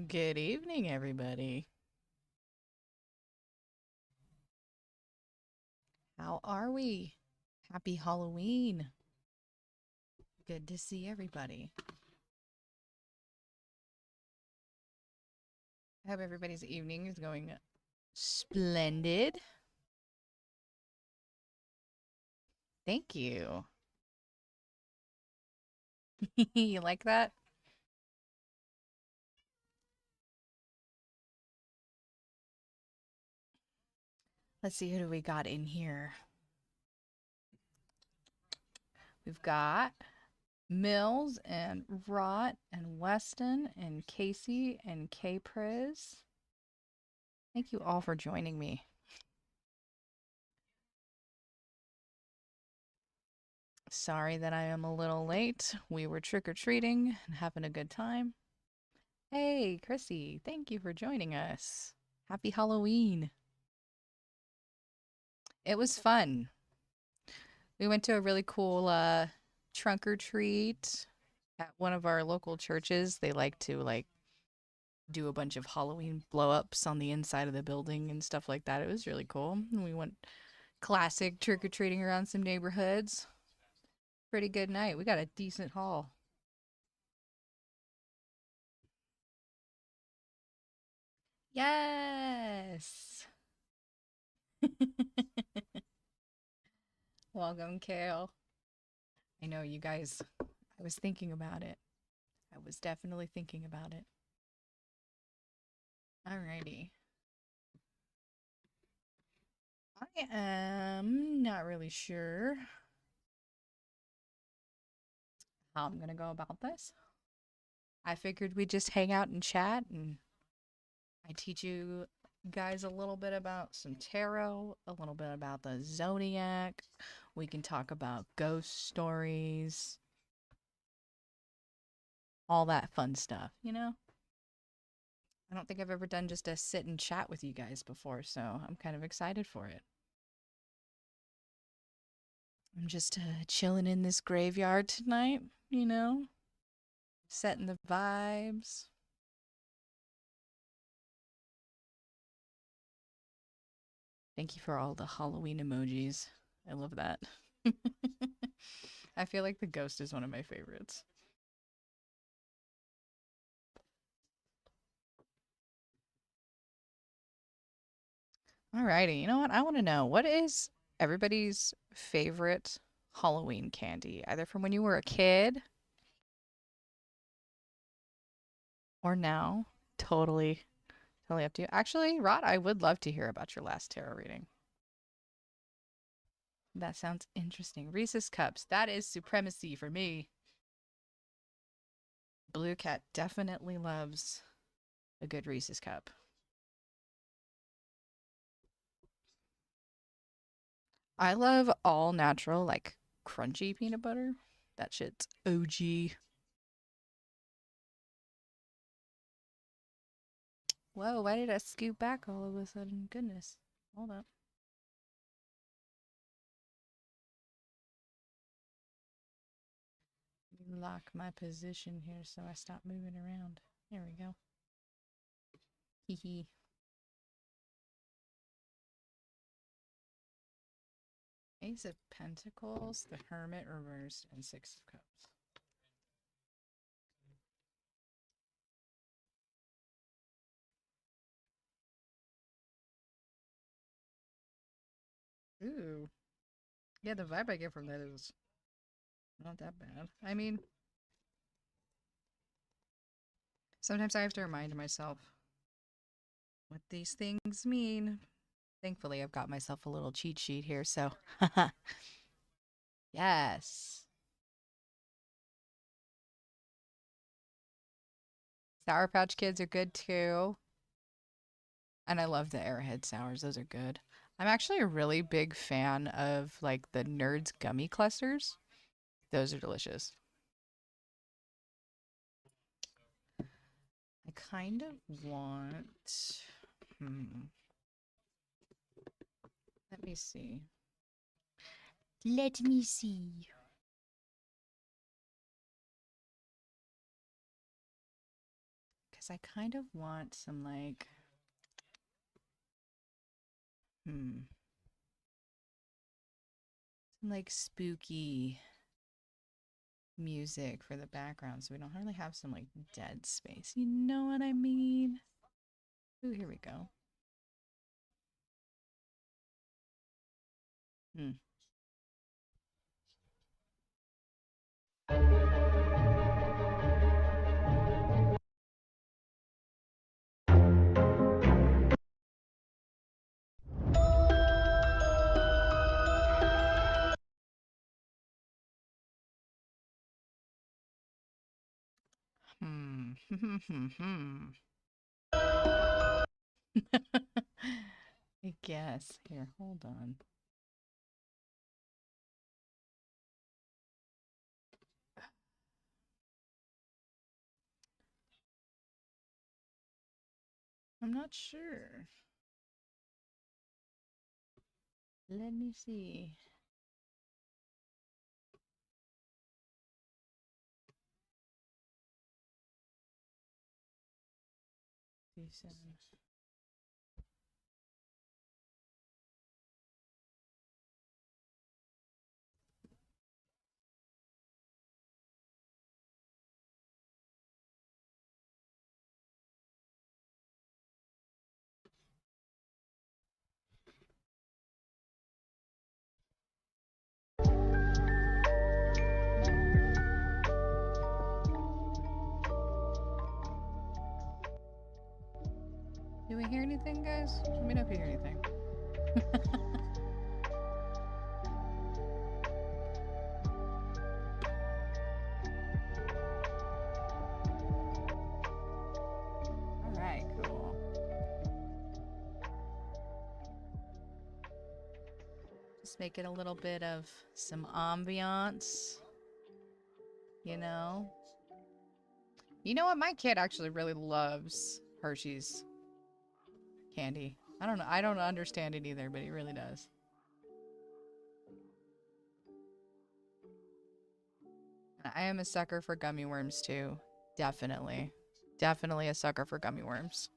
Good evening, everybody. How are we? Happy Halloween. Good to see everybody. I hope everybody's evening is going splendid. Thank you. You like that? Let's see, who do we got in here? We've got Mills and Rott and Weston and Casey and K-Priz. Thank you all for joining me. Sorry that I am a little late. We were trick-or-treating and having a good time. Hey, Chrissy, thank you for joining us. Happy Halloween. It was fun. We went to a really cool trunk or treat at one of our local churches. They like to do a bunch of Halloween blow-ups on the inside of the building and stuff like that. It was really cool. And we went classic trick-or-treating around some neighborhoods. Pretty good night. We got a decent haul. Yes. Welcome, Kale. I know you guys, I was thinking about it. I was definitely thinking about it. Alrighty. I am not really sure how I'm gonna go about this. I figured we'd just hang out and chat, and I teach you guys a little bit about some tarot, a little bit about the ZODIAC. We can talk about ghost stories, all that fun stuff, you know? I don't think I've ever done just a sit and chat with you guys before, so I'm kind of excited for it. I'm just chilling in this graveyard tonight, you know? Setting the vibes. Thank you for all the Halloween emojis. I love that. I feel like the ghost is one of my favorites. Alrighty, you know what? I want to know, what is everybody's favorite Halloween candy? Either from when you were a kid or now. Totally, totally up to you. Actually, Rod, I would love to hear about your last tarot reading. That sounds interesting. Reese's Cups. That is supremacy for me. Blue Cat definitely loves a good Reese's Cup. I love all natural, like crunchy peanut butter. That shit's OG. Whoa, why did I scoot back all of a sudden? Goodness. Hold up. Lock my position here so I stop moving around. There we go. Hee hee. Ace of Pentacles, the Hermit reversed, and Six of Cups. Ooh. Yeah, the vibe I get from that is not that bad. I mean, sometimes I have to remind myself what these things mean. Thankfully, I've got myself a little cheat sheet here, so. Yes. Sour Patch Kids are good too. And I love the Airhead Sours. Those are good. I'm actually a really big fan of like the Nerds gummy clusters. Those are delicious. I kind of want. Let me see. Let me see. Because I kind of want some like. Some like spooky music for the background so we don't really have some like dead space. You know what I mean? Ooh, here we go. I guess. Here, hold on. I'm not sure. Let me see. C7. Do we hear anything, guys? Let me know if you hear anything. All right, cool. Just make it a little bit of some ambiance, you know? You know what? My kid actually really loves Hershey's candy. I don't know. I don't understand it either, but he really does. I am a sucker for gummy worms too. Definitely. Definitely a sucker for gummy worms.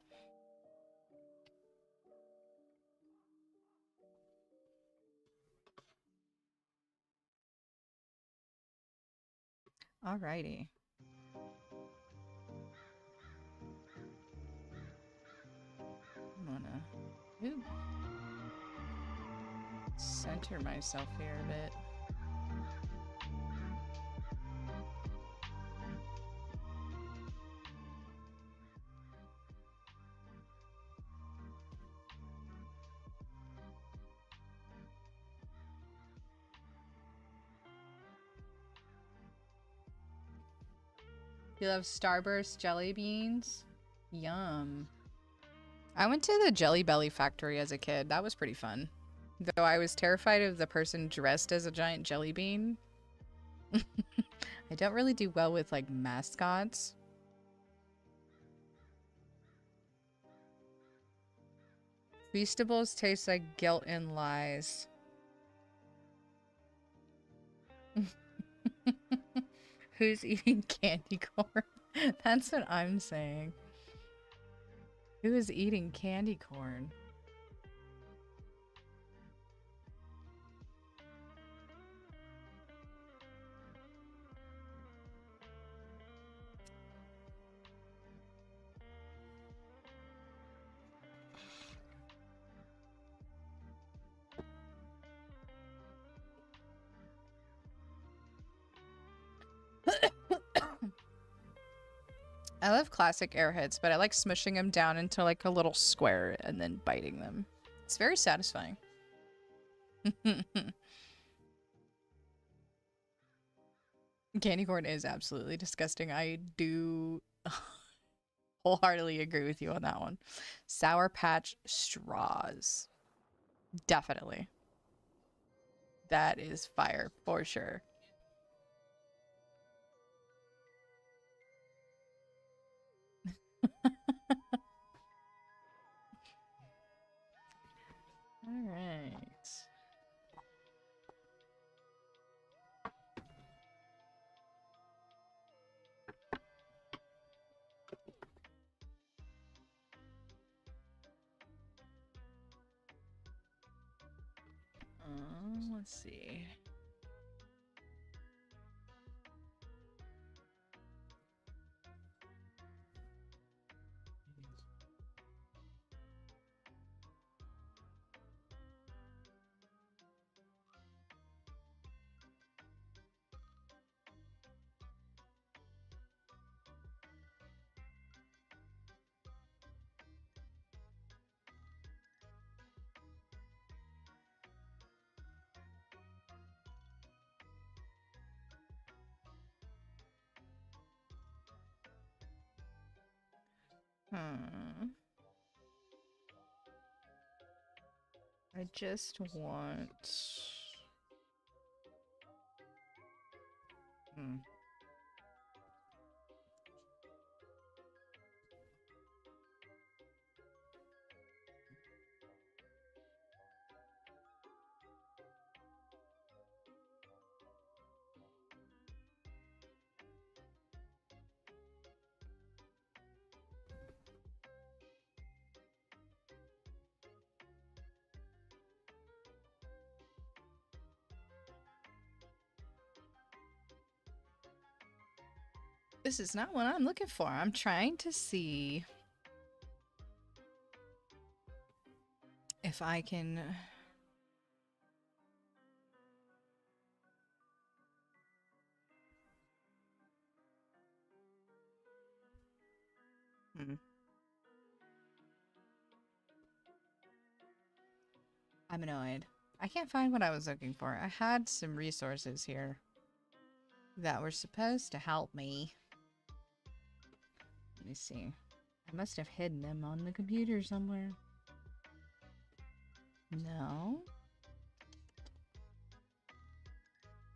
Alrighty. I'm gonna center myself here a bit. You love Starburst jelly beans? Yum. I went to the Jelly Belly factory as a kid. That was pretty fun. Though I was terrified of the person dressed as a giant jelly bean. I don't really do well with, like, mascots. Feastables taste like guilt and lies. Who's eating candy corn? That's what I'm saying. Who is eating candy corn? I love classic airheads, but I like smushing them down into like a little square and then biting them. It's very satisfying. Candy corn is absolutely disgusting. I do wholeheartedly agree with you on that one. Sour Patch straws. Definitely. That is fire for sure. All right. Let's see. I just want... This is not what I'm looking for. I'm trying to see if I can... I'm annoyed. I can't find what I was looking for. I had some resources here that were supposed to help me. Let me see. I must have hidden them on the computer somewhere. No.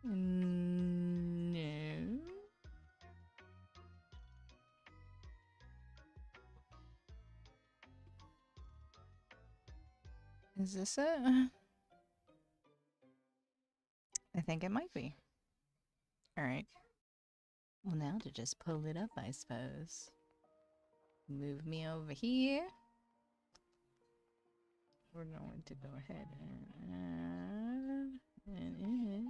No. Is this it? I think it might be. Alright. Well, now to just pull it up, I suppose. Move me over here. We're going to go ahead and add an image.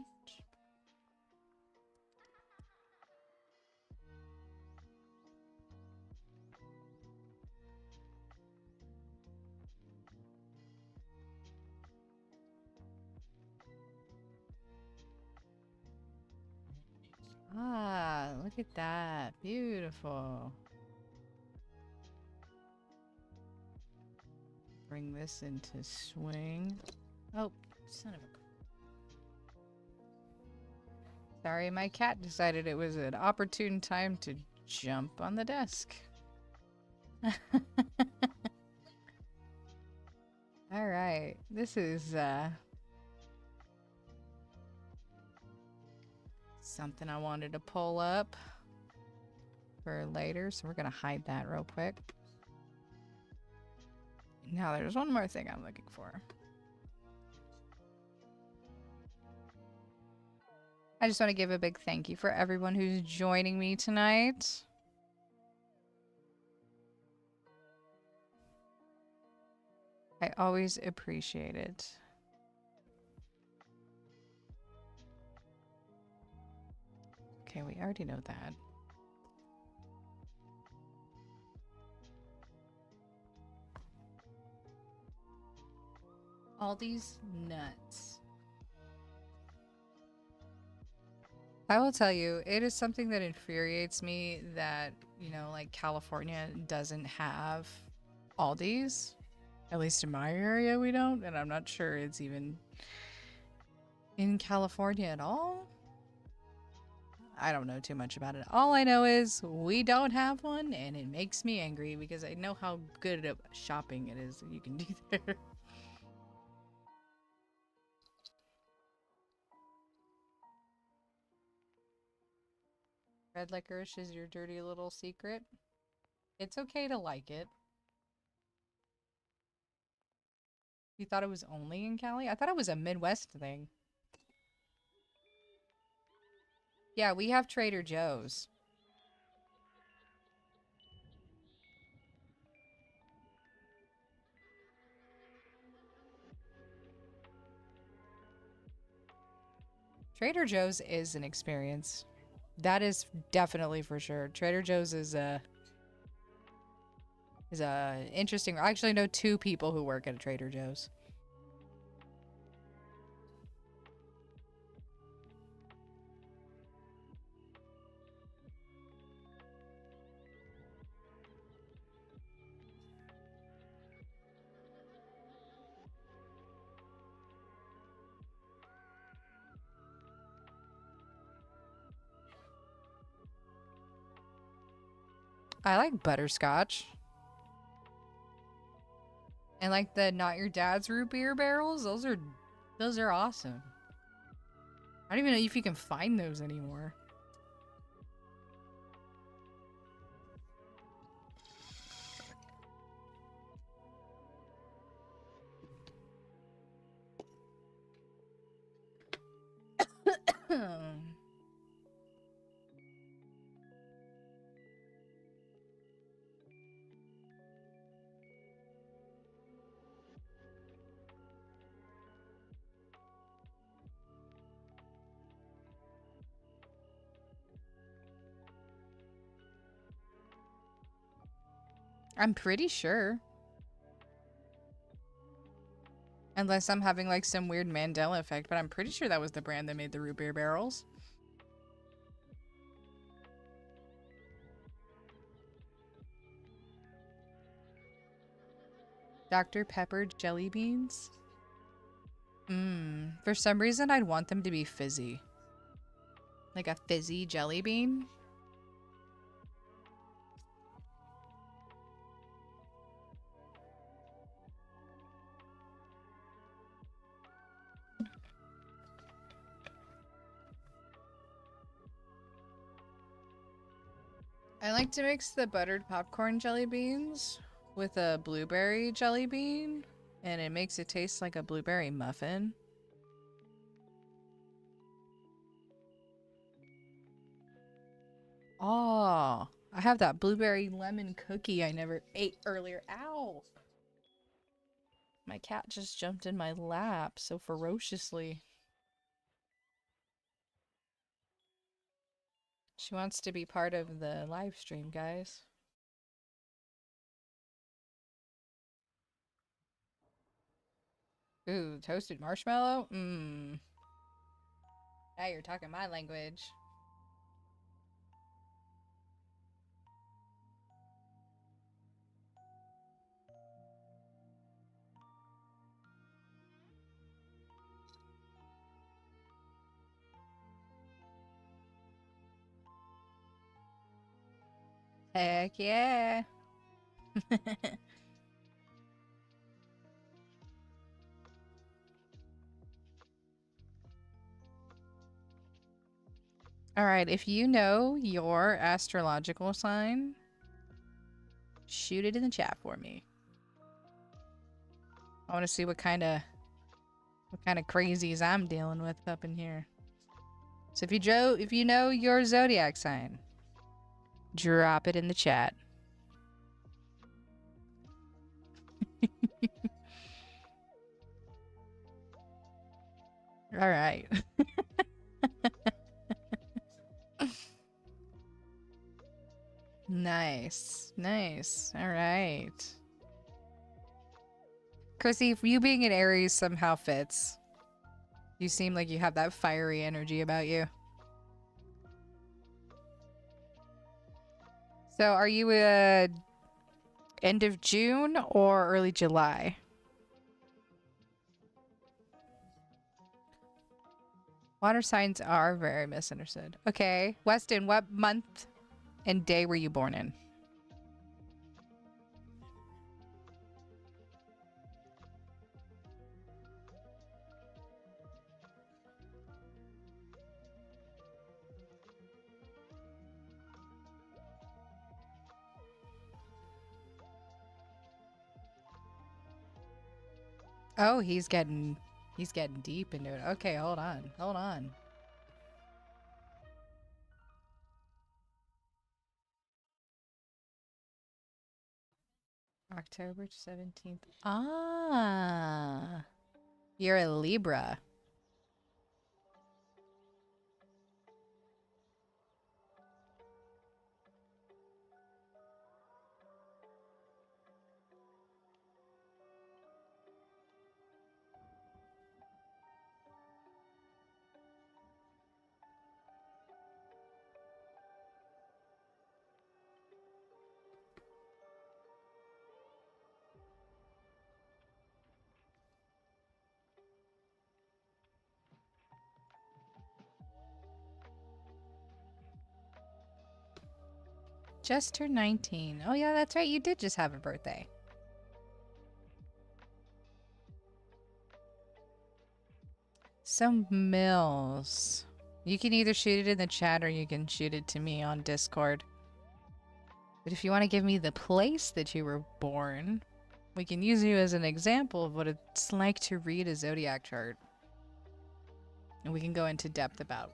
Ah, look at that. Beautiful. Bring this into swing. Oh, son of a... Sorry, my cat decided it was an opportune time to jump on the desk. All right. This is something I wanted to pull up for later, so we're gonna hide that real quick. Now there's one more thing I'm looking for. I just want to give a big thank you for everyone who's joining me tonight. I always appreciate it. Okay, we already know that. All these nuts. I will tell you, it is something that infuriates me that, you know, like California doesn't have Aldi's. At least in my area, we don't. And I'm not sure it's even in California at all. I don't know too much about it. All I know is we don't have one, and it makes me angry because I know how good of shopping it is that you can do there. Red licorice is your dirty little secret. It's okay to like it. You thought it was only in Cali? I thought it was a Midwest thing. Yeah, we have Trader Joe's. Trader Joe's is an experience. That is definitely for sure. Trader Joe's is a interesting. I actually know 2 people who work at a Trader Joe's. I like butterscotch. And like the Not Your Dad's root beer barrels, those are awesome. I don't even know if you can find those anymore. I'm pretty sure. Unless I'm having like some weird Mandela effect, but I'm pretty sure that was the brand that made the root beer barrels. Dr. Pepper jelly beans? For some reason I'd want them to be fizzy. Like a fizzy jelly bean? I like to mix the buttered popcorn jelly beans with a blueberry jelly bean, and it makes it taste like a blueberry muffin. Oh, I have that blueberry lemon cookie I never ate earlier. Ow! My cat just jumped in my lap so ferociously. She wants to be part of the live stream, guys. Ooh, toasted marshmallow? Mmm. Now you're talking my language. Heck yeah. All right, if you know your astrological sign, shoot it in the chat for me. I want to see what kind of crazies I'm dealing with up in here. So if you know your zodiac sign, drop it in the chat. All right. Nice. Nice. All right. Chrissy, you being an Aries somehow fits. You seem like you have that fiery energy about you. So are you end of June or early July? Water signs are very misunderstood. Okay. Weston, what month and day were you born in? Oh, he's getting deep into it. Okay, hold on. Hold on. October 17th. Ah. You're a Libra. Just turned 19. Oh yeah, that's right. You did just have a birthday. So Mills. You can either shoot it in the chat or you can shoot it to me on Discord. But if you want to give me the place that you were born, we can use you as an example of what it's like to read a zodiac chart. And we can go into depth about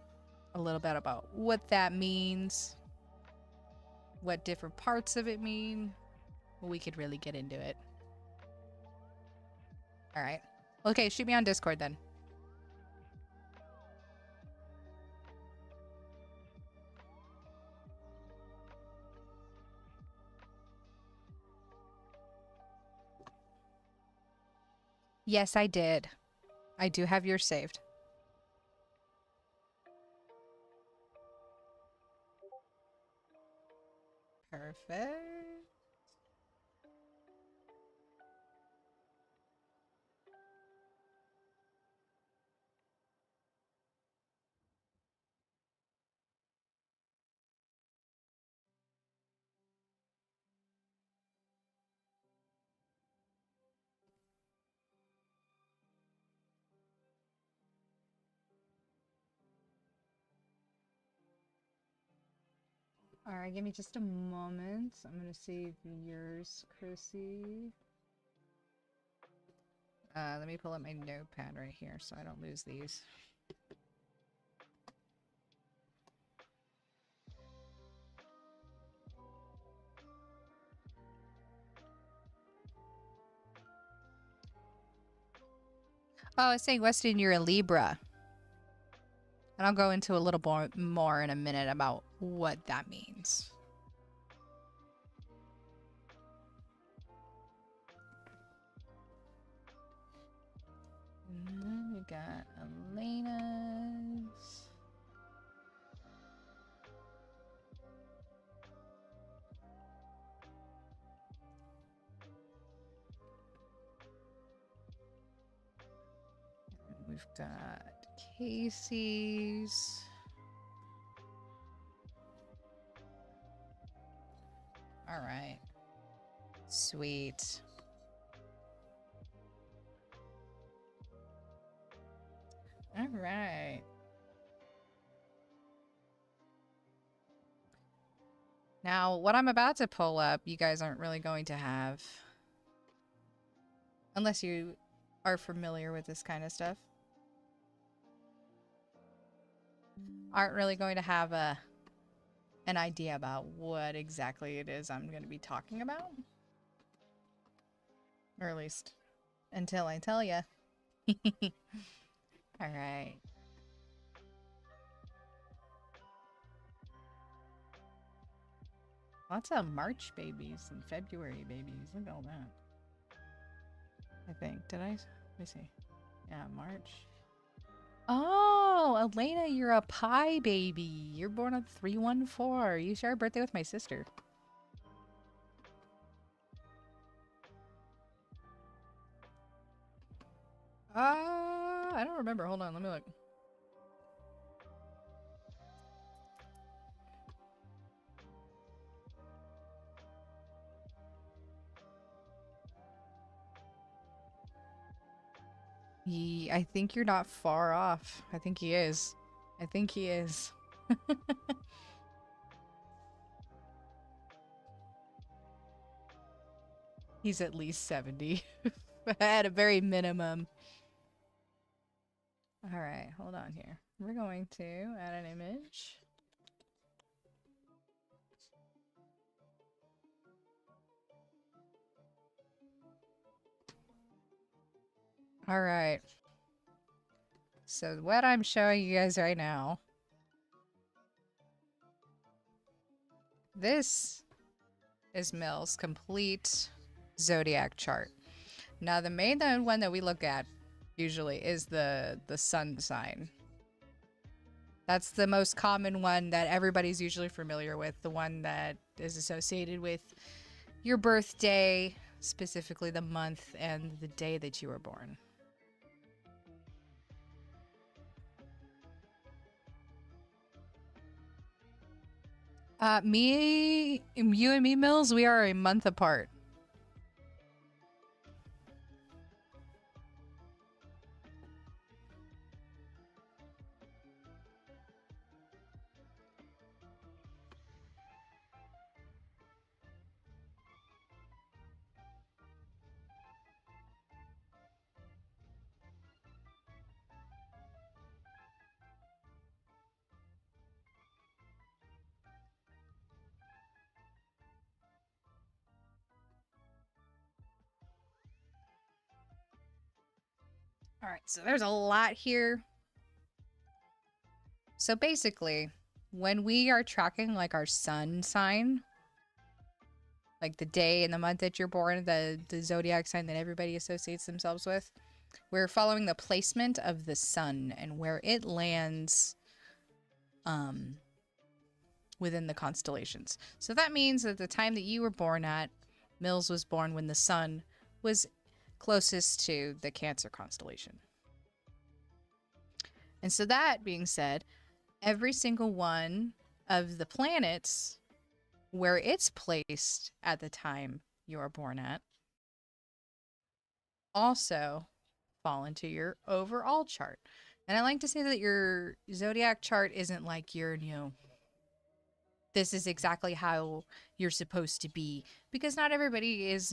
a little bit about what that means, what different parts of it mean. We could really get into it. All right. Okay, shoot me on Discord then. Yes, I did. I do have yours saved. Perfect. All right, give me just a moment. I'm going to save yours, Chrissy. Let me pull up my notepad right here so I don't lose these. Oh, I was saying, Weston, you're a Libra. And I'll go into a little more in a minute about what that means. And then we got Elena's. We've got Casey's. All right. Sweet. All right. Now, what I'm about to pull up, you guys aren't really going to have, unless you are familiar with this kind of stuff, aren't really going to have an idea about what exactly it is I'm going to be talking about. Or at least until I tell you. All right. Lots of March babies and February babies. Look at all that. I think. Did I? Let me see. Yeah, March. Oh, Elena, you're a pie baby. You're born on 314. You share a birthday with my sister. I don't remember. Hold on, let me look. I think you're not far off. I think he is. I think he is. He's at least 70. At a very minimum. Alright, hold on here. We're going to add an image. Alright. So what I'm showing you guys right now. This is Mill's complete zodiac chart. Now the main one that we look at usually is the sun sign. That's the most common one that everybody's usually familiar with, the one that is associated with your birthday, specifically the month and the day that you were born. You and me, Mills, we are a month apart. All right, so there's a lot here. So basically, when we are tracking like our sun sign, like the day and the month that you're born, the zodiac sign that everybody associates themselves with, we're following the placement of the sun and where it lands within the constellations. So that means that the time that you were born at, Mills was born when the sun was closest to the Cancer constellation. And so that being said, every single one of the planets where it's placed at the time you are born at also fall into your overall chart. And I like to say that your zodiac chart isn't like your, this is exactly how you're supposed to be, because not everybody is,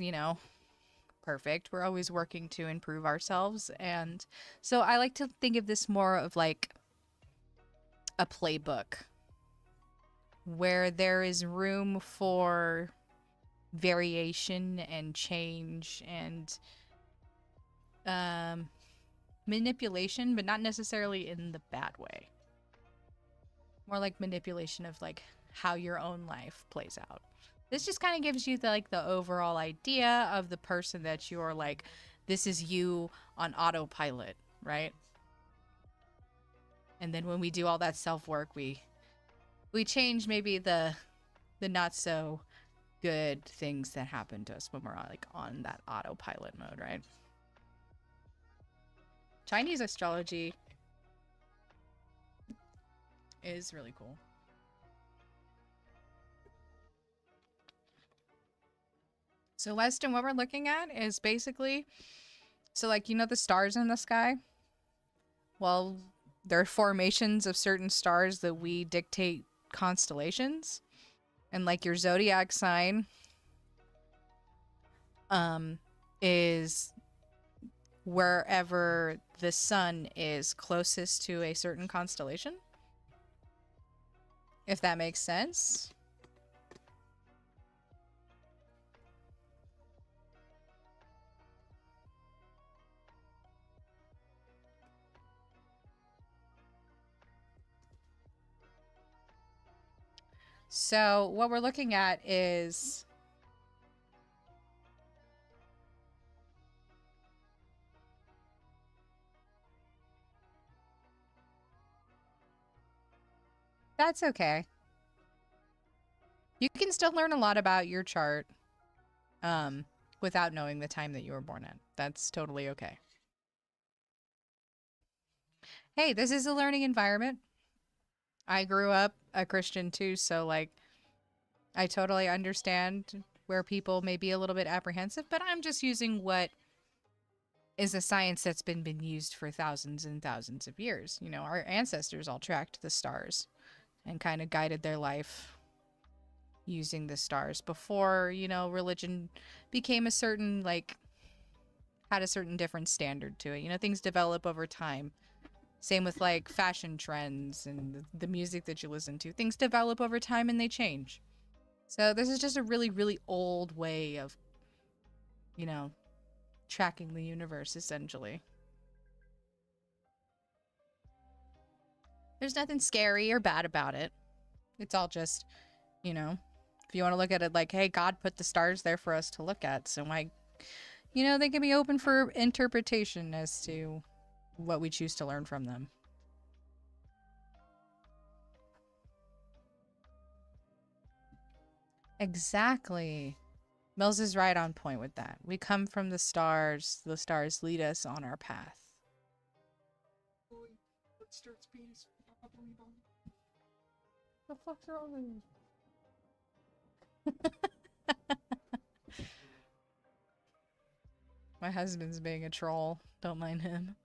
perfect. We're always working to improve ourselves. And so I like to think of this more of like a playbook where there is room for variation and change and manipulation, but not necessarily in the bad way. More like manipulation of like how your own life plays out. This just kind of gives you the overall idea of the person that you're like, this is you on autopilot, right? And then when we do all that self-work, we change maybe the not so good things that happen to us when we're like on that autopilot mode, right? Chinese astrology is really cool. So Weston, what we're looking at is basically, so like, you know, the stars in the sky? Well, there are formations of certain stars that we dictate constellations. And like your zodiac sign is wherever the sun is closest to a certain constellation. If that makes sense. So what we're looking at is that's okay. You can still learn a lot about your chart without knowing the time that you were born at. That's totally okay. Hey, this is a learning environment. I grew up a Christian too, so like I totally understand where people may be a little bit apprehensive, but I'm just using what is a science that's been used for thousands and thousands of years. You know, our ancestors all tracked the stars and kind of guided their life using the stars before, you know, religion became a certain, like, had a certain different standard to it. You know, things develop over time. Same with like fashion trends and the music that you listen to. Things develop over time and they change. So this is just a really, really old way of, you know, tracking the universe, essentially. There's nothing scary or bad about it. It's all just, you know, if you want to look at it like, hey, God put the stars there for us to look at. So you know, they can be open for interpretation as to what we choose to learn from them. Exactly. Mills is right on point with that. We come from the stars lead us on our path. The fuck's wrong with you? My husband's being a troll. Don't mind him.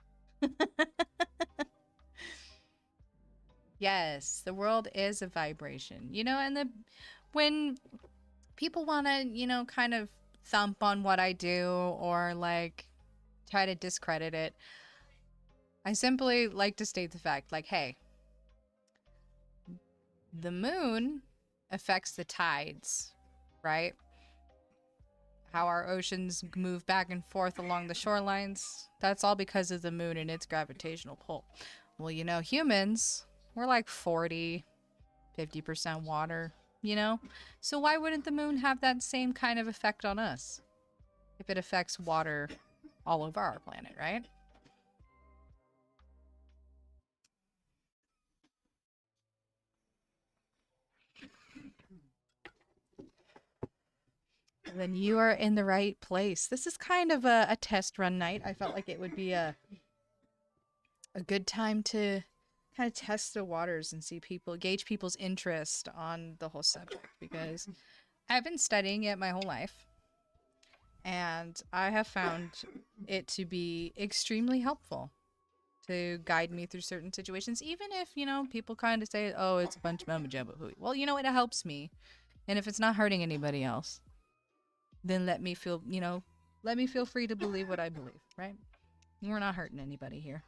Yes, the world is a vibration. You know, and when people want to, you know, kind of thump on what I do or like try to discredit it, I simply like to state the fact, like, hey, the moon affects the tides, right? How our oceans move back and forth along the shorelines, that's all because of the moon and its gravitational pull. Well, you know, humans, we're like 40-50% water, you know? So why wouldn't the moon have that same kind of effect on us if it affects water all over our planet, right? Then you are in the right place. This is kind of a test run night. I felt like it would be a good time to kind of test the waters and gauge people's interest on the whole subject, because I've been studying it my whole life and I have found it to be extremely helpful to guide me through certain situations, even if, you know, people kind of say, oh, it's a bunch of mumbo jumbo hooey. Well, you know, it helps me. And if it's not hurting anybody else, then let me feel free to believe what I believe, right? We're not hurting anybody here.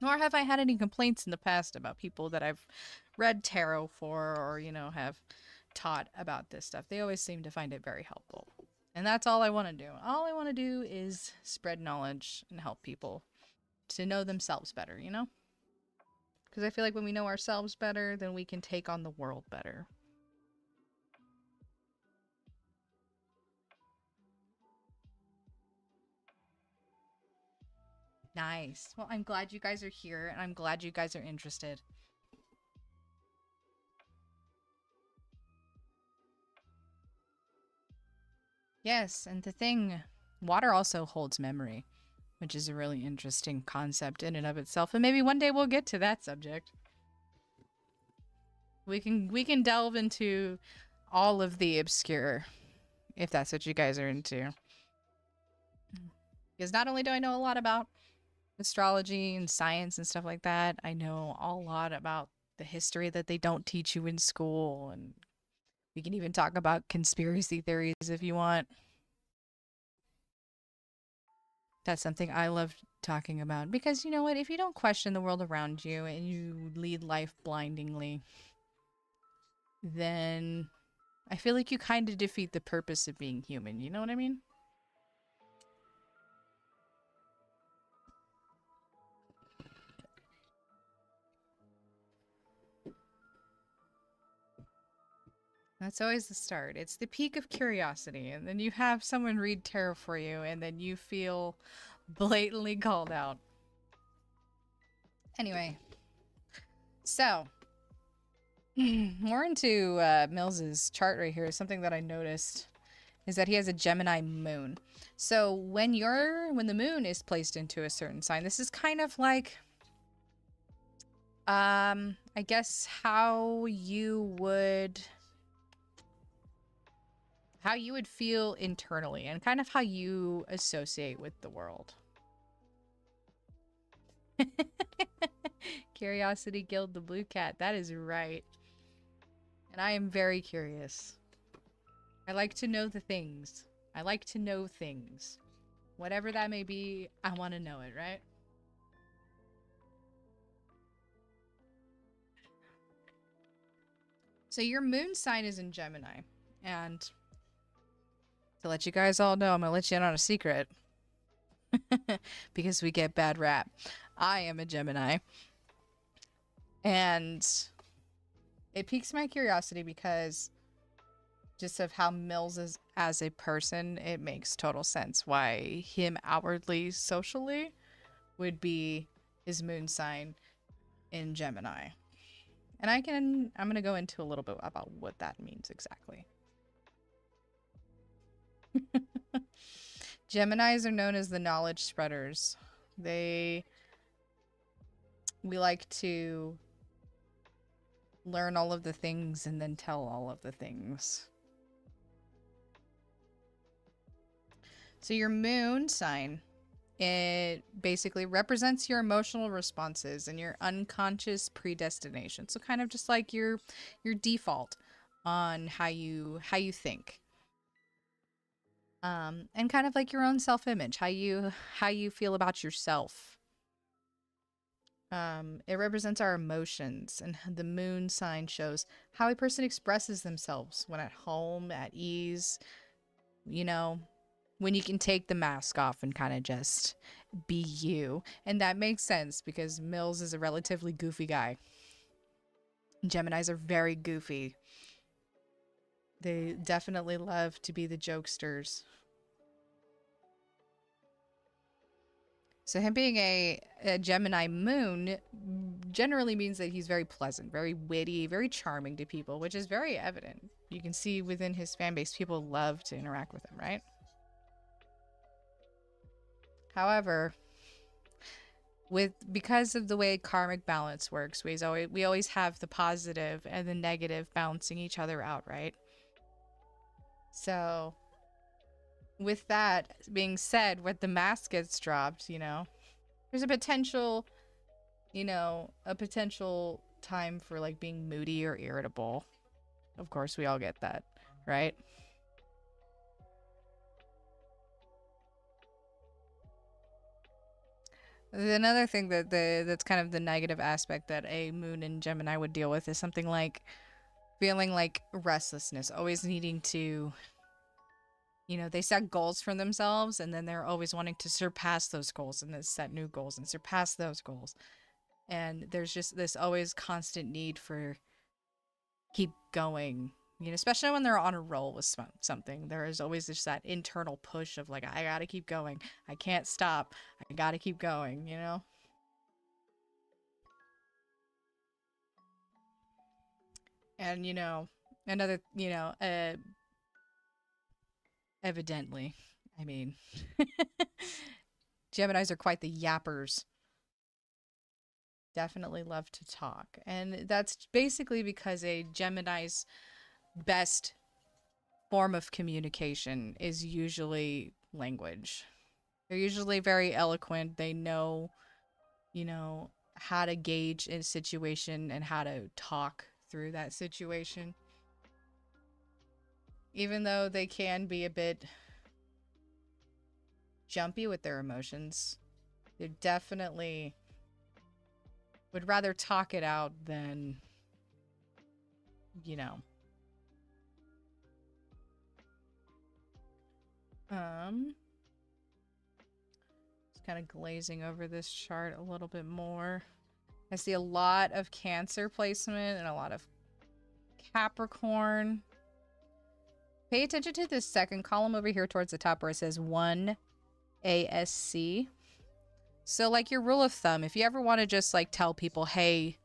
Nor have I had any complaints in the past about people that I've read tarot for or, you know, have taught about this stuff. They always seem to find it very helpful. And that's all I want to do. All I want to do is spread knowledge and help people to know themselves better, you know? Because I feel like when we know ourselves better, then we can take on the world better. Nice. Well, I'm glad you guys are here, and I'm glad you guys are interested. Yes, and the thing, water also holds memory, which is a really interesting concept in and of itself, and maybe one day we'll get to that subject. We can delve into all of the obscure, if that's what you guys are into. Because not only do I know a lot about astrology and science and stuff like that, I know a lot about the history that they don't teach you in school. And we can even talk about conspiracy theories if you want. That's something I love talking about. Because you know what? If you don't question the world around you and you lead life blindingly, then I feel like you kind of defeat the purpose of being human. You know what I mean? That's always the start. It's the peak of curiosity. And then you have someone read tarot for you, and then you feel blatantly called out. Anyway, so more into Mills's chart right here. Something that I noticed is that he has a Gemini moon. So when the moon is placed into a certain sign, this is kind of like I guess how you would feel internally and kind of how you associate with the world. Curiosity killed the blue cat. That is right. And I am very curious. I like to know the things. I like to know things. Whatever that may be, I want to know it, right? So your moon sign is in Gemini. And to let you guys all know, I'm going to let you in on a secret. Because we get bad rap. I am a Gemini. And it piques my curiosity because just of how Mills is as a person, it makes total sense why him outwardly socially would be his moon sign in Gemini. And I'm going to go into a little bit about what that means exactly. Geminis are known as the knowledge spreaders. We like to learn all of the things and then tell all of the things. So your moon sign, it basically represents your emotional responses and your unconscious predestination. So kind of just like your default on how you think. And kind of like your own self-image, how you feel about yourself. It represents our emotions, and the moon sign shows how a person expresses themselves when at home, at ease, you know, when you can take the mask off and kind of just be you. And that makes sense because Mills is a relatively goofy guy. Geminis are very goofy. They definitely love to be the jokesters. So him being a Gemini moon generally means that he's very pleasant, very witty, very charming to people, which is very evident. You can see within his fan base, people love to interact with him, right? However, because of the way karmic balance works, we always have the positive and the negative balancing each other out, right? So with that being said, when the mask gets dropped, you know, there's a potential time for like being moody or irritable. Of course, we all get that, right? Another thing that's kind of the negative aspect that a moon in Gemini would deal with is something like feeling like restlessness, always needing to, they set goals for themselves and then they're always wanting to surpass those goals and then set new goals and surpass those goals. And there's just this always constant need for keep going, especially when they're on a roll with something. There is always just that internal push of like, I gotta keep going. I can't stop. I gotta keep going, And, another, evidently, I mean, Geminis are quite the yappers. Definitely love to talk. And that's basically because a Gemini's best form of communication is usually language. They're usually very eloquent. They know, you know, how to gauge a situation and how to talk through that situation. Even though they can be a bit jumpy with their emotions, they definitely would rather talk it out than, you know. Just kind of glazing over this chart a little bit more. I see a lot of Cancer placement and a lot of Capricorn. Pay attention to this second column over here towards the top where it says 1 ASC. So like your rule of thumb, if you ever want to just like tell people, hey,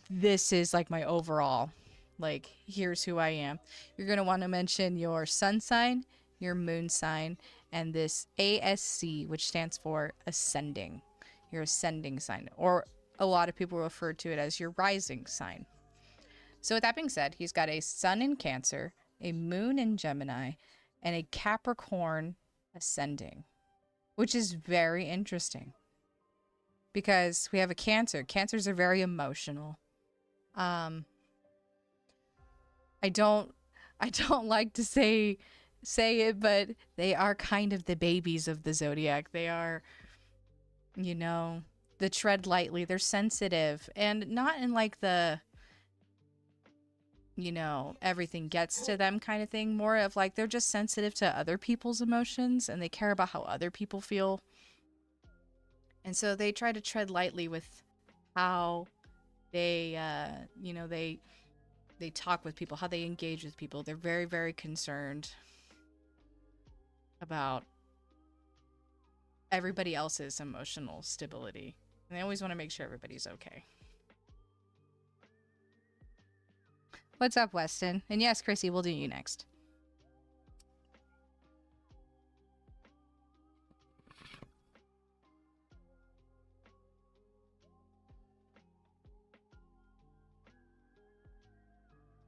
this is like my overall, like here's who I am, you're going to want to mention your sun sign, your moon sign, and this ASC, which stands for ascending, your ascending sign, or a lot of people refer to it as your rising sign. So with that being said, he's got a sun in Cancer, a moon in Gemini, and a Capricorn ascending, which is very interesting because we have a Cancer. Cancers are very emotional. I don't like to say it, but they are kind of the babies of the zodiac. They are, you know, the tread lightly. They're sensitive, and not in like the, you know, everything gets to them kind of thing. More of like they're just sensitive to other people's emotions and they care about how other people feel. And so they try to tread lightly with how they, you know, they talk with people, how they engage with people. They're very, very concerned about everybody else's emotional stability. And they always want to make sure everybody's okay. What's up, Weston? And yes, Chrissy, we'll do you next.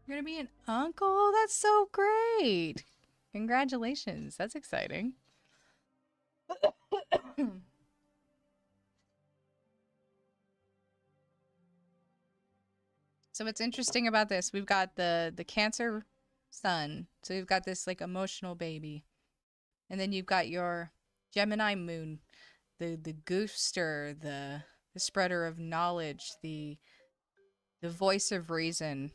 You're gonna be an uncle? That's so great. Congratulations. That's exciting. So what's interesting about this, we've got the Cancer sun. So we've got this like emotional baby. And then you've got your Gemini moon, the goofster, the spreader of knowledge, the voice of reason.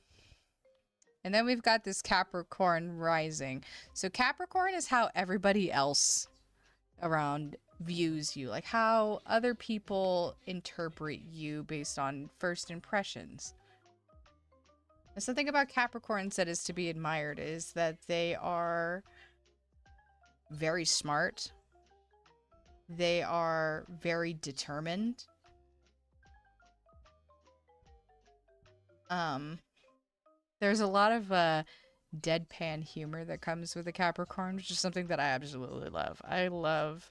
And then we've got this Capricorn rising. So Capricorn is how everybody else around views you, like how other people interpret you based on first impressions. And something about Capricorns that is to be admired is that they are very smart. They are very determined. There's a lot of deadpan humor that comes with a Capricorn, which is something that I absolutely love. I love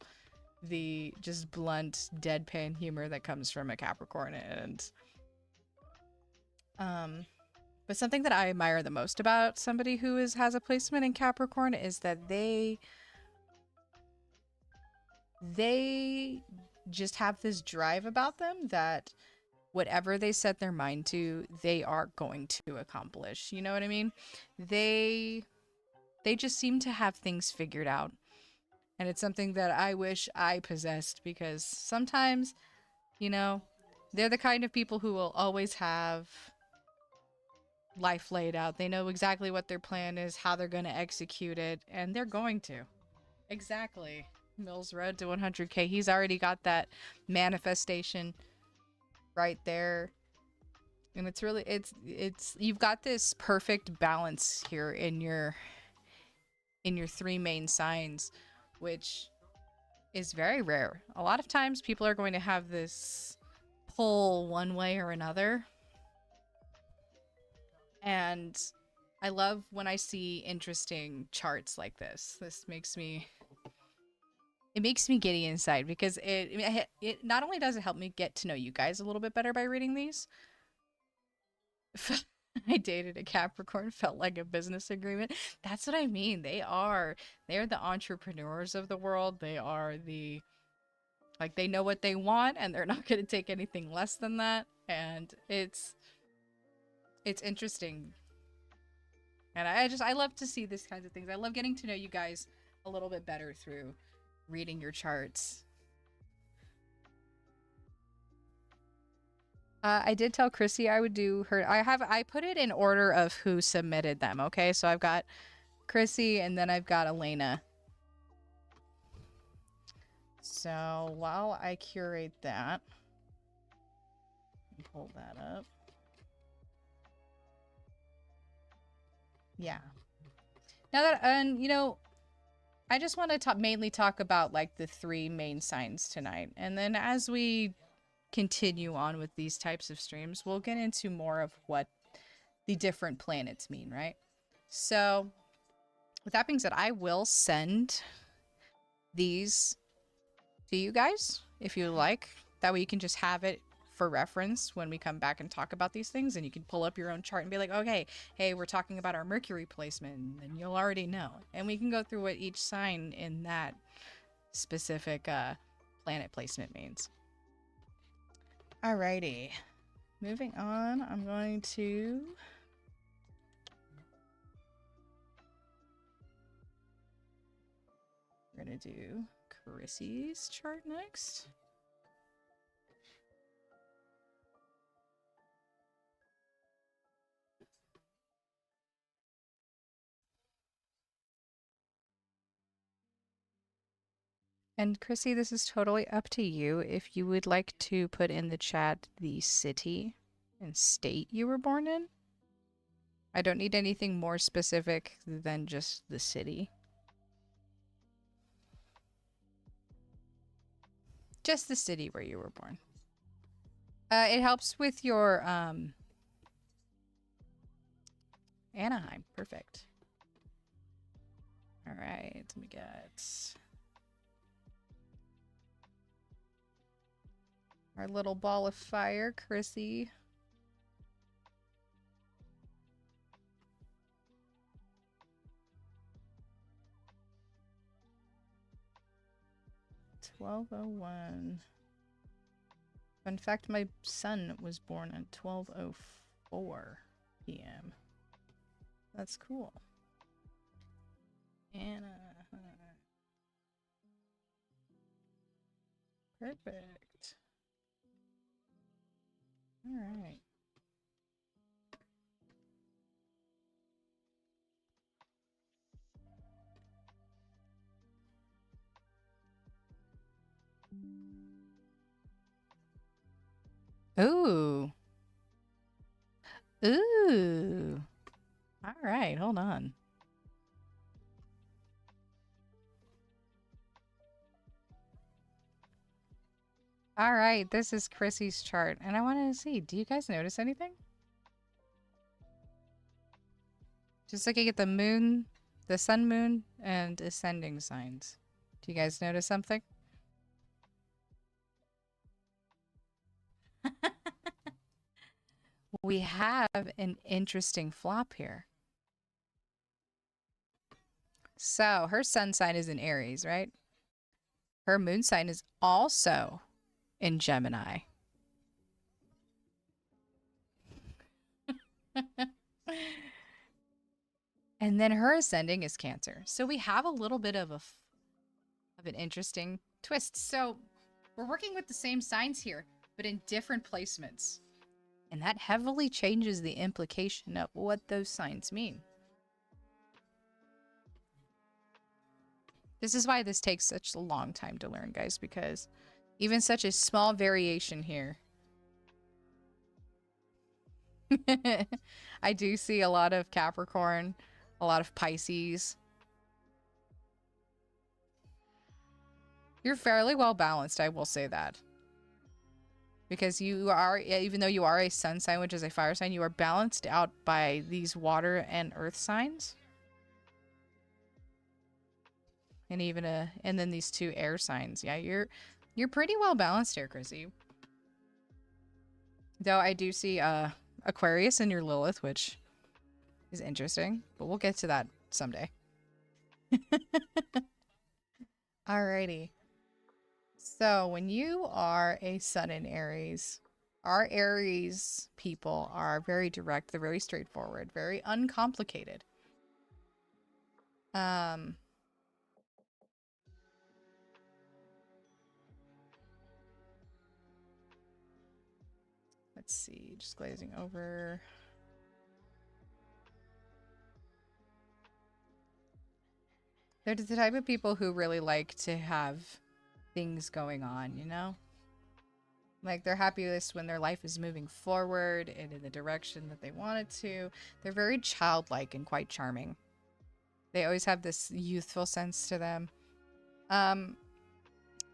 the just blunt deadpan humor that comes from a Capricorn. And but something that I admire the most about somebody who has a placement in Capricorn is that they just have this drive about them that whatever they set their mind to, they are going to accomplish. You know what I mean? They just seem to have things figured out. And it's something that I wish I possessed, because sometimes, you know, they're the kind of people who will always have life laid out. They know exactly what their plan is, how they're going to execute it, and they're going to. Exactly. Mills Road to 100K. He's already got that manifestation right there. And it's really, it's you've got this perfect balance here in your three main signs, which is very rare. A lot of times people are going to have this pull one way or another. And I love when I see interesting charts like this. This makes me giddy inside, because it not only does it help me get to know you guys a little bit better by reading these, I dated a Capricorn, felt like a business agreement. That's what I mean. They're the entrepreneurs of the world. They are the, like, they know what they want and they're not going to take anything less than that. And it's interesting. And I love to see these kinds of things. I love getting to know you guys a little bit better through reading your charts. I did tell Chrissy I would do her. I put it in order of who submitted them. Okay, so I've got Chrissy and then I've got Elena. So while I curate that, pull that up. Yeah. Now that, and you know, I just want to mainly talk about like the 3 main signs tonight, and then as we continue on with these types of streams, we'll get into more of what the different planets mean, right? So with that being said, I will send these to you guys if you like. That way you can just have it for reference when we come back and talk about these things, and you can pull up your own chart and be like, okay, hey, we're talking about our Mercury placement, and you'll already know. And we can go through what each sign in that specific planet placement means. Alrighty, moving on, I'm going to we're gonna do Chrissy's chart next. And Chrissy, this is totally up to you if you would like to put in the chat the city and state you were born in. I don't need anything more specific than just the city. Just the city where you were born. It helps with your Anaheim. Perfect. All right, let me get our little ball of fire, Chrissy. $12:01. In fact, my son was born at 12:04 p.m. That's cool. Anna. Perfect. All right. Ooh. Ooh. All right, hold on. All right, this is Chrissy's chart, and I wanted to see, do you guys notice anything? Just looking at the moon, the sun, moon, and ascending signs. Do you guys notice something? We have an interesting flop here. So her sun sign is in Aries, right? Her moon sign is also in Gemini. And then her ascending is Cancer. So we have a little bit of an interesting twist. So we're working with the same signs here, but in different placements. And that heavily changes the implication of what those signs mean. This is why this takes such a long time to learn, guys, because even such a small variation here. I do see a lot of Capricorn, a lot of Pisces. You're fairly well balanced, I will say that. Because you are, even though you are a sun sign, which is a fire sign, you are balanced out by these water and earth signs. And even and then these 2 air signs. Yeah, you're pretty well balanced here, Chrissy. Though I do see a Aquarius in your Lilith, which is interesting, but we'll get to that someday. Alrighty. So when you are a Sun in Aries, our Aries people are very direct. They're very straightforward, very uncomplicated. Let's see, just glazing over. They're the type of people who really like to have things going on, you know? Like, they're happiest when their life is moving forward and in the direction that they want it to. They're very childlike and quite charming. They always have this youthful sense to them. And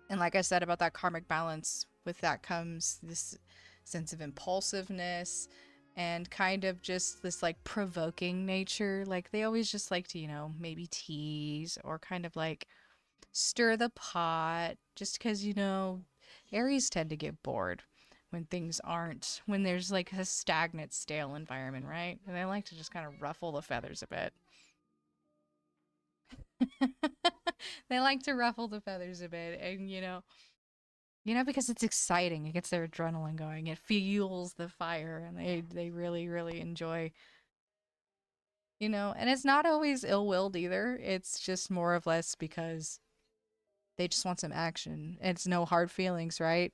like I said about that karmic balance, with that comes this sense of impulsiveness and kind of just this like provoking nature. Like, they always just like to, you know, maybe tease or kind of like stir the pot, just because, you know, Aries tend to get bored when things aren't, when there's like a stagnant, stale environment, right? And they like to just kind of ruffle the feathers a bit. They like to ruffle the feathers a bit, and because it's exciting. It gets their adrenaline going. It fuels the fire, and they really, really enjoy, and it's not always ill-willed either. It's just more of less because they just want some action. It's no hard feelings, right?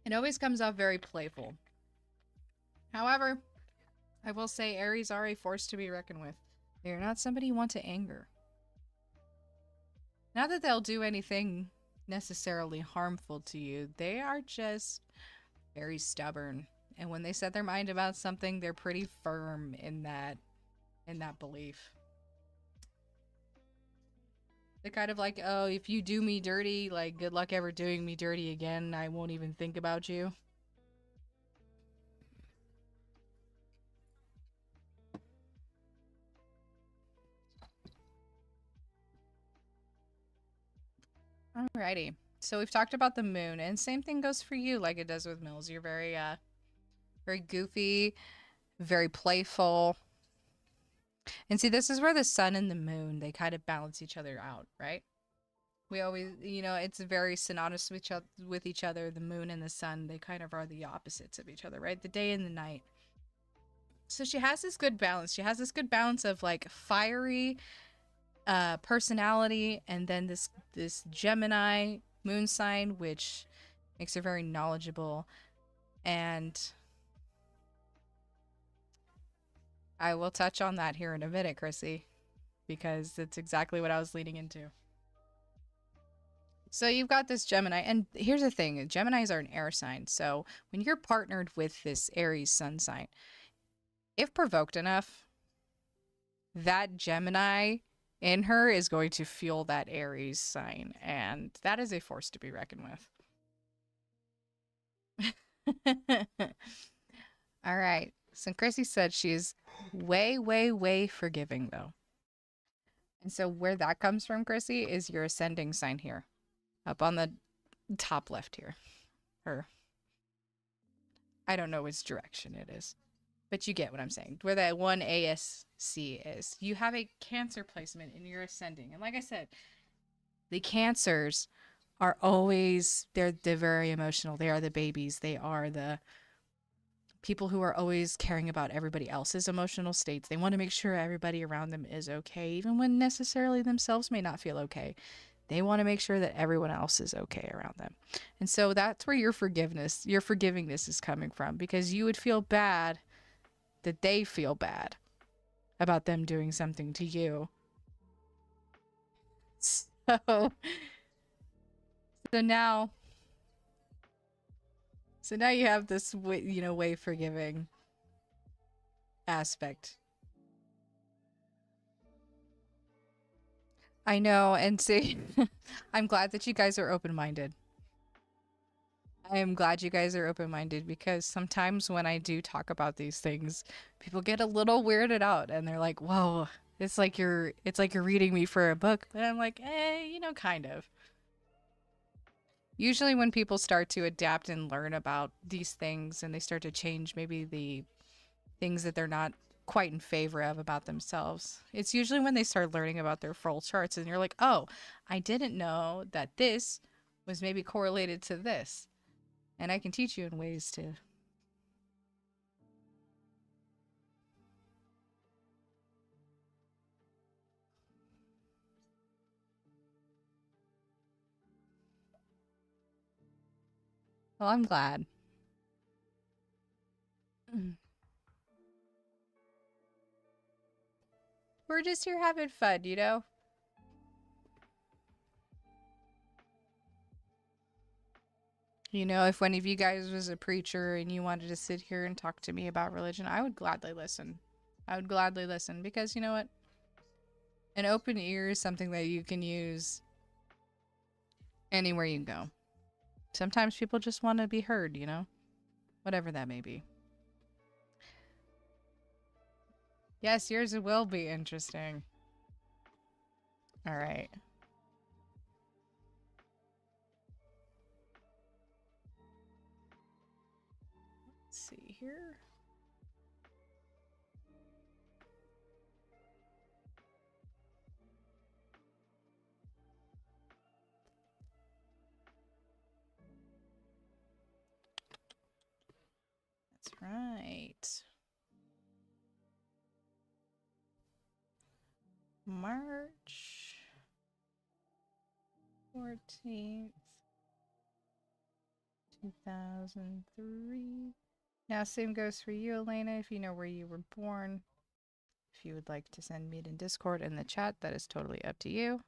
It always comes off very playful. However, I will say Aries are a force to be reckoned with. They're not somebody you want to anger. Not that they'll do anything necessarily harmful to you. They are just very stubborn. And when they set their mind about something, they're pretty firm in that belief. They're kind of like, oh, if you do me dirty, like, good luck ever doing me dirty again. I won't even think about you. Alrighty. So we've talked about the moon, and same thing goes for you like it does with Mills. You're very, very goofy, very playful. And see, this is where the sun and the moon, they kind of balance each other out, right? We always, it's very synonymous with each other. The moon and the sun, they kind of are the opposites of each other, right? The day and the night. So she has this good balance. She has this good balance of like fiery personality, and then this Gemini moon sign, which makes her very knowledgeable. And I will touch on that here in a minute, Chrissy, because it's exactly what I was leading into. So you've got this Gemini, and here's the thing. Geminis are an air sign. So when you're partnered with this Aries sun sign, if provoked enough, that Gemini in her is going to fuel that Aries sign, and that is a force to be reckoned with. All right. So Chrissy said she's way, way, way forgiving, though. And so where that comes from, Chrissy, is your ascending sign here. Up on the top left here. I don't know which direction it is, but you get what I'm saying. Where that one ASC is. You have a Cancer placement in your ascending. And like I said, the Cancers are always, they're very emotional. They are the babies. They are the people who are always caring about everybody else's emotional states. They want to make sure everybody around them is okay, even when necessarily themselves may not feel okay. They want to make sure that everyone else is okay around them. And so that's where your forgivingness is coming from, because you would feel bad that they feel bad about them doing something to you. So now you have this way forgiving aspect. I know, and see, I'm glad that you guys are open-minded. I am glad you guys are open-minded, because sometimes when I do talk about these things, people get a little weirded out and they're like, whoa, it's like you're reading me for a book, but I'm like, kind of. Usually when people start to adapt and learn about these things and they start to change maybe the things that they're not quite in favor of about themselves, it's usually when they start learning about their full charts and you're like, oh, I didn't know that this was maybe correlated to this. And I can teach you in ways to. Well, I'm glad. We're just here having fun, you know? You know, if one of you guys was a preacher and you wanted to sit here and talk to me about religion, I would gladly listen. I would gladly listen because you know what? An open ear is something that you can use anywhere you go. Sometimes people just want to be heard, you know? Whatever that may be. Yes, yours will be interesting. All right. Let's see here. That's right. March 14th, 2003. Now, same goes for you, Elena, if you know where you were born. If you would like to send me in Discord in the chat, that is totally up to you.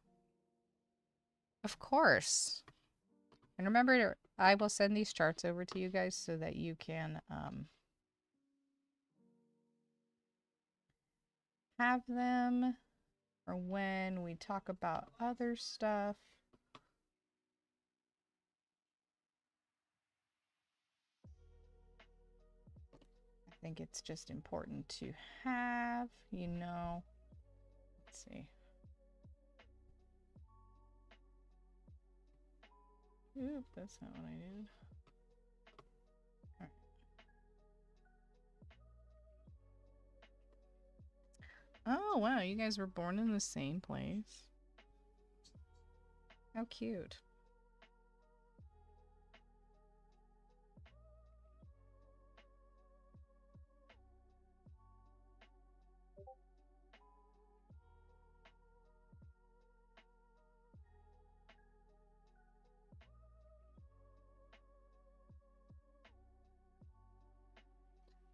Of course. And remember, I will send these charts over to you guys so that you can have them for when we talk about other stuff. I think it's just important to have, you know. Let's see. Oop, that's not what I did. All right. Oh, wow, you guys were born in the same place. How cute.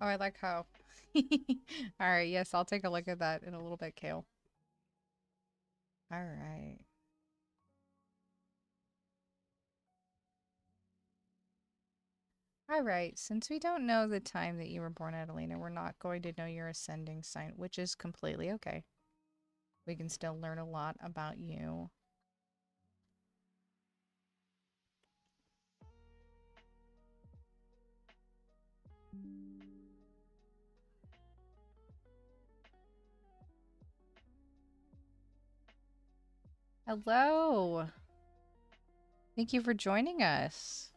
Oh, I like how. All right, yes, I'll take a look at that in a little bit, Kale. All right. All right, since we don't know the time that you were born, Adelina, we're not going to know your ascending sign, which is completely okay. We can still learn a lot about you. Hello. Thank you for joining us.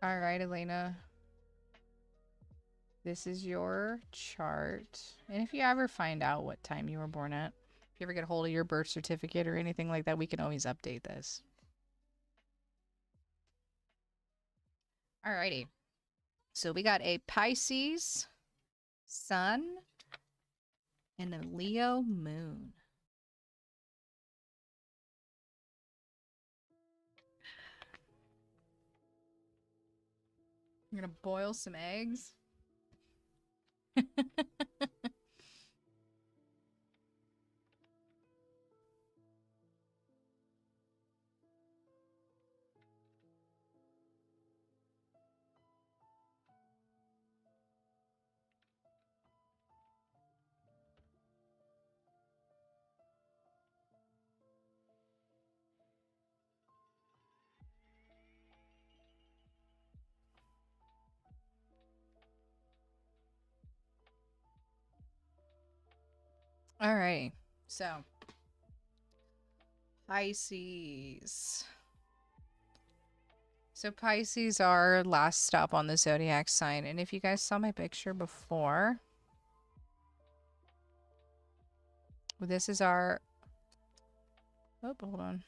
All right, Elena. This is your chart. And if you ever find out what time you were born at, if you ever get a hold of your birth certificate or anything like that, we can always update this. Alrighty. So we got a Pisces sun and a Leo moon. I'm gonna boil some eggs. All right. So, Pisces. So Pisces are our last stop on the zodiac sign. And if you guys saw my picture before, this is our... Oh, hold on.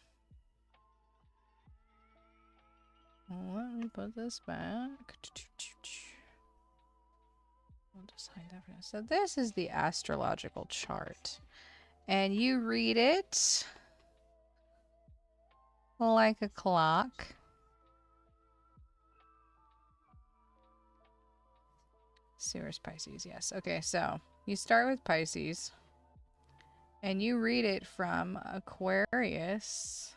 Let me put this back. I'll just hide that for now. So this is the astrological chart. And you read it like a clock. Where's Pisces? Yes. Okay, so you start with Pisces. And you read it from Aquarius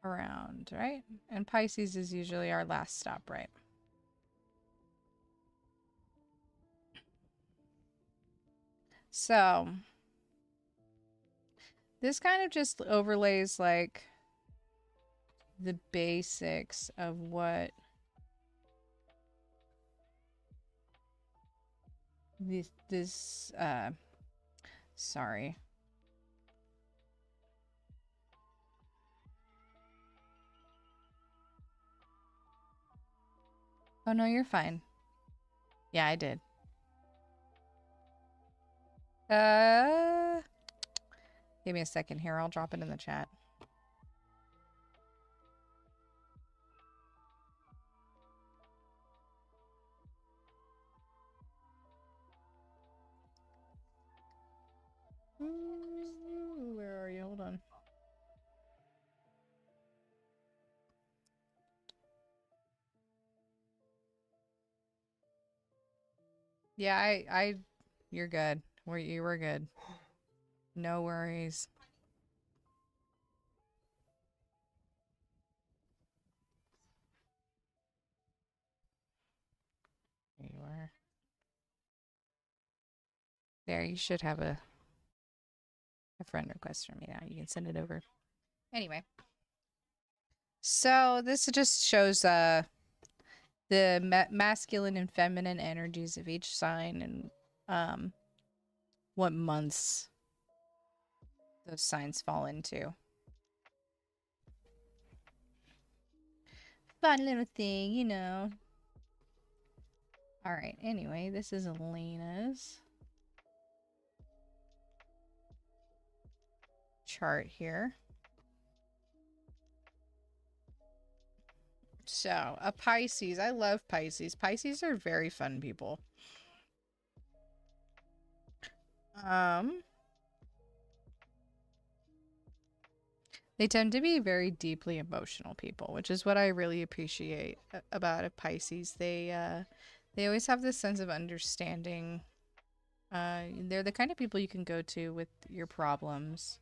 around, right? And Pisces is usually our last stop, right? So this kind of just overlays like the basics of what this sorry. Oh no, you're fine. Yeah, I did. Give me a second here. I'll drop it in the chat. Where are you? Hold on. Yeah, you're good. You were good. No worries. There you are. There, you should have a friend request from me now. You can send it over. Anyway. So this just shows the masculine and feminine energies of each sign and what months those signs fall into. Fun little thing, you know. All right. Anyway, this is Elena's chart here. So, a Pisces. I love Pisces. Pisces are very fun people. They tend to be very deeply emotional people, which is what I really appreciate about a Pisces. They always have this sense of understanding. They're the kind of people you can go to with your problems.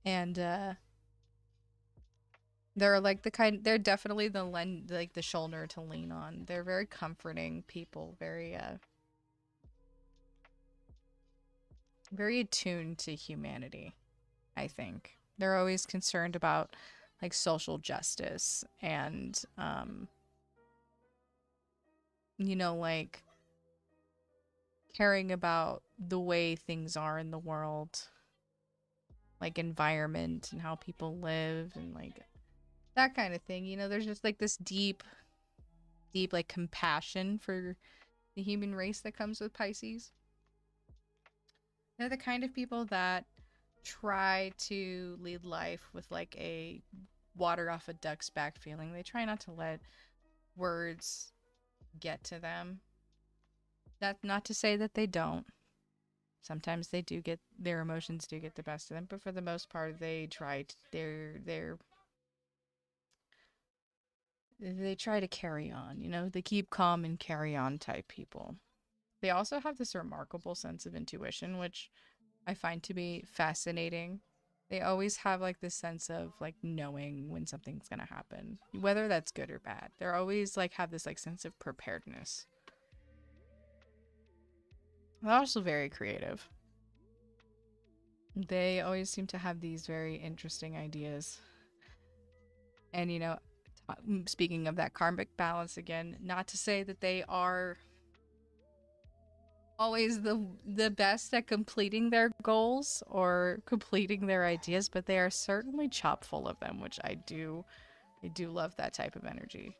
And they're like they're definitely the shoulder to lean on. They're very comforting people, very attuned to humanity, I think. They're always concerned about like social justice and you know, like caring about the way things are in the world, like environment and how people live and like that kind of thing. You know, there's just like this deep like compassion for the human race that comes with Pisces. They're the kind of people that try to lead life with like a water off a duck's back feeling. They try not to let words get to them. That's not to say that they don't. Sometimes they do get their emotions do get the best of them, but for the most part they try they try to carry on, you know, they keep calm and carry on type people. They also have this remarkable sense of intuition, which I find to be fascinating. They always have like this sense of like knowing when something's gonna happen, whether that's good or bad. They're always like have this like sense of preparedness. They're also very creative. They always seem to have these very interesting ideas. And you know, speaking of that karmic balance again, not to say that they are always the best at completing their goals or completing their ideas, but they are certainly chock full of them, which I do love that type of energy.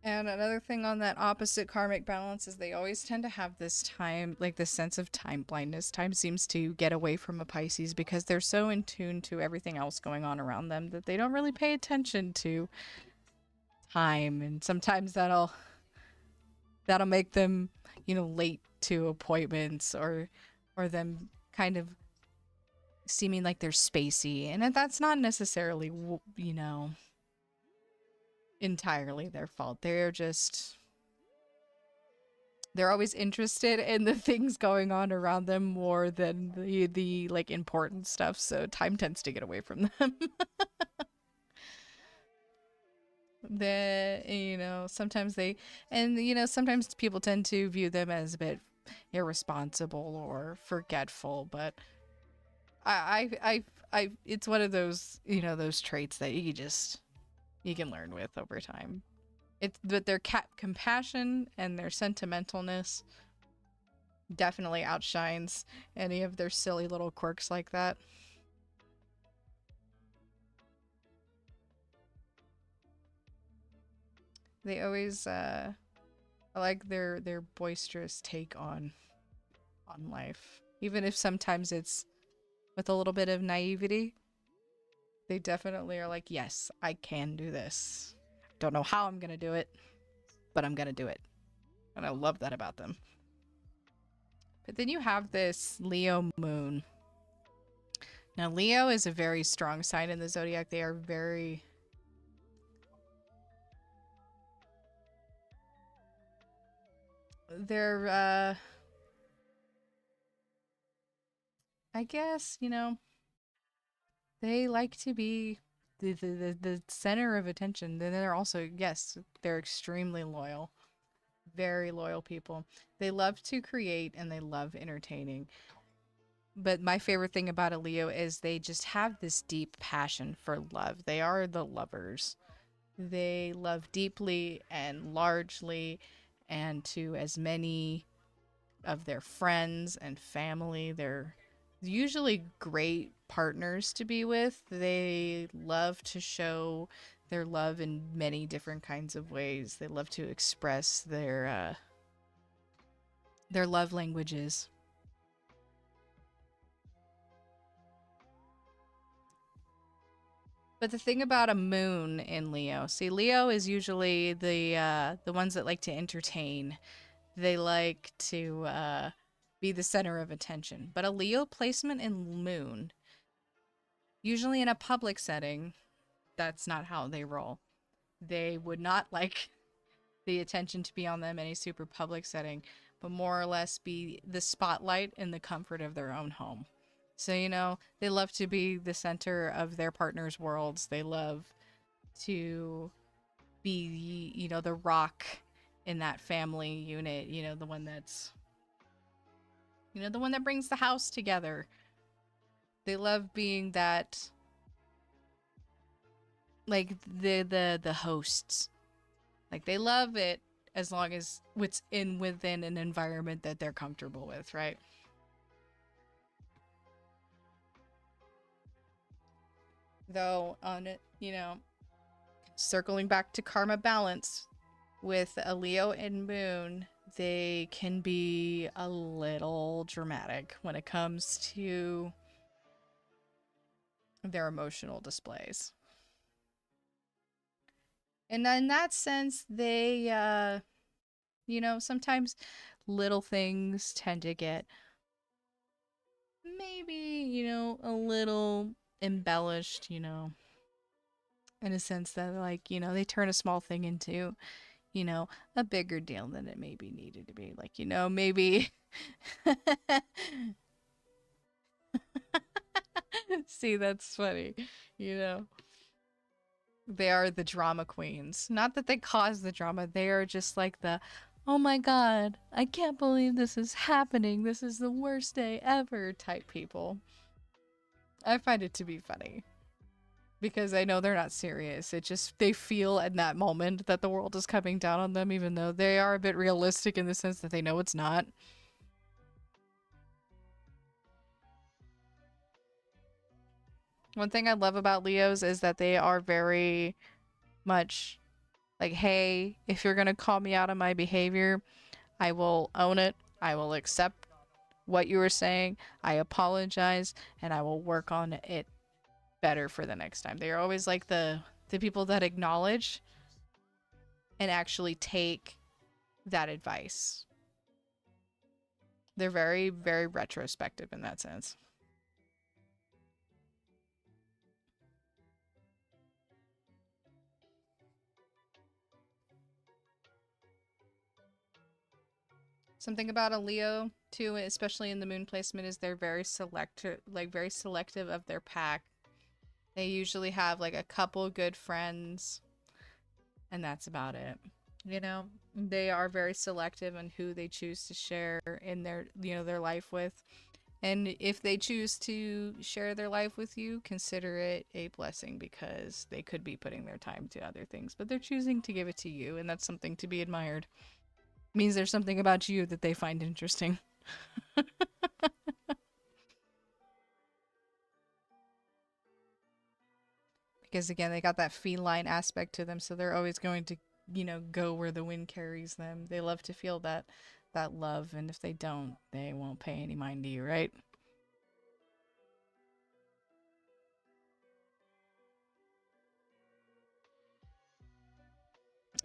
And another thing on that opposite karmic balance is they always tend to have this time, like this sense of time blindness. Time seems to get away from a Pisces because they're so in tune to everything else going on around them that they don't really pay attention to time. And sometimes that'll make them, late to appointments or them kind of seeming like they're spacey. And that's not necessarily, entirely their fault. They're always interested in the things going on around them more than the like important stuff, so time tends to get away from them. Sometimes sometimes people tend to view them as a bit irresponsible or forgetful, but it's one of those, those traits that you can learn with over time. But their compassion and their sentimentalness definitely outshines any of their silly little quirks like that. They always I like their boisterous take on life. Even if sometimes it's with a little bit of naivety, they definitely are like, yes, I can do this. Don't know how I'm gonna do it, but I'm gonna do it. And I love that about them. But then you have this Leo moon. Now, Leo is a very strong sign in the zodiac. They are very... They're, I guess, they like to be the center of attention. Then they're also, yes, they're extremely loyal. Very loyal people. They love to create and they love entertaining. But my favorite thing about a Leo is they just have this deep passion for love. They are the lovers. They love deeply and largely and to as many of their friends and family. They're usually great partners to be with. They love to show their love in many different kinds of ways. They love to express their love languages. But the thing about a moon in Leo, see, Leo is usually the ones that like to entertain. They like to be the center of attention. But a Leo placement in moon, usually in a public setting, that's not how they roll. They would not like the attention to be on them in a super public setting, but more or less be the spotlight in the comfort of their own home. So, they love to be the center of their partner's worlds. They love to be, the rock in that family unit, the one that's, the one that brings the house together. They love being that, like, the hosts. Like, they love it as long as it's within an environment that they're comfortable with, right? Though on it, circling back to karma balance with a Leo and moon, they can be a little dramatic when it comes to their emotional displays. And in that sense, they, sometimes little things tend to get maybe, a little embellished, in a sense that, like, they turn a small thing into, a bigger deal than it maybe needed to be. Like, maybe... See, that's funny, They are the drama queens. Not that they cause the drama, they are just like the, oh my god, I can't believe this is happening, this is the worst day ever type people. I find it to be funny. because I know they're not serious. It just, they feel in that moment that the world is coming down on them, even though they are a bit realistic in the sense that they know it's not. One thing I love about Leos is that they are very much like, hey, if you're gonna call me out on my behavior, I will own it. I will accept what you were saying. I apologize, and I will work on it better for the next time. They are always like the people that acknowledge and actually take that advice. They're very, very retrospective in that sense. Something about a Leo too, especially in the moon placement, is they're very very selective of their pack. They usually have like a couple good friends, and that's about it. You know, they are very selective on who they choose to share in their, you know, their life with. And if they choose to share their life with you, consider it a blessing, because they could be putting their time to other things, but they're choosing to give it to you, and that's something to be admired. It means there's something about you that they find interesting. Because again, they got that feline aspect to them, so they're always going to, you know, go where the wind carries them. They love to feel that love, and if they don't, they won't pay any mind to you, right?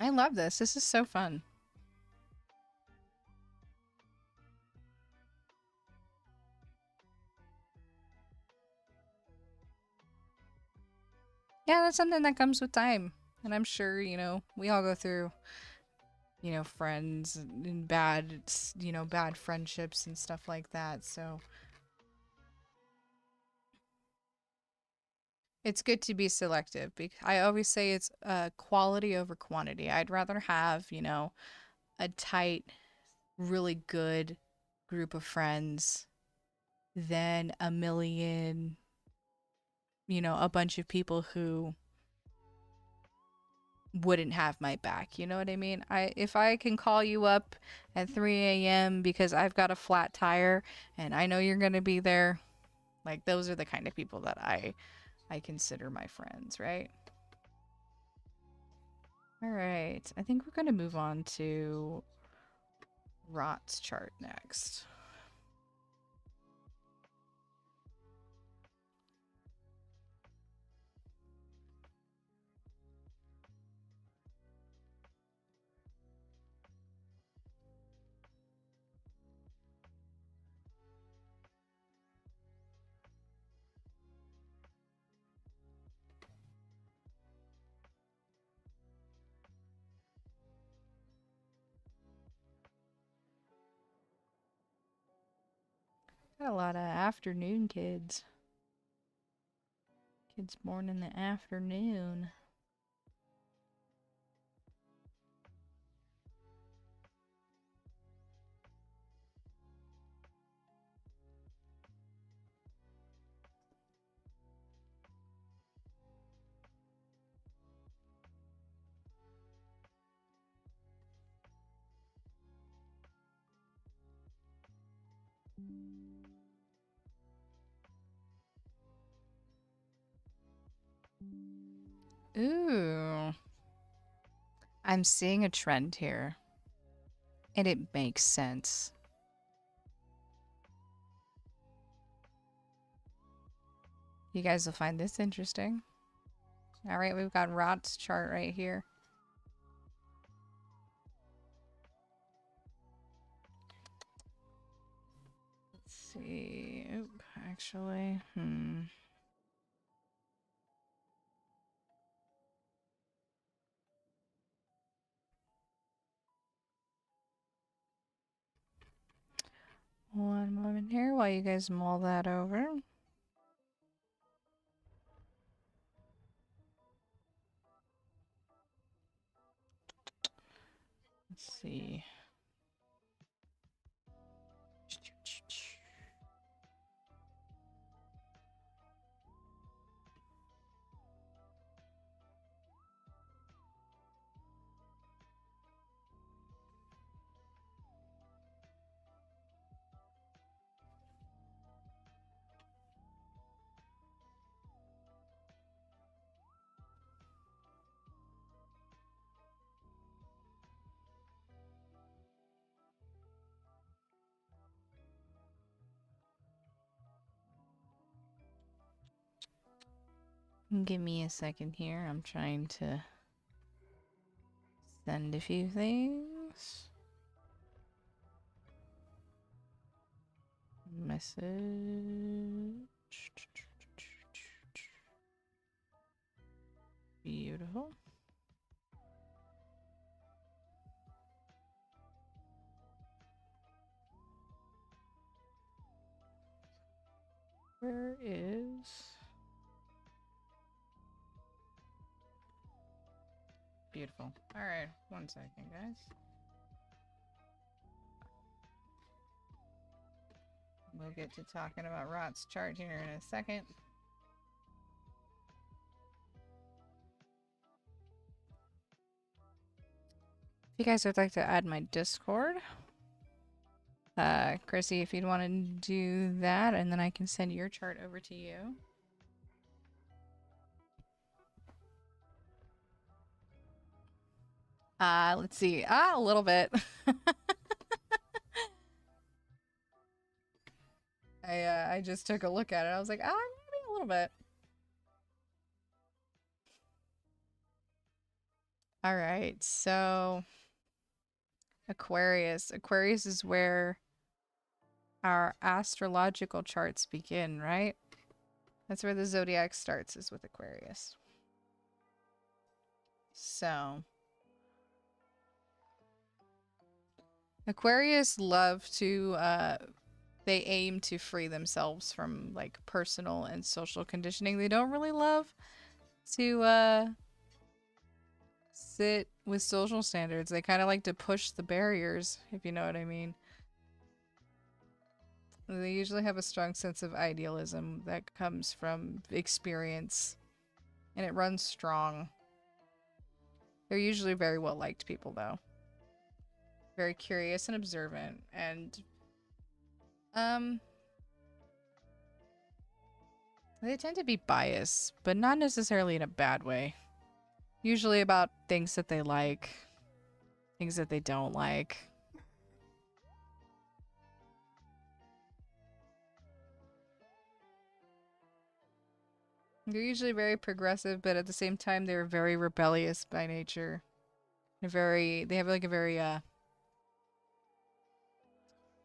I love this. This is so fun. Yeah, that's something that comes with time. And I'm sure, you know, we all go through, you know, friends and bad, you know, bad friendships and stuff like that. So it's good to be selective, because I always say it's quality over quantity. I'd rather have, you know, a tight, really good group of friends than a million, you know, a bunch of people who wouldn't have my back. You know what I mean? If I can call you up at 3 a.m. because I've got a flat tire and I know you're going to be there, like those are the kind of people that I consider my friends, right? All right. I think we're going to move on to Rot's chart next. Got a lot of afternoon kids. Kids born in the afternoon. Ooh. I'm seeing a trend here, and it makes sense. You guys will find this interesting. All right, we've got Rot's chart right here. Let's see. Oop, actually, One moment here while you guys mull that over. Let's see. Give me a second here. I'm trying to send a few things. Message. Beautiful. Where is... Beautiful. Alright, one second, guys. We'll get to talking about Rot's chart here in a second. If you guys would like to add my Discord, Chrissy, if you'd want to do that, and then I can send your chart over to you. Let's see. A little bit. I just took a look at it. I was like, maybe a little bit. All right, so Aquarius. Aquarius is where our astrological charts begin, right? That's where the zodiac starts, is with Aquarius. So Aquarius love to they aim to free themselves from like personal and social conditioning. They don't really love to sit with social standards. They kind of like to push the barriers, if you know what I mean. They usually have a strong sense of idealism that comes from experience, and it runs strong. They're usually very well liked people, though. Very curious and observant, and they tend to be biased, but not necessarily in a bad way. Usually about things that they like, things that they don't like. They're usually very progressive, but at the same time, they're very rebellious by nature. They have like a very,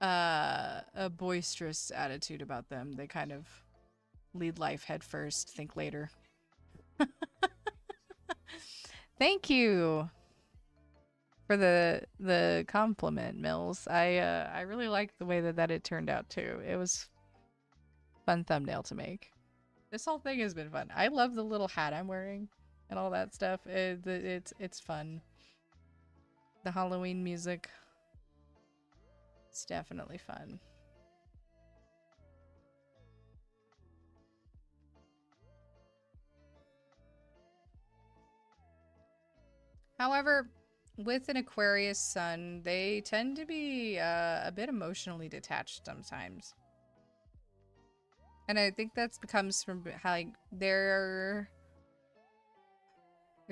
a boisterous attitude about them. They kind of lead life head first, think later. Thank you for the compliment, Mills. I really liked the way that it turned out too. It was fun thumbnail to make. This whole thing has been fun. I love the little hat I'm wearing and all that stuff. It's fun. The Halloween music. It's definitely fun. However, with an Aquarius sun, they tend to be a bit emotionally detached sometimes. And I think that comes from how like, they're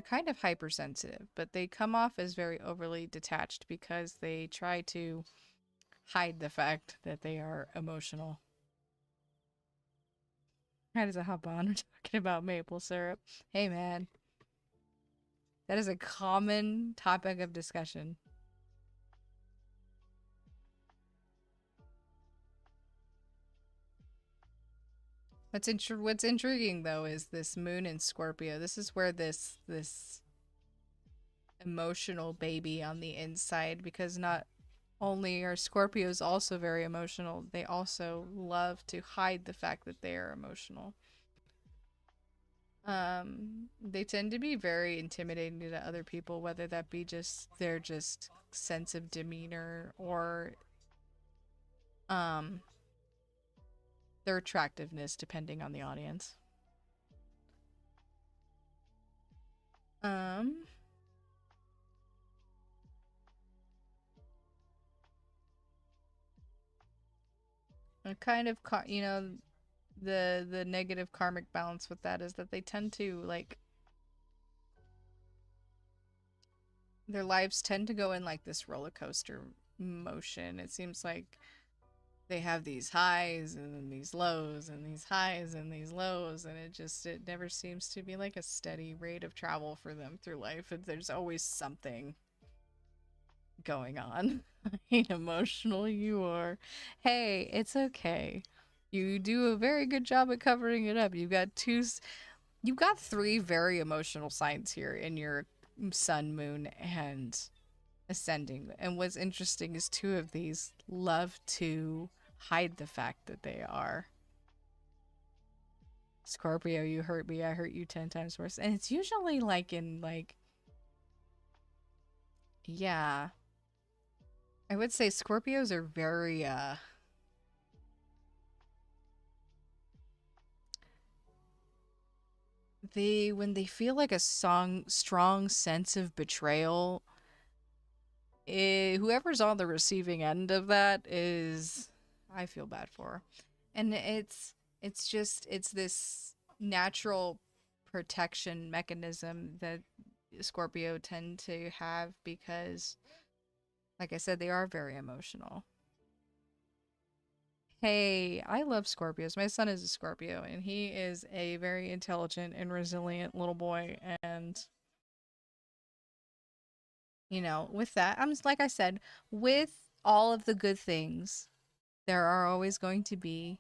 kind of hypersensitive, but they come off as very overly detached because they try to hide the fact that they are emotional. How does it hop on? We're talking about maple syrup. Hey man. That is a common topic of discussion. What's intriguing though is this moon in Scorpio. This is where this emotional baby on the inside, because not only are Scorpios also very emotional, they also love to hide the fact that they are emotional. They tend to be very intimidating to other people, whether that be just their sense of demeanor or their attractiveness, depending on the audience. Kind of, you know, the negative karmic balance with that is that they tend to like their lives tend to go in like this roller coaster motion. It seems like they have these highs and then these lows and these highs and these lows, and it never seems to be like a steady rate of travel for them through life. There's always something going on. Emotional you are. Hey, it's okay. You do a very good job at covering it up. You've got three very emotional signs here in your sun, moon, and ascending. And what's interesting is two of these love to hide the fact that they are. Scorpio, you hurt me, I hurt you 10 times worse. And it's usually like in like, yeah, I would say Scorpios are very they when they feel like a strong sense of betrayal, whoever's on the receiving end of that is, I feel bad for. And it's this natural protection mechanism that Scorpio tend to have because, like I said, they are very emotional. Hey, I love Scorpios. My son is a Scorpio, and he is a very intelligent and resilient little boy. And, with that, like I said, with all of the good things, there are always going to be,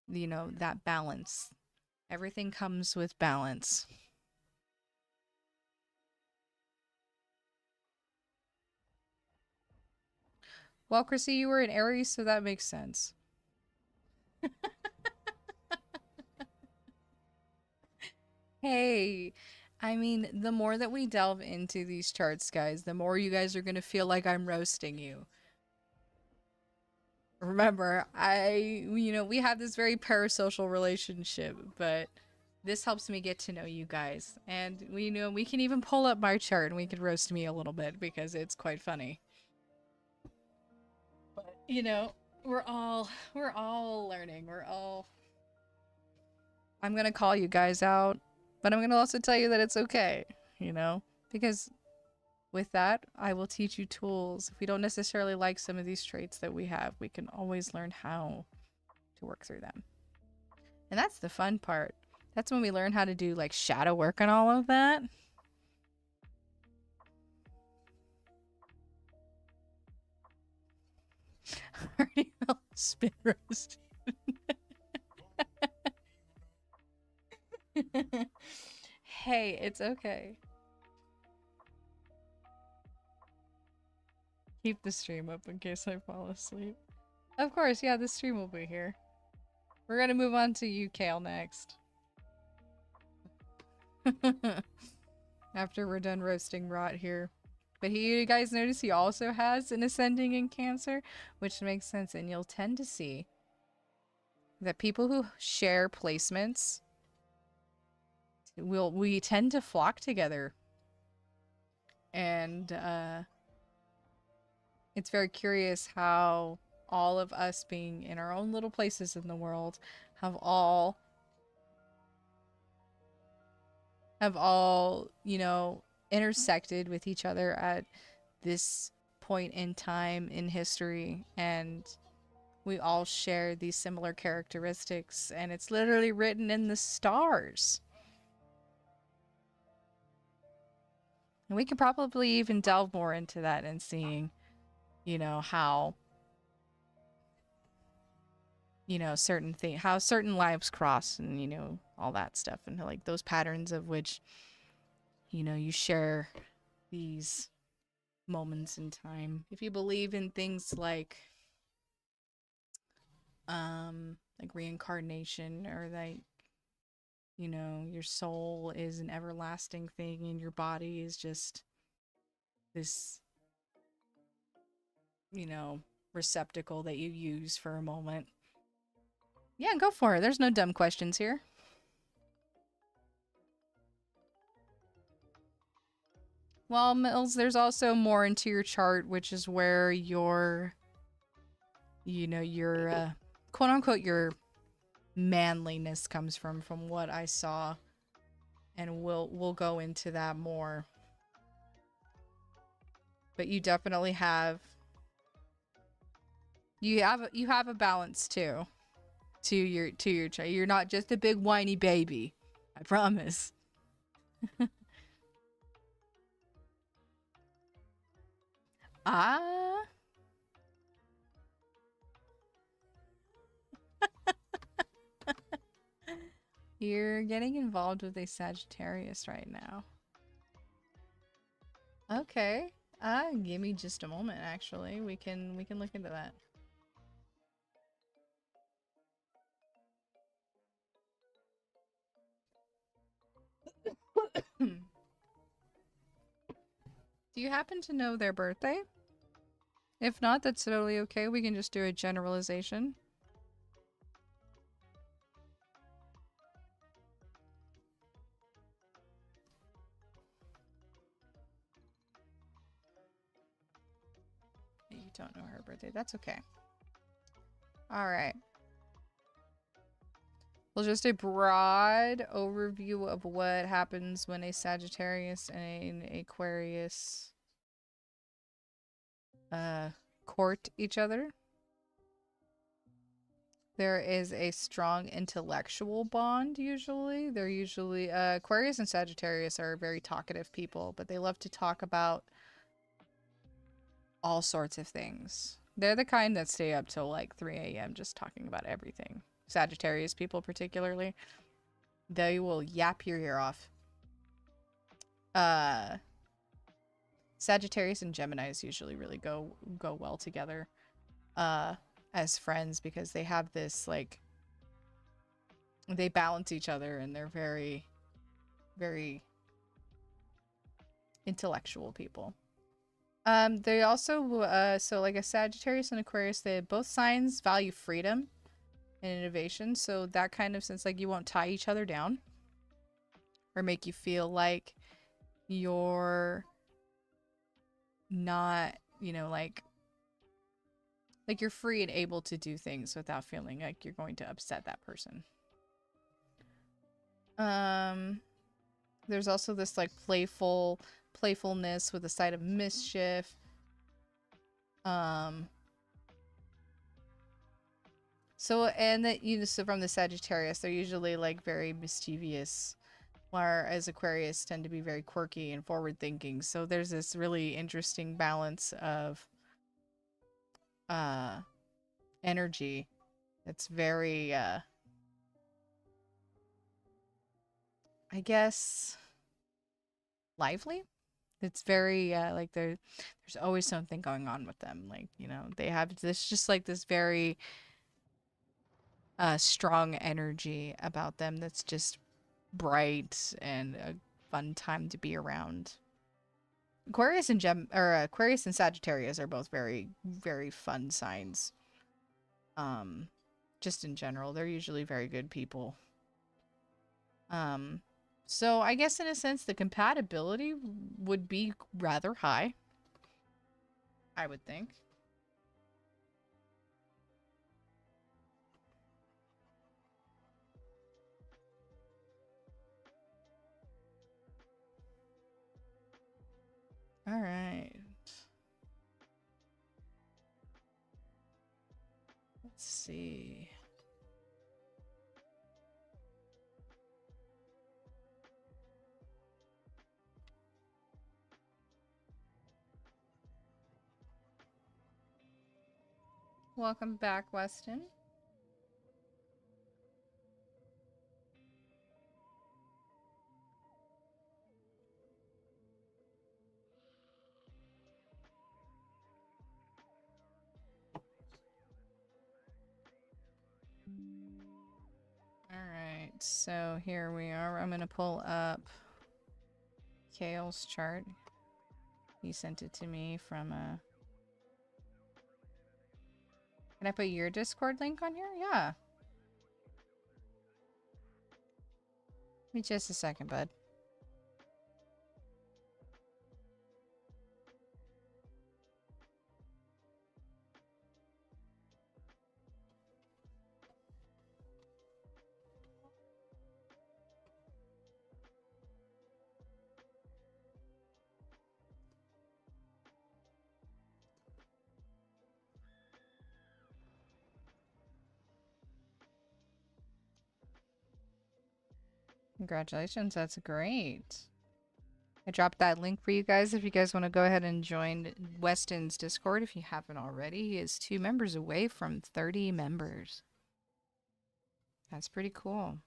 that balance. Everything comes with balance. Well, Chrissy, you were an Aries, so that makes sense. Hey, I mean, the more that we delve into these charts, guys, the more you guys are going to feel like I'm roasting you. Remember, we have this very parasocial relationship, but this helps me get to know you guys. And we can even pull up my chart and we can roast me a little bit because it's quite funny. But, we're all learning. I'm going to call you guys out, but I'm going to also tell you that it's okay, because with that, I will teach you tools. If we don't necessarily like some of these traits that we have, we can always learn how to work through them. And that's the fun part. That's when we learn how to do like shadow work and all of that. Already spin roast. Hey, it's okay. Keep the stream up in case I fall asleep. Of course, yeah, the stream will be here. We're gonna move on to you, Kale, next. After we're done roasting Rot here. But you guys notice he also has an ascending in Cancer, which makes sense, and you'll tend to see that people who share placements we tend to flock together. And it's very curious how all of us being in our own little places in the world have all intersected with each other at this point in time in history, and we all share these similar characteristics, and it's literally written in the stars. And we could probably even delve more into that and seeing, how, how certain lives cross and, all that stuff. And like those patterns of which, you share these moments in time. If you believe in things like reincarnation, or like, your soul is an everlasting thing and your body is just this, receptacle that you use for a moment. Yeah, go for it. There's no dumb questions here. Well, Mills, there's also more into your chart, which is where your quote unquote, your manliness comes from what I saw. And we'll go into that more. But you definitely have You have a balance too to your child. You're not just a big whiny baby. I promise. Ah. You're getting involved with a Sagittarius right now. Okay. Give me just a moment actually. We can look into that. Do you happen to know their birthday? If not, that's totally okay. We can just do a generalization. You don't know her birthday. That's okay. Alright. Well, just a broad overview of what happens when a Sagittarius and an Aquarius court each other. There is a strong intellectual bond, usually. They're usually... Aquarius and Sagittarius are very talkative people, but they love to talk about all sorts of things. They're the kind that stay up till like 3 a.m. just talking about everything. Sagittarius people particularly. They will yap your ear off. Sagittarius and Geminis usually really go well together as friends because they have this like they balance each other and they're very intellectual people. They also so like a Sagittarius and Aquarius, they both signs value freedom and innovation, so that kind of sense like you won't tie each other down or make you feel like you're not, you know, like you're free and able to do things without feeling like you're going to upset that person. There's also this like playfulness with a side of mischief. So and that so from the Sagittarius, they're usually like very mischievous, whereas Aquarius tend to be very quirky and forward thinking. So there's this really interesting balance of energy. It's very I guess lively. It's very like there's always something going on with them. Like, you know, they have this just like this very strong energy about them that's just bright and a fun time to be around. Aquarius and Aquarius and Sagittarius are both very fun signs. Just in general, they're usually very good people. So I guess in a sense the compatibility would be rather high, I would think. All right. Let's see. Welcome back, Weston. Alright, so here we are. I'm gonna pull up Kale's chart. He sent it to me from a... Can I put your Discord link on here? Yeah. Give me just a second, bud. Congratulations, that's great. I dropped that link for you guys if you guys want to go ahead and join Weston's Discord if you haven't already. He is 2 members away from 30 members. That's pretty cool.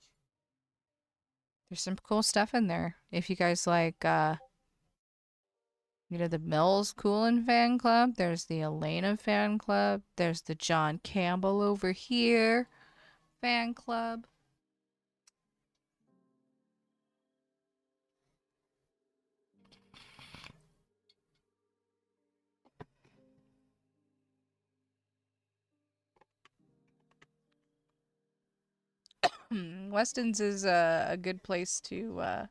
There's some cool stuff in there. If you guys like, the Mills Coolin fan club, there's the Elena fan club, there's the John Campbell over here fan club. Weston's is a good place to,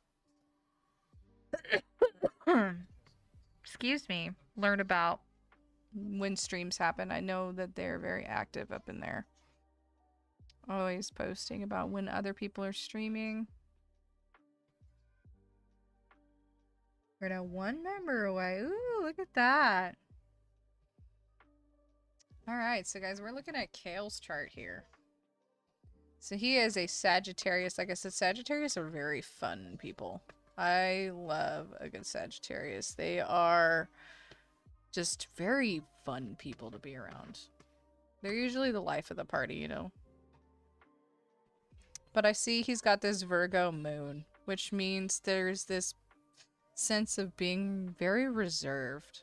excuse me, learn about when streams happen. I know that they're very active up in there. Always posting about when other people are streaming. We're now 1 member away. Ooh, look at that. Alright, so guys, we're looking at Kale's chart here. So he is a Sagittarius. Like I said, Sagittarius are very fun people. I love a good Sagittarius. They are just very fun people to be around. They're usually the life of the party, you know. But I see he's got this Virgo moon, which means there's this sense of being very reserved.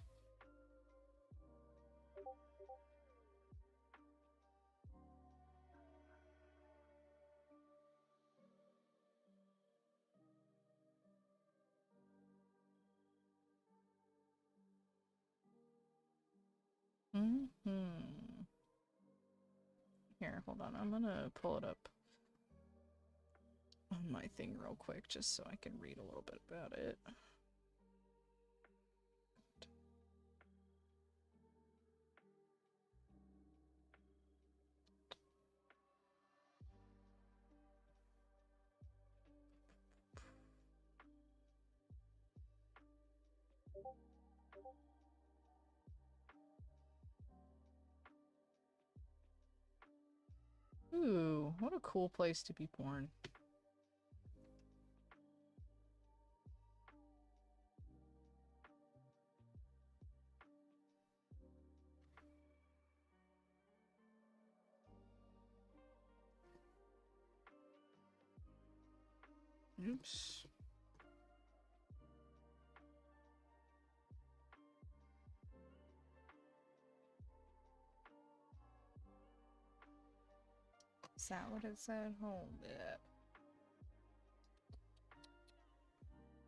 Here, hold on. I'm gonna pull it up on my thing real quick just so I can read a little bit about it. Ooh, what a cool place to be born. Oops. Is that what it said? Hold it.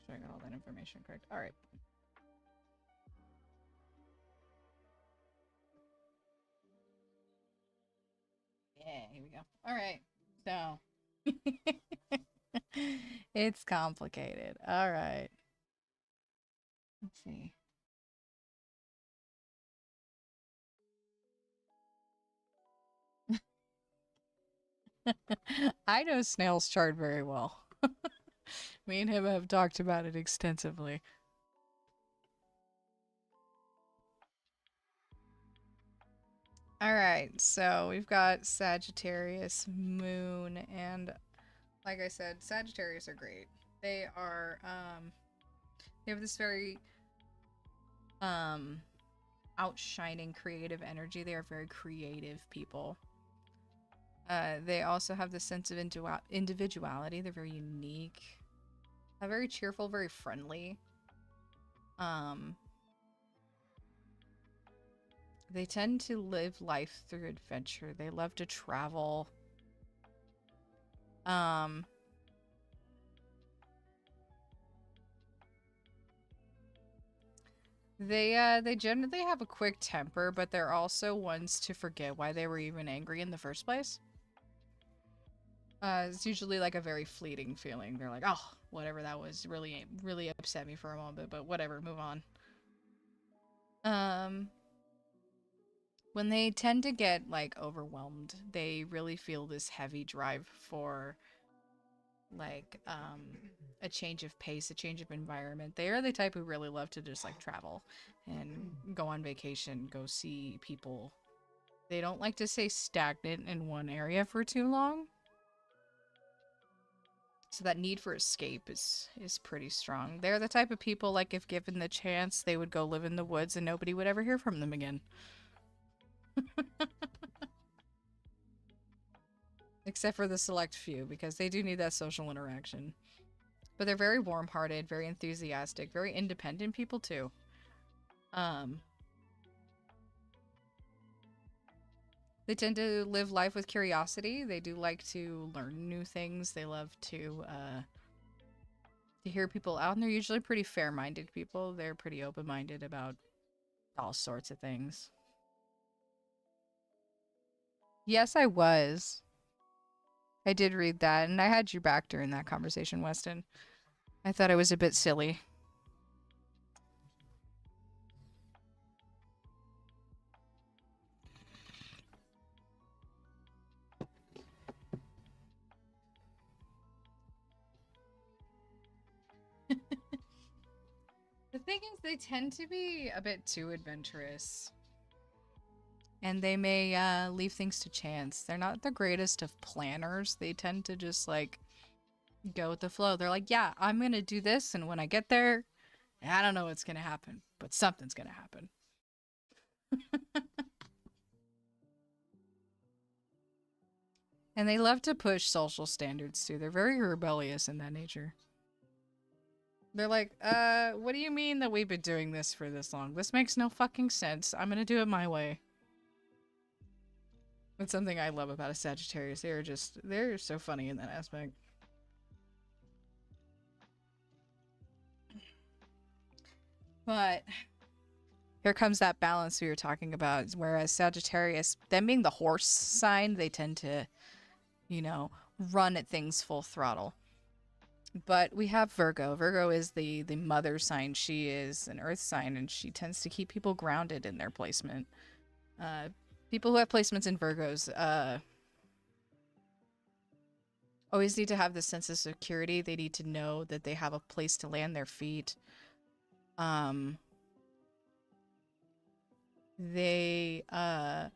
Sure I got all that information correct. Alright. Yeah, here we go. Alright. So. It's complicated. Alright. Let's see. I know Snail's chart very well. Me and him have talked about it extensively. Alright, so we've got Sagittarius, Moon, and like I said, Sagittarius are great. They are, they have this very, outshining creative energy. They are very creative people. They also have this sense of individuality. They're very unique. Very cheerful, very friendly. They tend to live life through adventure. They love to travel. They generally have a quick temper, but they're also ones to forget why they were even angry in the first place. It's usually like a very fleeting feeling. They're like, oh, whatever that was really upset me for a moment, but whatever, move on. When they tend to get like overwhelmed, they really feel this heavy drive for like a change of pace, a change of environment. They are the type who really love to just like travel and go on vacation, go see people. They don't like to stay stagnant in one area for too long. So that need for escape is pretty strong. They're the type of people, like, if given the chance, they would go live in the woods and nobody would ever hear from them again. Except for the select few, because they do need that social interaction. But they're very warm-hearted, very enthusiastic, very independent people too. They tend to live life with curiosity. They do like to learn new things. They love to hear people out, and they're usually pretty fair-minded people. They're pretty open-minded about all sorts of things. Yes, I was. I did read that, and I had you back during that conversation, Weston. I thought it was a bit silly. The thing is, they tend to be a bit too adventurous. And they may leave things to chance. They're not the greatest of planners. They tend to just, like, go with the flow. They're like, yeah, I'm gonna do this, and when I get there, I don't know what's gonna happen, but something's gonna happen. And they love to push social standards too. They're very rebellious in that nature. They're like, what do you mean that we've been doing this for this long? This makes no fucking sense. I'm gonna do it my way. That's something I love about a Sagittarius. They're so funny in that aspect. But here comes that balance we were talking about. Whereas Sagittarius, them being the horse sign, they tend to, you know, run at things full throttle. But we have Virgo. Virgo is the mother sign. She is an earth sign, and she tends to keep people grounded in their placement. People who have placements in Virgos always need to have this sense of security. They need to know that they have a place to land their feet. They are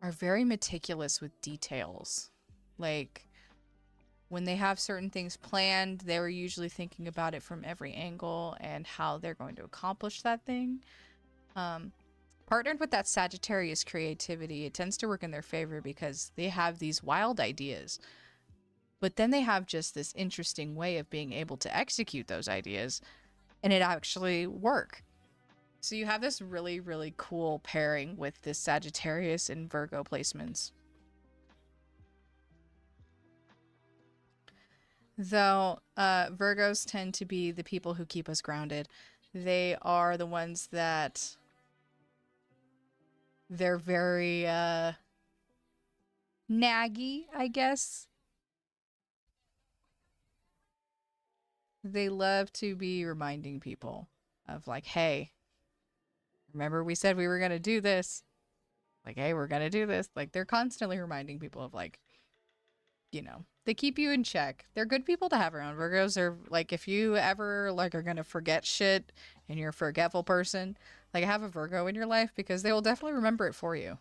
very meticulous with details. Like, when they have certain things planned, they're usually thinking about it from every angle and how they're going to accomplish that thing. Partnered with that Sagittarius creativity, it tends to work in their favor because they have these wild ideas. But then they have just this interesting way of being able to execute those ideas, and it actually work. So you have this really, really cool pairing with this Sagittarius and Virgo placements. Though Virgos tend to be the people who keep us grounded. They are the ones that they're very naggy, I guess. They love to be reminding people of, like, hey, remember we said we were going to do this? Like, hey, we're going to do this. Like, they're constantly reminding people of, like, you know, they keep you in check. They're good people to have around. Virgos are, like, if you ever, like, are going to forget shit and you're a forgetful person, like, have a Virgo in your life because they will definitely remember it for you.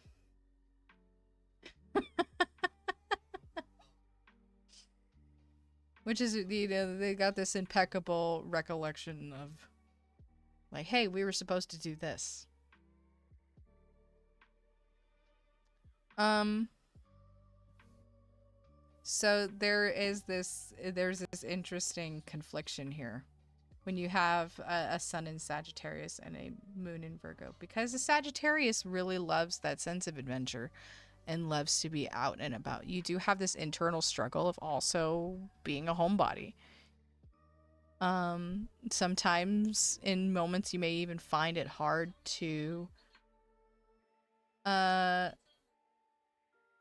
Which is, you know, they got this impeccable recollection of, like, hey, we were supposed to do this. So there's this interesting confliction here when you have a sun in Sagittarius and a moon in Virgo, because the Sagittarius really loves that sense of adventure and loves to be out and about. You do have this internal struggle of also being a homebody. Sometimes in moments you may even find it hard to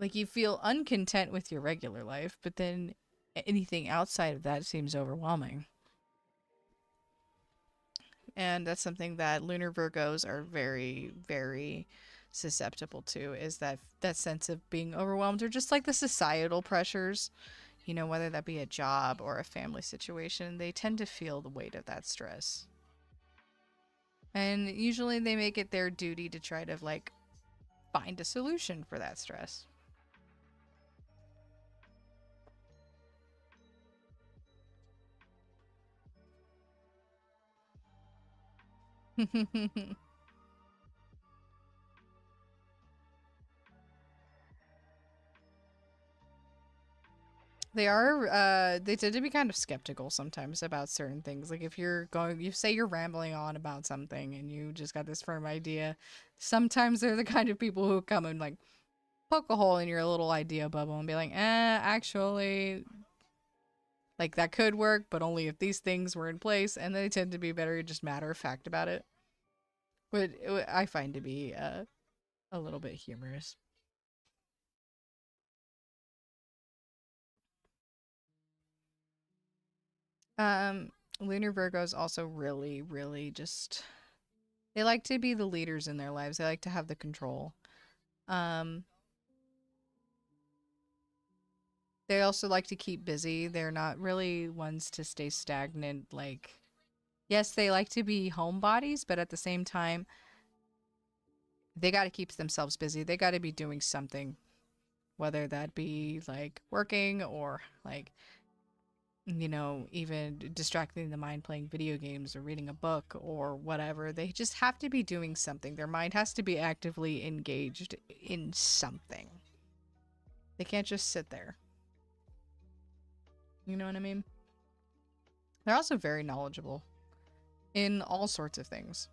like, you feel uncontent with your regular life, but then anything outside of that seems overwhelming. And that's something that lunar Virgos are very, very susceptible to, is that sense of being overwhelmed, or just like the societal pressures, you know, whether that be a job or a family situation. They tend to feel the weight of that stress. And usually they make it their duty to try to, like, find a solution for that stress. They tend to be kind of skeptical sometimes about certain things. Like if you say you're rambling on about something and you just got this firm idea, sometimes they're the kind of people who come and like poke a hole in your little idea bubble and be like, actually, like that could work, but only if these things were in place. And they tend to be very just matter of fact about it. But I find to be a little bit humorous. Um, Lunar Virgos also really, really just they like to be the leaders in their lives. They like to have the control. Um, they also like to keep busy. They're not really ones to stay stagnant. Like, yes, they like to be homebodies, but at the same time, they got to keep themselves busy. They got to be doing something, whether that be like working or like, even distracting the mind playing video games or reading a book or whatever. They just have to be doing something. Their mind has to be actively engaged in something. They can't just sit there. You know what I mean? They're also very knowledgeable in all sorts of things.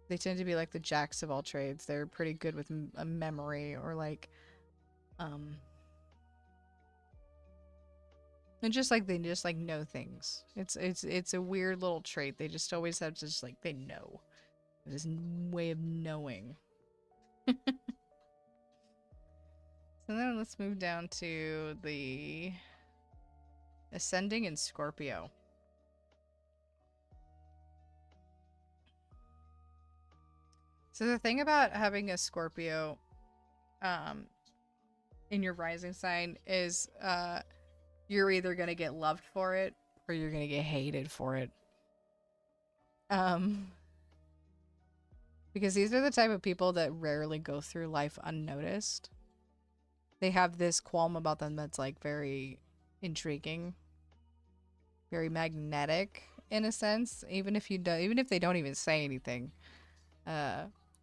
They tend to be like the jacks of all trades. They're pretty good with a memory or like, and just like they just like know things. It's a weird little trait. They just always have just like they know. This way of knowing. So then let's move down to the ascending in Scorpio. So the thing about having a Scorpio in your rising sign is you're either going to get loved for it or you're going to get hated for it. Because these are the type of people that rarely go through life unnoticed. They have this qualm about them that's like very intriguing, very magnetic in a sense. Even if they don't even say anything,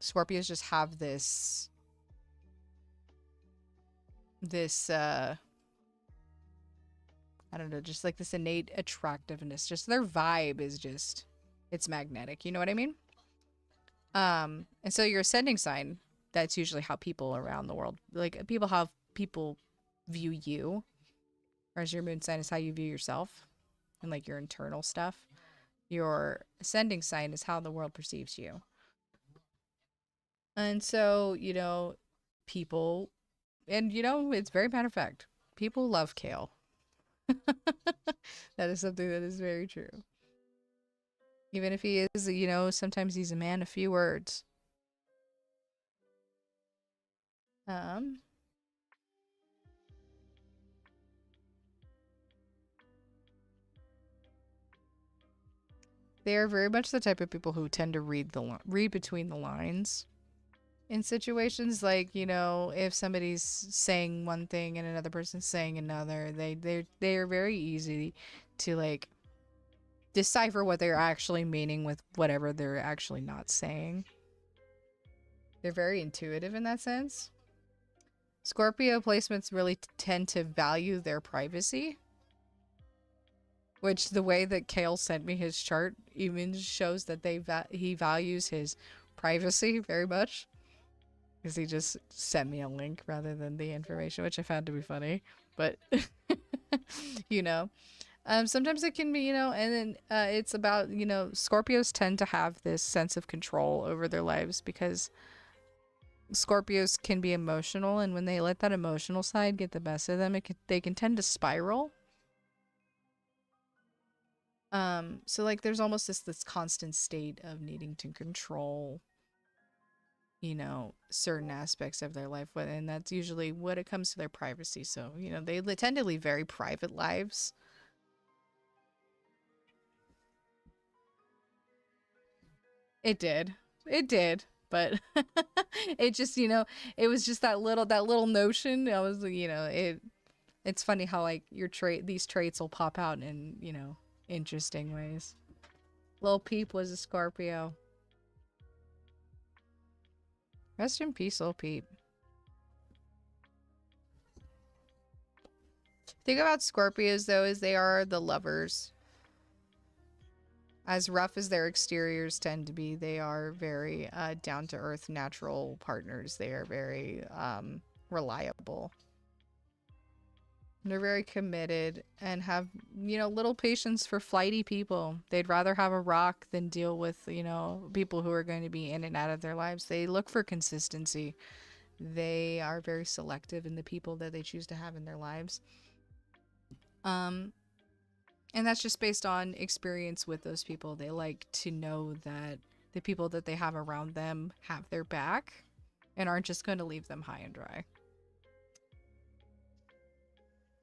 Scorpios just have this I don't know, just like this innate attractiveness. Just their vibe is just, it's magnetic. You know what I mean? And so your ascending sign, that's usually how people around the world, like people view you. Whereas your moon sign is how you view yourself and like your internal stuff. Your ascending sign is how the world perceives you. And so, people, and it's very matter of fact, people love Kale. That is something that is very true. Even if he is, sometimes he's a man of few words. They are very much the type of people who tend to read between the lines in situations. Like, if somebody's saying one thing and another person's saying another, they are very easy to like decipher what they're actually meaning with whatever they're actually not saying. They're very intuitive in that sense. Scorpio placements really tend to value their privacy, which the way that Kale sent me his chart even shows that he values his privacy very much, because he just sent me a link rather than the information, which I found to be funny. But sometimes it can be, and then it's about, Scorpios tend to have this sense of control over their lives because Scorpios can be emotional, and when they let that emotional side get the best of them, they can tend to spiral. So like there's almost this constant state of needing to control, certain aspects of their life, and that's usually when it comes to their privacy. So, they tend to lead very private lives. It did, but it just, it was just that little notion. I was, it's funny how like these traits will pop out in, interesting ways. Lil Peep was a Scorpio. Rest in peace, Lil Peep. Thing about Scorpios, though, is they are the lovers. As rough as their exteriors tend to be, they are very down-to-earth, natural partners. They are very reliable. They're very committed and have, you know, little patience for flighty people. They'd rather have a rock than deal with, you know, people who are going to be in and out of their lives. They look for consistency. They are very selective in the people that they choose to have in their lives. And that's just based on experience with those people. They like to know that the people that they have around them have their back and aren't just going to leave them high and dry.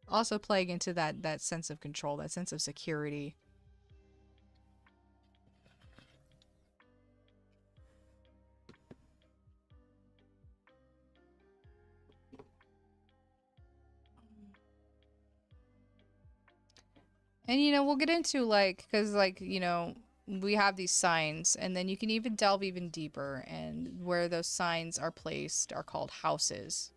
Also playing into that sense of control, that sense of security. And, you know, we'll get into, like, because, like, you know, we have these signs, and then you can even delve even deeper, and where those signs are placed are called houses.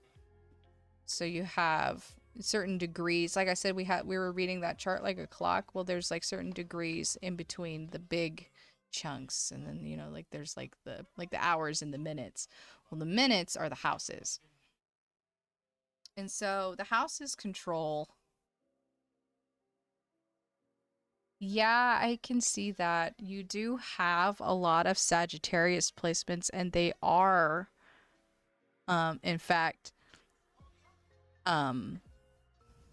So you have certain degrees. Like I said, we were reading that chart like a clock. Well, there's, like, certain degrees in between the big chunks, and then, you know, like, there's, like the hours and the minutes. Well, the minutes are the houses. And so the houses control. Yeah, I can see that. You do have a lot of Sagittarius placements, and they are, in fact,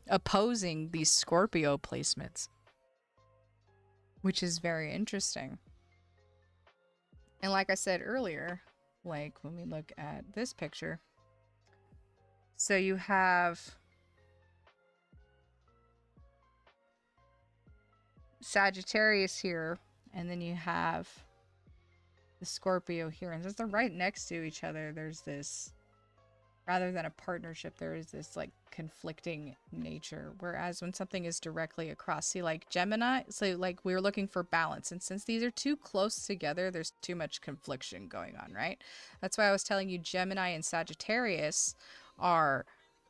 opposing these Scorpio placements, which is very interesting. And like I said earlier, like when we look at this picture, so you have Sagittarius here, and then you have the Scorpio here, and since they're right next to each other, there's this, rather than a partnership, there is this like conflicting nature. Whereas when something is directly across, see, like Gemini, so like we were looking for balance, and since these are too close together, there's too much confliction going on, right? That's why I was telling you Gemini and Sagittarius are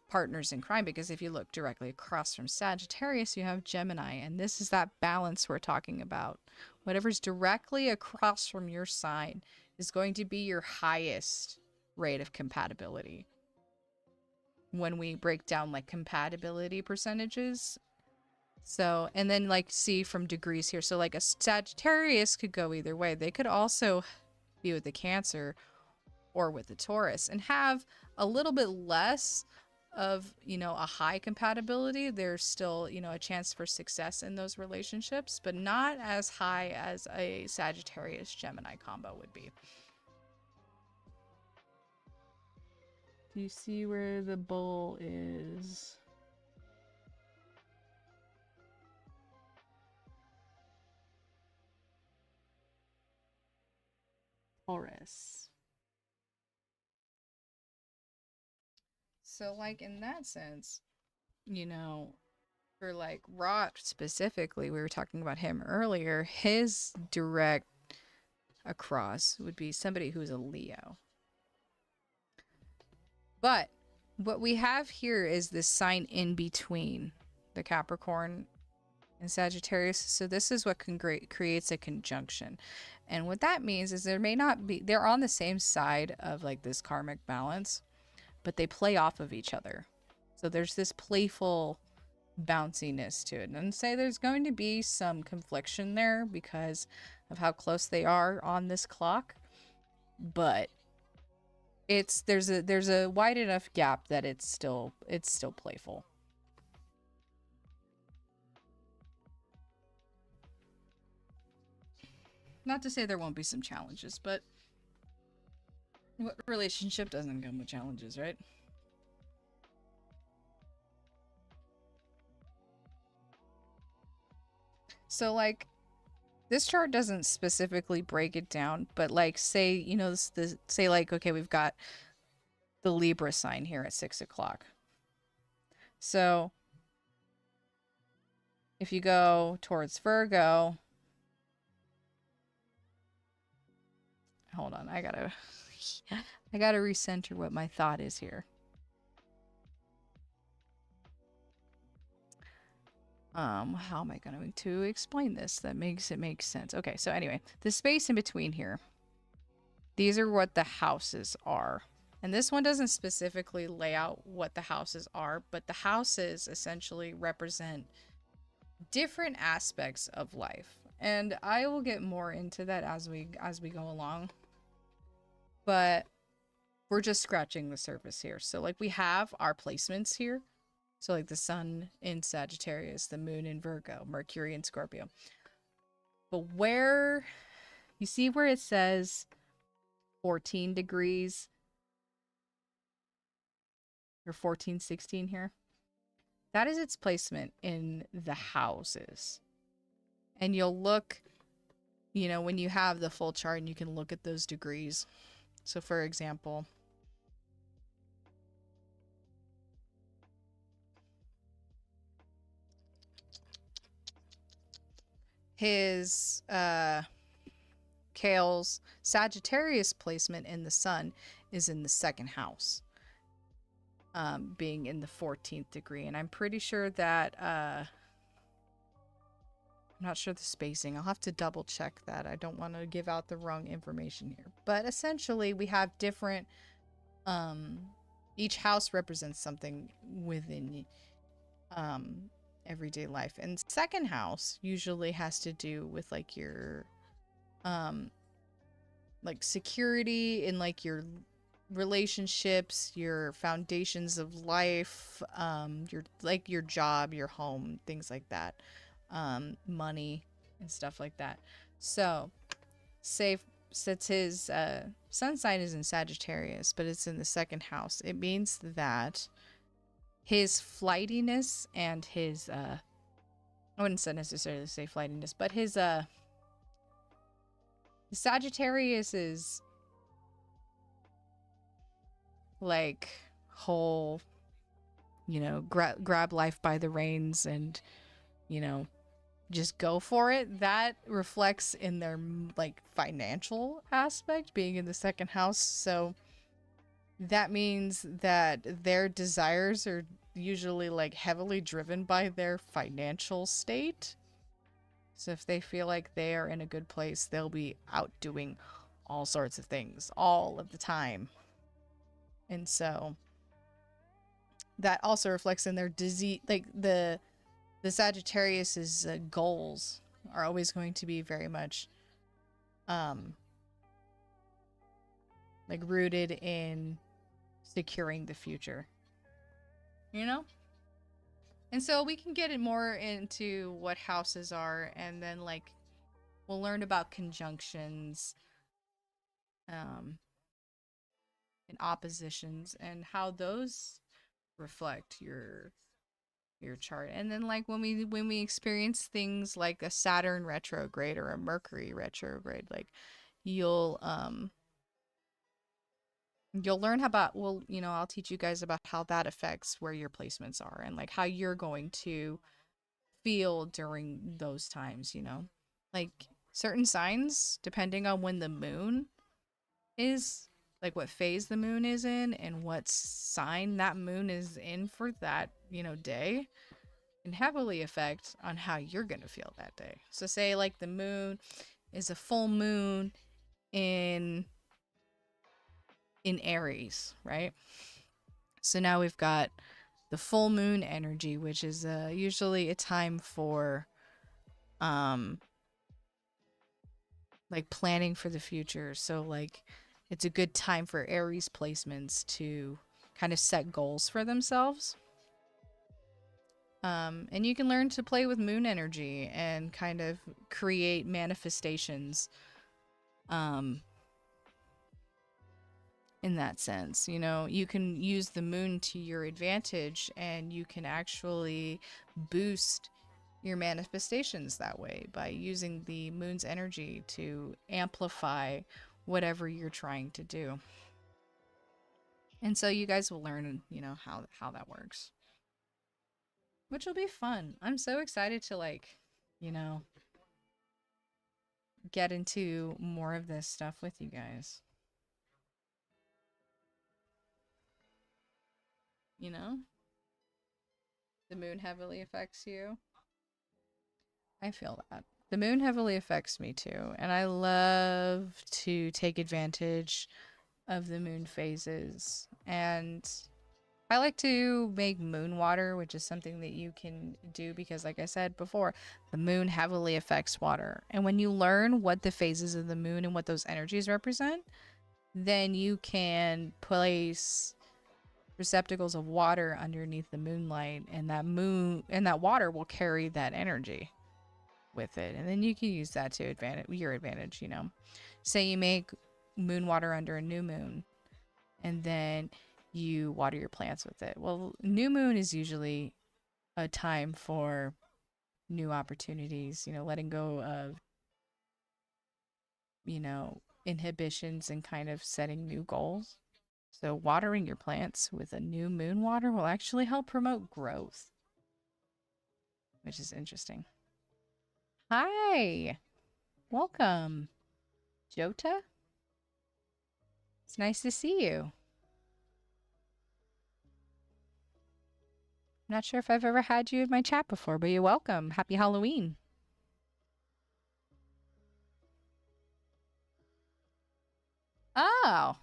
partners in crime, because if you look directly across from Sagittarius, you have Gemini, and this is that balance we're talking about. Whatever's directly across from your sign is going to be your highest rate of compatibility. When we break down like compatibility percentages. So, and then like see from degrees here. So like a Sagittarius could go either way. They could also be with the Cancer or with the Taurus and have a little bit less of, you know, a high compatibility. There's still, you know, a chance for success in those relationships, but not as high as a Sagittarius Gemini combo would be. Do you see where the bull is? Taurus. So, like, in that sense, you know, for like Rot specifically, we were talking about him earlier, his direct across would be somebody who's a Leo. But what we have here is this sign in between the Capricorn and Sagittarius. So this is what creates a conjunction. And what that means is there may not be, they're on the same side of like this karmic balance, but they play off of each other. So there's this playful bounciness to it. And say there's going to be some confliction there because of how close they are on this clock. But there's a wide enough gap that it's still playful. Not to say there won't be some challenges, but what relationship doesn't come with challenges, right? So like this chart doesn't specifically break it down, but like say, you know, say like, okay, we've got the Libra sign here at 6 o'clock. So if you go towards Virgo, hold on. I gotta recenter what my thought is here. How am I going to explain this that makes it make sense? Okay, so anyway, the space in between here, these are what the houses are. And this one doesn't specifically lay out what the houses are, but the houses essentially represent different aspects of life. And I will get more into that as we go along. But we're just scratching the surface here. So like we have our placements here. So like the sun in Sagittarius, the moon in Virgo, Mercury in Scorpio. But where you see where it says 14 degrees or 14, 16 here, that is its placement in the houses. And you'll look, you know, when you have the full chart and you can look at those degrees. So for example, his Kale's Sagittarius placement in the sun is in the second house, being in the 14th degree. And I'm pretty sure that I'm not sure the spacing. I'll have to double check that. I don't want to give out the wrong information here. But essentially we have different each house represents something within everyday life. And second house usually has to do with like your like security in like your relationships, your foundations of life, your like your job, your home, things like that, money and stuff like that. So say since his sun sign is in Sagittarius, but it's in the second house, it means that his flightiness and his I wouldn't necessarily say flightiness, but his Sagittarius is like whole, you know, grab life by the reins and, you know, just go for it. That reflects in their like financial aspect being in the second house. So that means that their desires are usually like heavily driven by their financial state. So if they feel like they are in a good place, they'll be out doing all sorts of things all of the time. And so that also reflects in their disease, like the Sagittarius's goals are always going to be very much like rooted in securing the future, you know? And so we can get it more into what houses are, and then like we'll learn about conjunctions and oppositions and how those reflect your chart. And then like when we experience things like a Saturn retrograde or a Mercury retrograde, like you'll learn about, well, you know, I'll teach you guys about how that affects where your placements are and like how you're going to feel during those times, you know? Like certain signs, depending on when the moon is, like what phase the moon is in and what sign that moon is in for that, you know, day, can heavily affect on how you're going to feel that day. So say like the moon is a full moon in Aries, right? So now we've got the full moon energy, which is usually a time for like planning for the future. So like it's a good time for Aries placements to kind of set goals for themselves. And you can learn to play with moon energy and kind of create manifestations in that sense. You know, you can use the moon to your advantage and you can actually boost your manifestations that way by using the moon's energy to amplify whatever you're trying to do. And so you guys will learn, you know, how that works, which will be fun. I'm so excited to like, you know, get into more of this stuff with you guys. You know? The moon heavily affects you. I feel that. The moon heavily affects me too, and I love to take advantage of the moon phases. And I like to make moon water, which is something that you can do because, like I said before, the moon heavily affects water. And when you learn what the phases of the moon and what those energies represent, then you can place receptacles of water underneath the moonlight, and that water will carry that energy with it, and then you can use that to your advantage. You know, say you make moon water under a new moon, and then you water your plants with it. Well, new moon is usually a time for new opportunities, you know, letting go of, you know, inhibitions and kind of setting new goals. So watering your plants with a new moon water will actually help promote growth, which is interesting. Hi, welcome, Jota. It's nice to see you. I'm not sure if I've ever had you in my chat before, but you're welcome. Happy Halloween. Oh.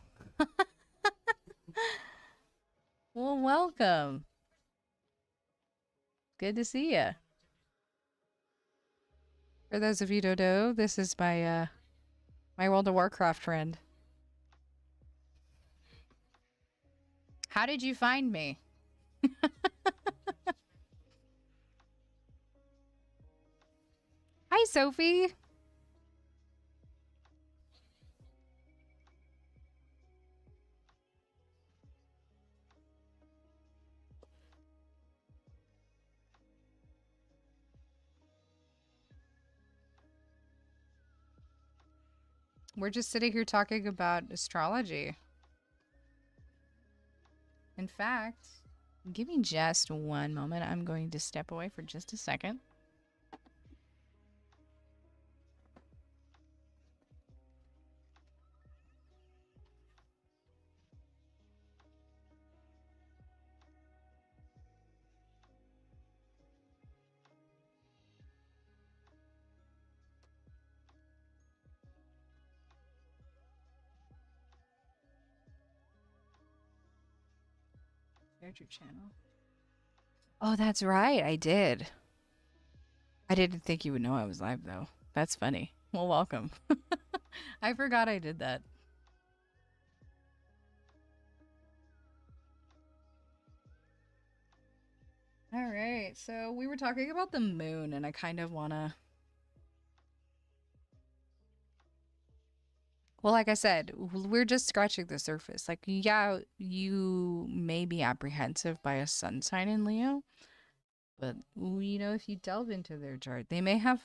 Well, welcome. Good to see you. For those of you who don't know, this is my my World of Warcraft friend. How did you find me? Hi, Sophie. We're just sitting here talking about astrology. In fact, give me just one moment. I'm going to step away for just a second. Shared your channel. Oh, that's right. I did. I didn't think you would know I was live, though. That's funny. Well, welcome. I forgot I did that. All right. So we were talking about the moon, and I kind of want to... Well, like I said, we're just scratching the surface. Like, yeah, you may be apprehensive by a sun sign in Leo, but, you know, if you delve into their chart, they may have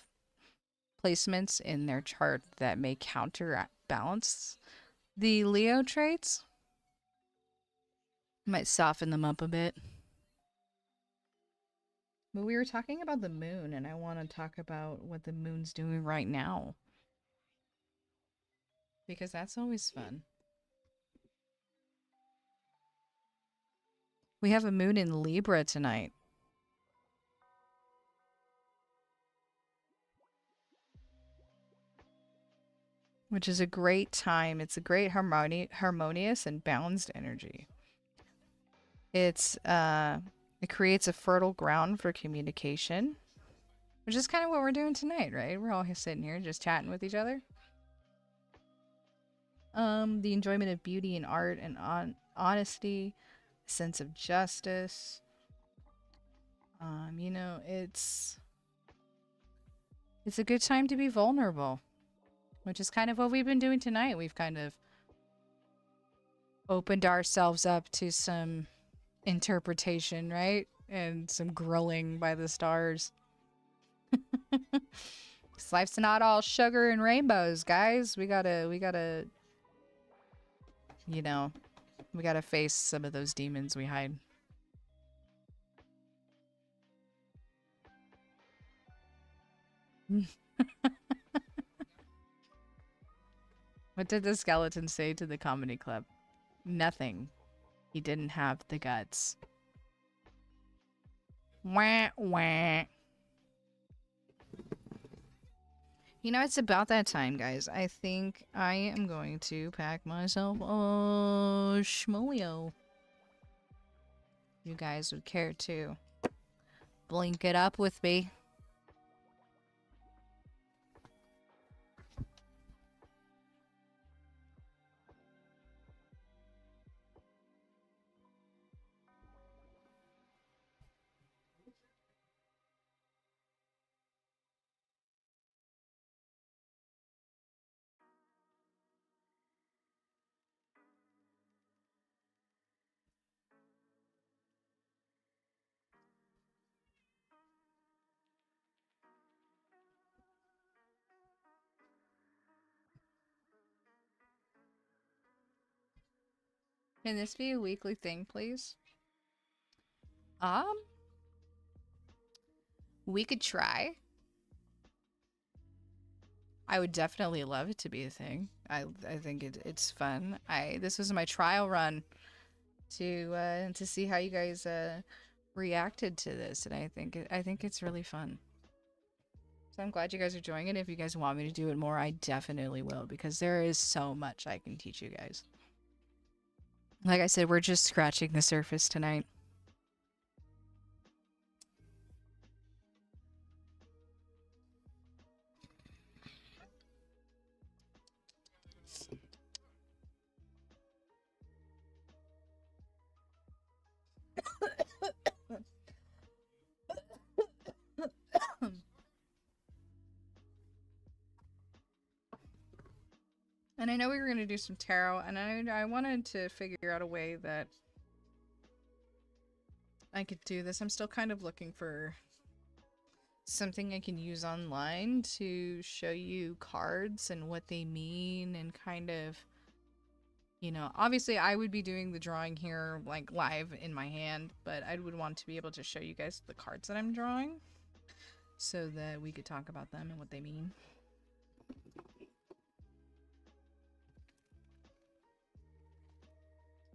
placements in their chart that may counterbalance the Leo traits. Might soften them up a bit. But we were talking about the moon, and I want to talk about what the moon's doing right now, because that's always fun. We have a moon in Libra tonight. Which is a great time. It's a great harmonious and balanced energy. It creates a fertile ground for communication, which is kind of what we're doing tonight, right? We're all sitting here just chatting with each other. The enjoyment of beauty and art and honesty, sense of justice. You know, it's a good time to be vulnerable, which is kind of what we've been doing tonight. We've kind of opened ourselves up to some interpretation, right? And some grilling by the stars. Life's not all sugar and rainbows, guys. We gotta, you know, we gotta face some of those demons we hide. What did the skeleton say to the comedy club? Nothing. He didn't have the guts. Wah, wah. You know, it's about that time, guys. I think I am going to pack myself a schmolio. You guys would care to blink it up with me. Can this be a weekly thing, please? We could try. I would definitely love it to be a thing. I think it's fun. This was my trial run to see how you guys reacted to this, and I think it's really fun. So I'm glad you guys are enjoying it. If you guys want me to do it more, I definitely will, because there is so much I can teach you guys. Like I said, we're just scratching the surface tonight. And I know we were going to do some tarot, and I wanted to figure out a way that I could do this. I'm still kind of looking for something I can use online to show you cards and what they mean, and kind of, you know, obviously I would be doing the drawing here like live in my hand, but I would want to be able to show you guys the cards that I'm drawing so that we could talk about them and what they mean.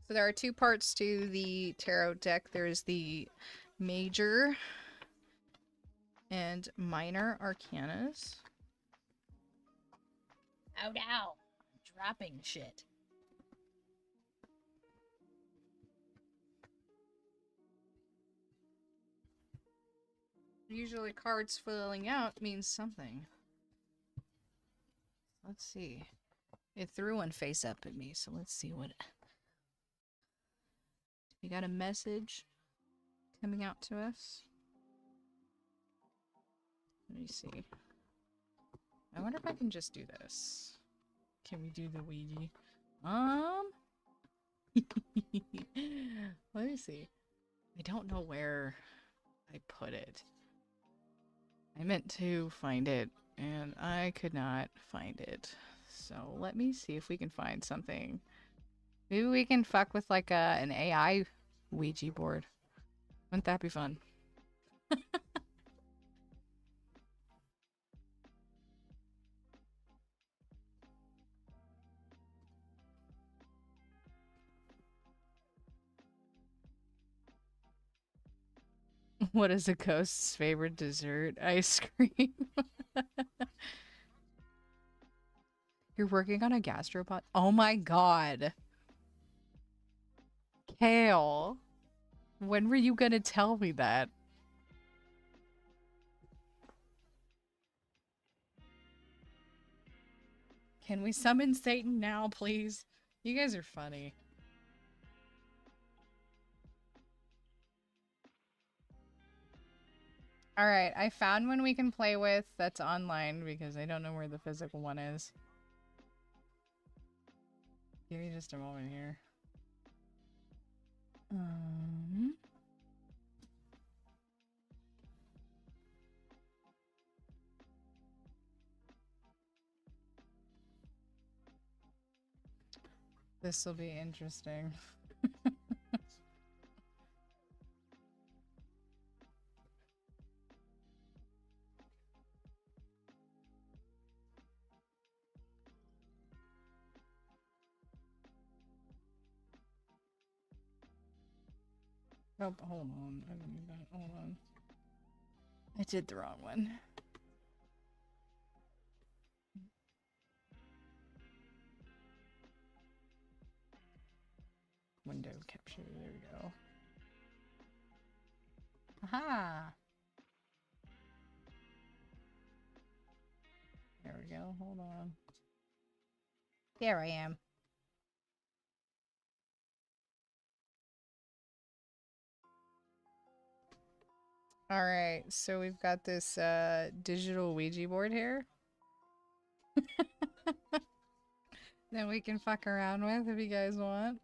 So there are two parts to the tarot deck. There's the major and minor arcanas. Ow, ow. I'm dropping shit. Usually cards filling out means something. Let's see. It threw one face up at me, so let's see what... We got a message coming out to us. Let me see. I wonder if I can just do this. Can we do the Ouija? Let me see. I don't know where I put it. I meant to find it, and I could not find it. So let me see if we can find something. Maybe we can fuck with like an AI Ouija board. Wouldn't that be fun? What is a ghost's favorite dessert? Ice cream. You're working on a gastropod? Oh my god. Kale. When were you gonna tell me that? Can we summon Satan now, please? You guys are funny. Alright, I found one we can play with that's online because I don't know where the physical one is. Give me just a moment here. This will be interesting. Oh, hold on. I don't need that. Hold on. I did the wrong one. Window capture. There we go. Aha! There we go. Hold on. There I am. Alright, so we've got this digital Ouija board here. That we can fuck around with if you guys want.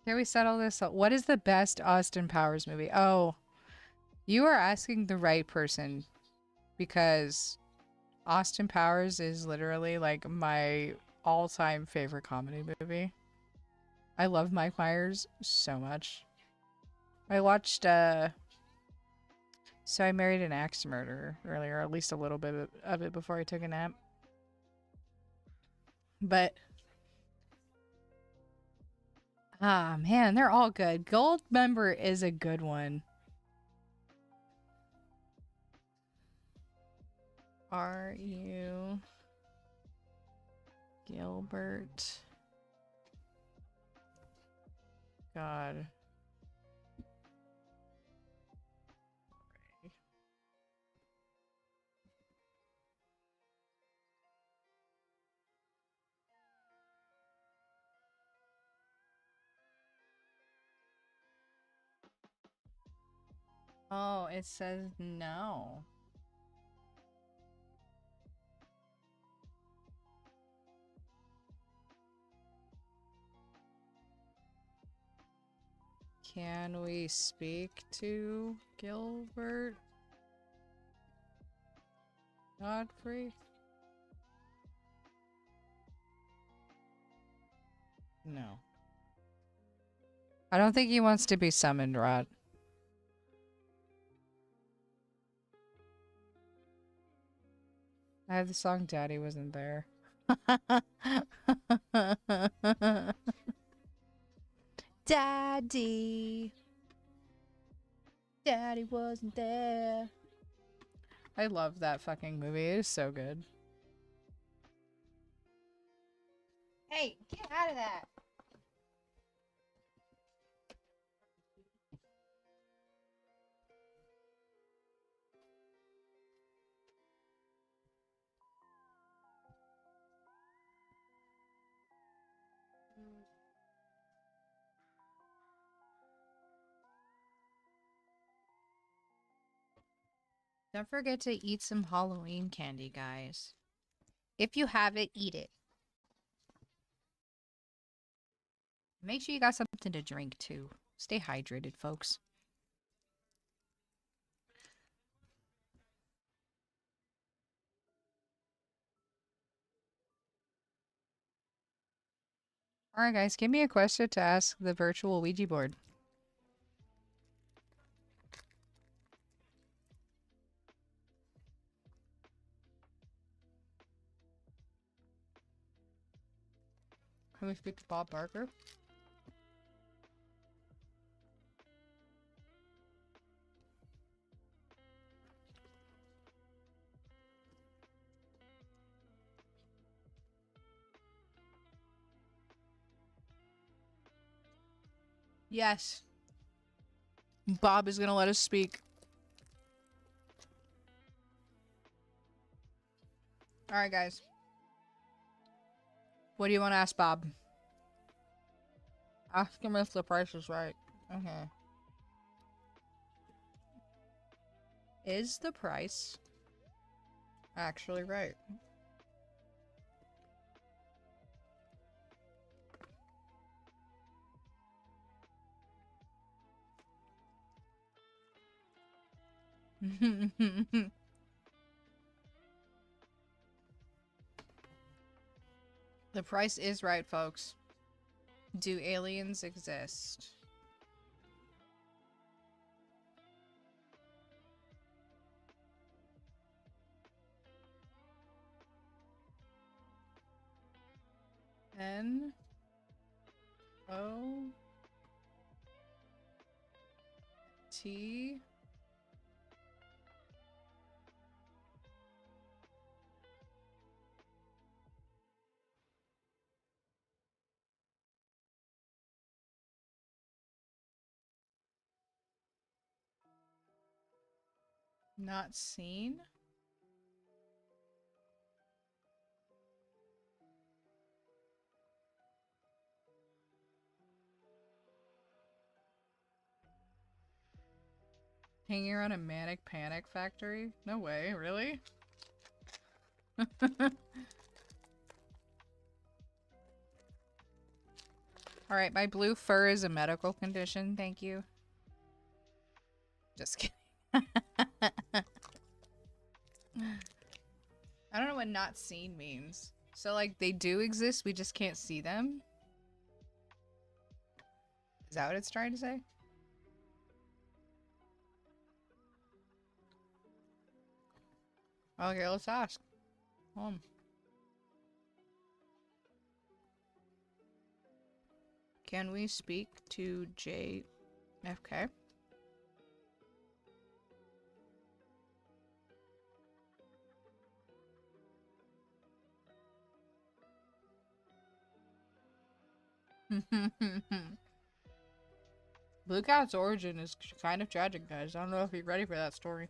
Can we settle this up? What is the best Austin Powers movie? Oh, you are asking the right person, because Austin Powers is literally like my all-time favorite comedy movie. I love Mike Myers so much. I watched So I Married an Axe Murderer earlier, at least a little bit of it before I took a nap. But ah, man, they're all good. Goldmember is a good one. Are you Gilbert? God. Oh, it says no. Can we speak to Gilbert Godfrey? No. I don't think he wants to be summoned, Rod. I have the song Daddy Wasn't There. Daddy. Daddy wasn't there. I love that fucking movie. It is so good. Hey, get out of that. Don't forget to eat some Halloween candy, guys. If you have it, eat it. Make sure you got something to drink, too. Stay hydrated, folks. Alright, guys, give me a question to ask the virtual Ouija board. Can we speak to Bob Barker? Yes. Bob is gonna let us speak. Alright, guys. What do you want to ask Bob? Ask him if the price is right. Okay. Is the price actually right? The price is right, folks. Do aliens exist? $10 O T. Not seen. Hanging around a manic panic factory? No way, really? Alright, my blue fur is a medical condition, thank you. Just kidding. I don't know what not seen means. So, like, they do exist, we just can't see them? Is that what it's trying to say? Okay, let's ask. Can we speak to JFK? Blue Katt's origin is kind of tragic, guys. I don't know if you're ready for that story.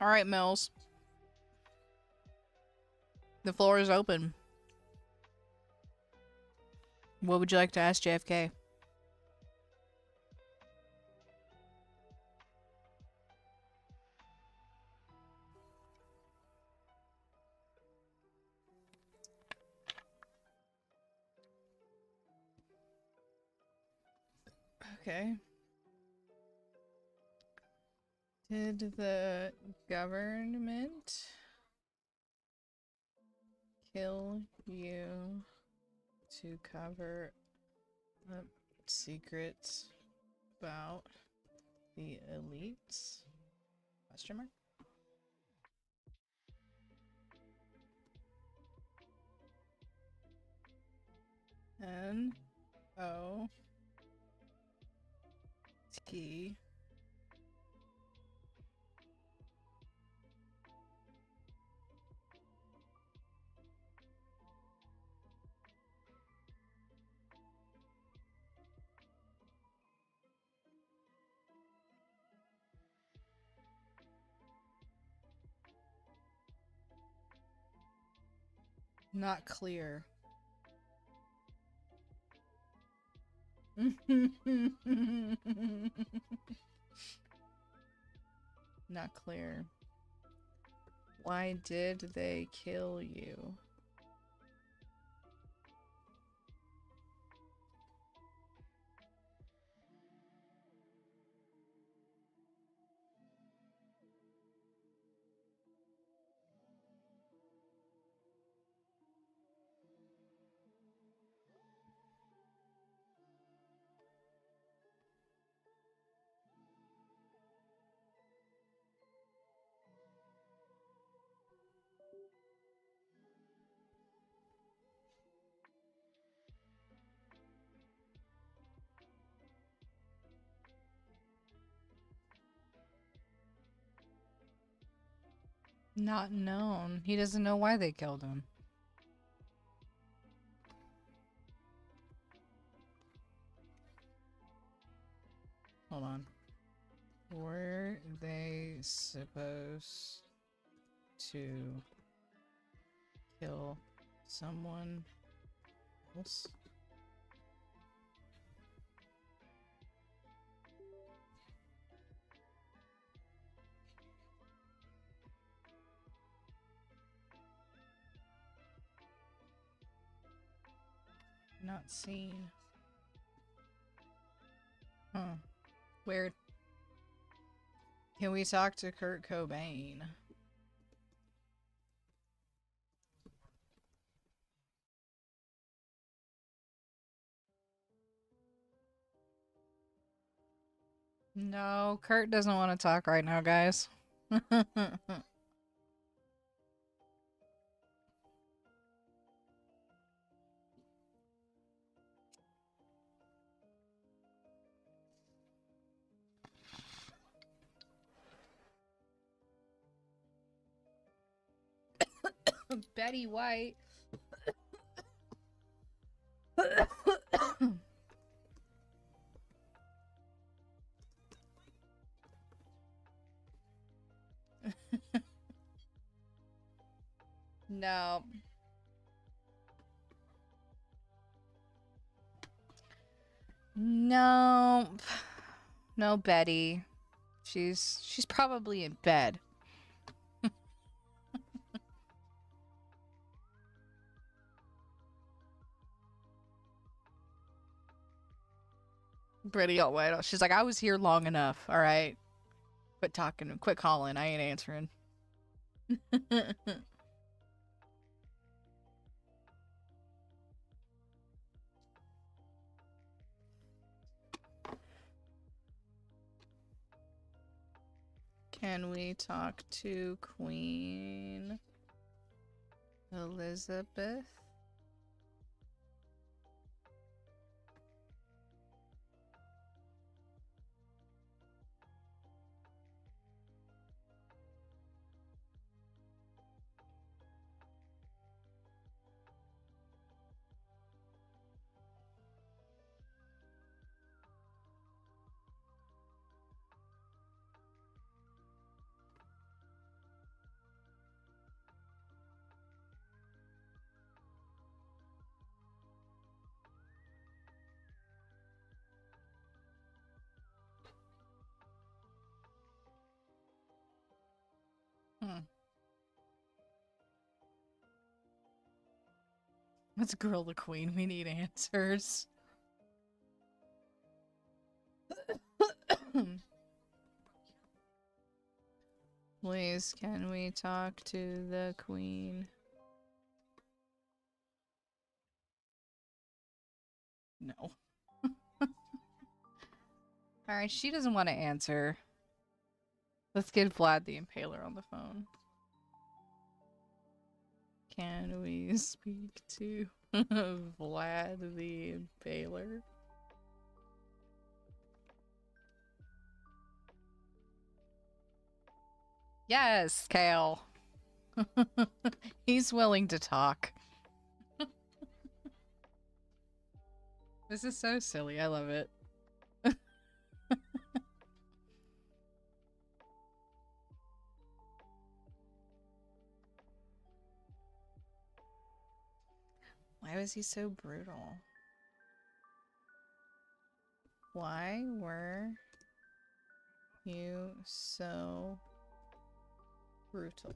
Alright, Mills. The floor is open. What would you like to ask JFK? Okay. Did the government kill you to cover up secrets about the elites? Question mark? N-O-T. Not clear. Not clear. Why did they kill you? Not known. He doesn't know why they killed him. Hold on. Were they supposed to kill someone else? Not seen. Huh. Weird. Can we talk to Kurt Cobain? No, Kurt doesn't want to talk right now, guys. Betty White. No. No. No, Betty. She's probably in bed. Pretty all white. She's like, I was here long enough. All right. Quit talking. Quit calling. I ain't answering. Can we talk to Queen Elizabeth? Let's grill the queen. We need answers. Please, can we talk to the queen? No. Alright, she doesn't want to answer. Let's get Vlad the Impaler on the phone. Can we speak to Vlad the Impaler? Yes, Kale. He's willing to talk. This is so silly. I love it. Why was he so brutal? Why were you so brutal?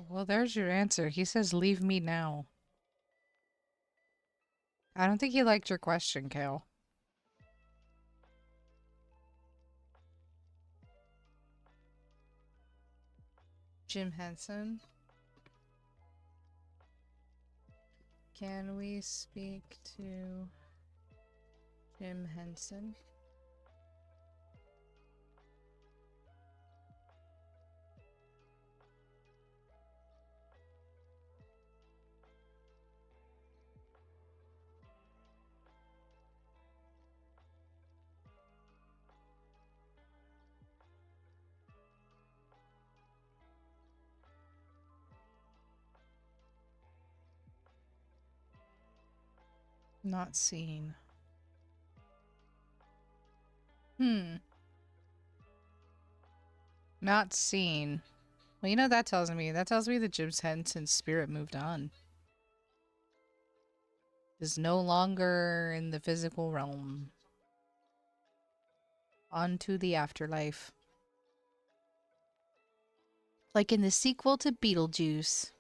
Well, there's your answer. He says, leave me now. I don't think he liked your question, Kale. Jim Henson. Can we speak to Jim Henson? Not seen. Not seen. Well, you know that tells me. That tells me that Jim Henson's spirit moved on. Is no longer in the physical realm. On to the afterlife. Like in the sequel to Beetlejuice.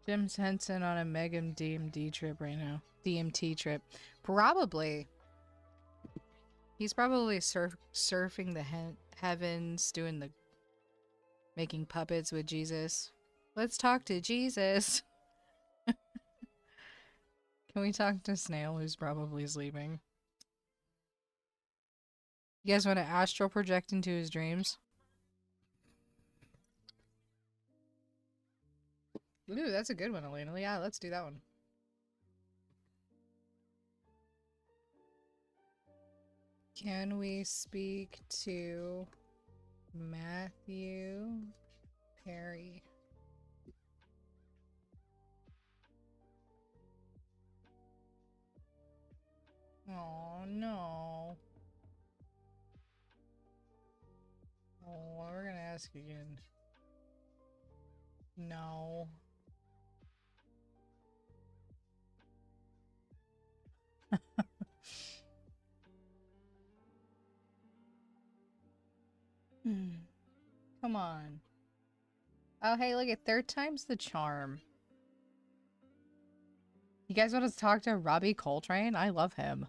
Jim's Henson on a Megan DMD trip right now. DMT trip. Probably. He's probably surfing the heavens, doing the... making puppets with Jesus. Let's talk to Jesus. Can we talk to Snail, who's probably sleeping? You guys want to astral project into his dreams? Ooh, that's a good one, Elena. Yeah, let's do that one. Can we speak to Matthew Perry? Oh, no. Oh, we're gonna ask again. No. Come on. Oh, hey, look at third time's the charm. You guys want to talk to Robbie Coltrane? I love him.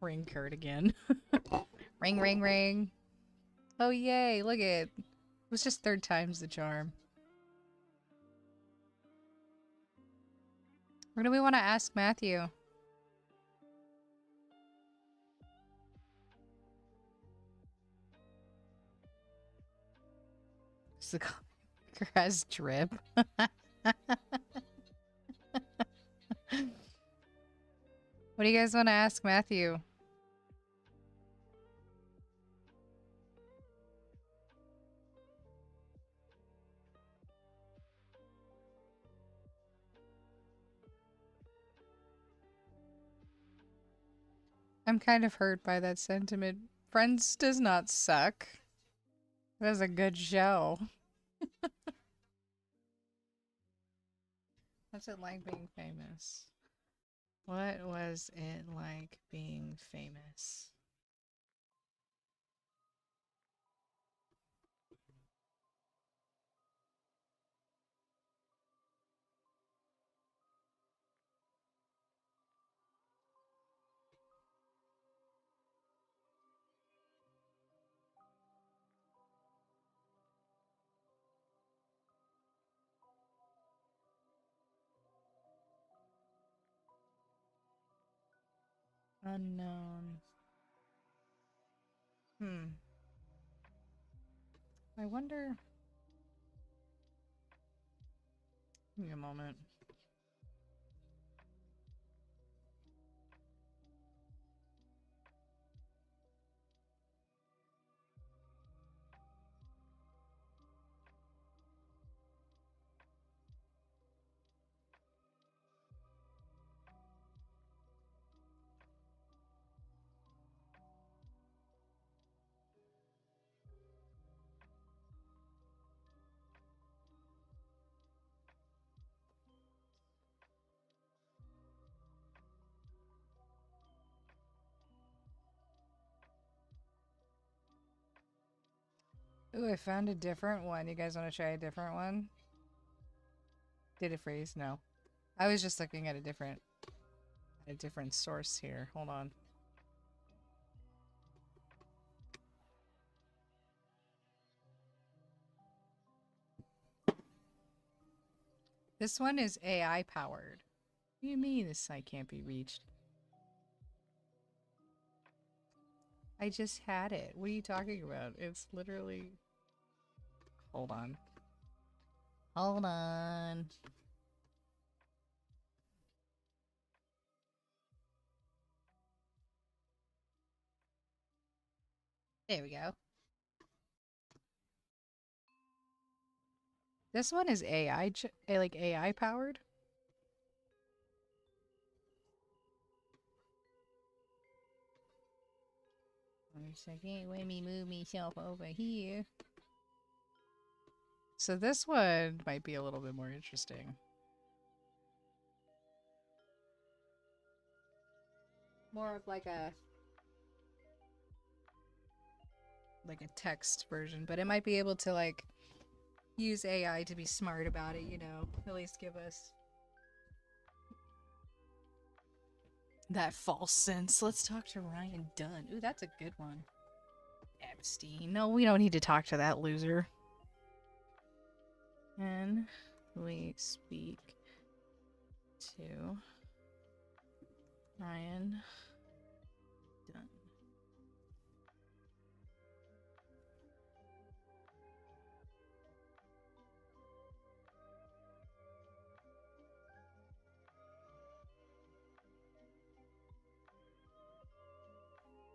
Ring Kurt again. Ring, ring, ring. Oh, yay. Look at it. It was just third time's the charm. What do we want to ask Matthew? Is the grass drip? What do you guys want to ask Matthew? I'm kind of hurt by that sentiment. Friends does not suck. It was a good show. What's it like being famous? What was it like being famous? Unknown. I wonder... Give me a moment. Ooh, I found a different one. You guys want to try a different one? Did it freeze? No. I was just looking at a different source here. Hold on. This one is AI powered. What do you mean this site can't be reached? I just had it. What are you talking about? It's literally... Hold on. Hold on. There we go. This one is AI, like AI powered. a second. Let me move myself over here. So this one might be a little bit more interesting. More of like a text version, but it might be able to like use AI to be smart about it, you know, at least give us that false sense. Let's talk to Ryan Dunn. Ooh, that's a good one. Epstein. No, we don't need to talk to that loser. And we speak to Ryan Dunn.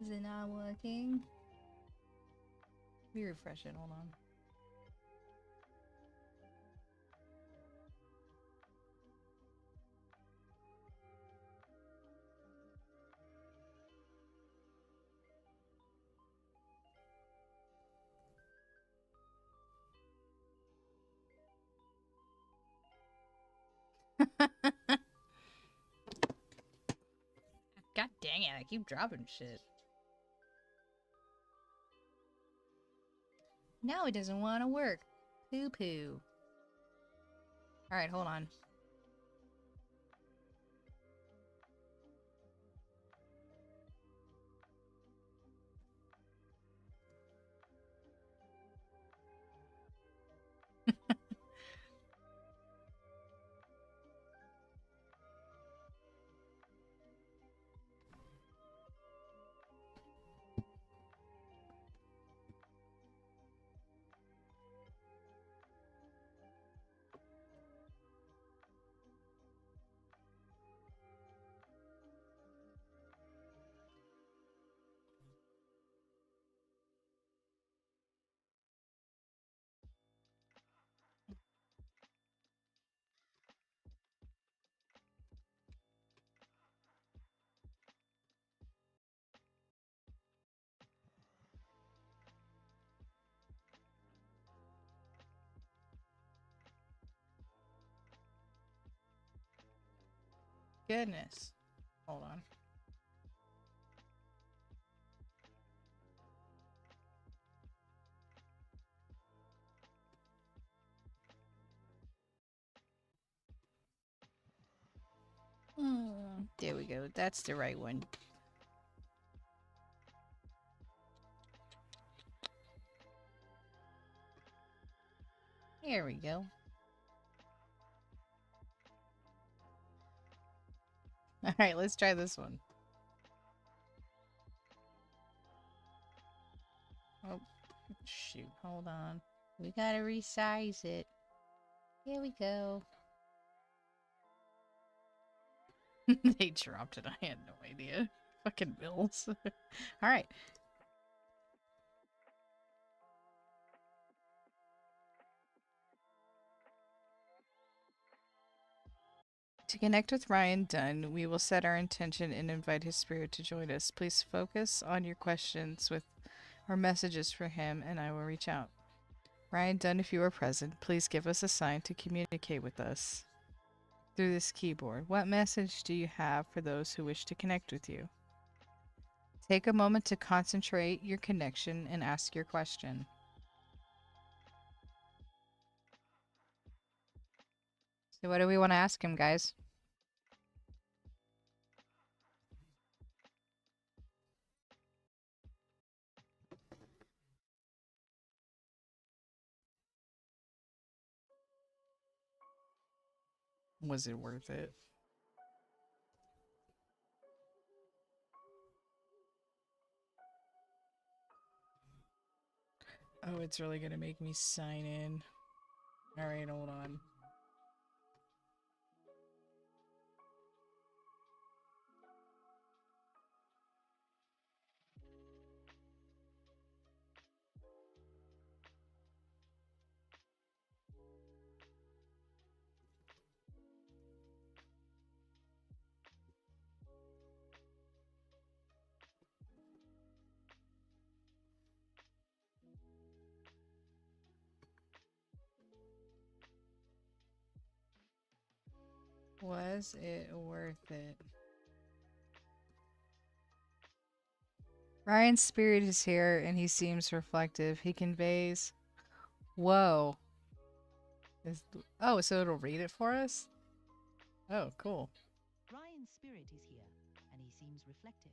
Is it not working? Let me refresh it. Hold on. God dang it, I keep dropping shit. Now it doesn't want to work. Poo poo. Alright, hold on. Goodness. Hold on. There we go. That's the right one. There we go. Alright, let's try this one. Oh, shoot. Hold on. We gotta resize it. Here we go. They dropped it. I had no idea. Fucking bills. Alright. To connect with Ryan Dunn, we will set our intention and invite his spirit to join us. Please focus on your questions with or messages for him, and I will reach out. Ryan Dunn, if you are present, please give us a sign to communicate with us through this keyboard. What message do you have for those who wish to connect with you? Take a moment to concentrate your connection and ask your question. So what do we want to ask him, guys? Was it worth it? Oh, it's really gonna make me sign in. Alright, hold on. Was it worth it? Ryan's spirit is here and he seems reflective. He conveys. Whoa. Oh, so it'll read it for us? Oh, cool. Ryan's spirit is here, and he seems reflective.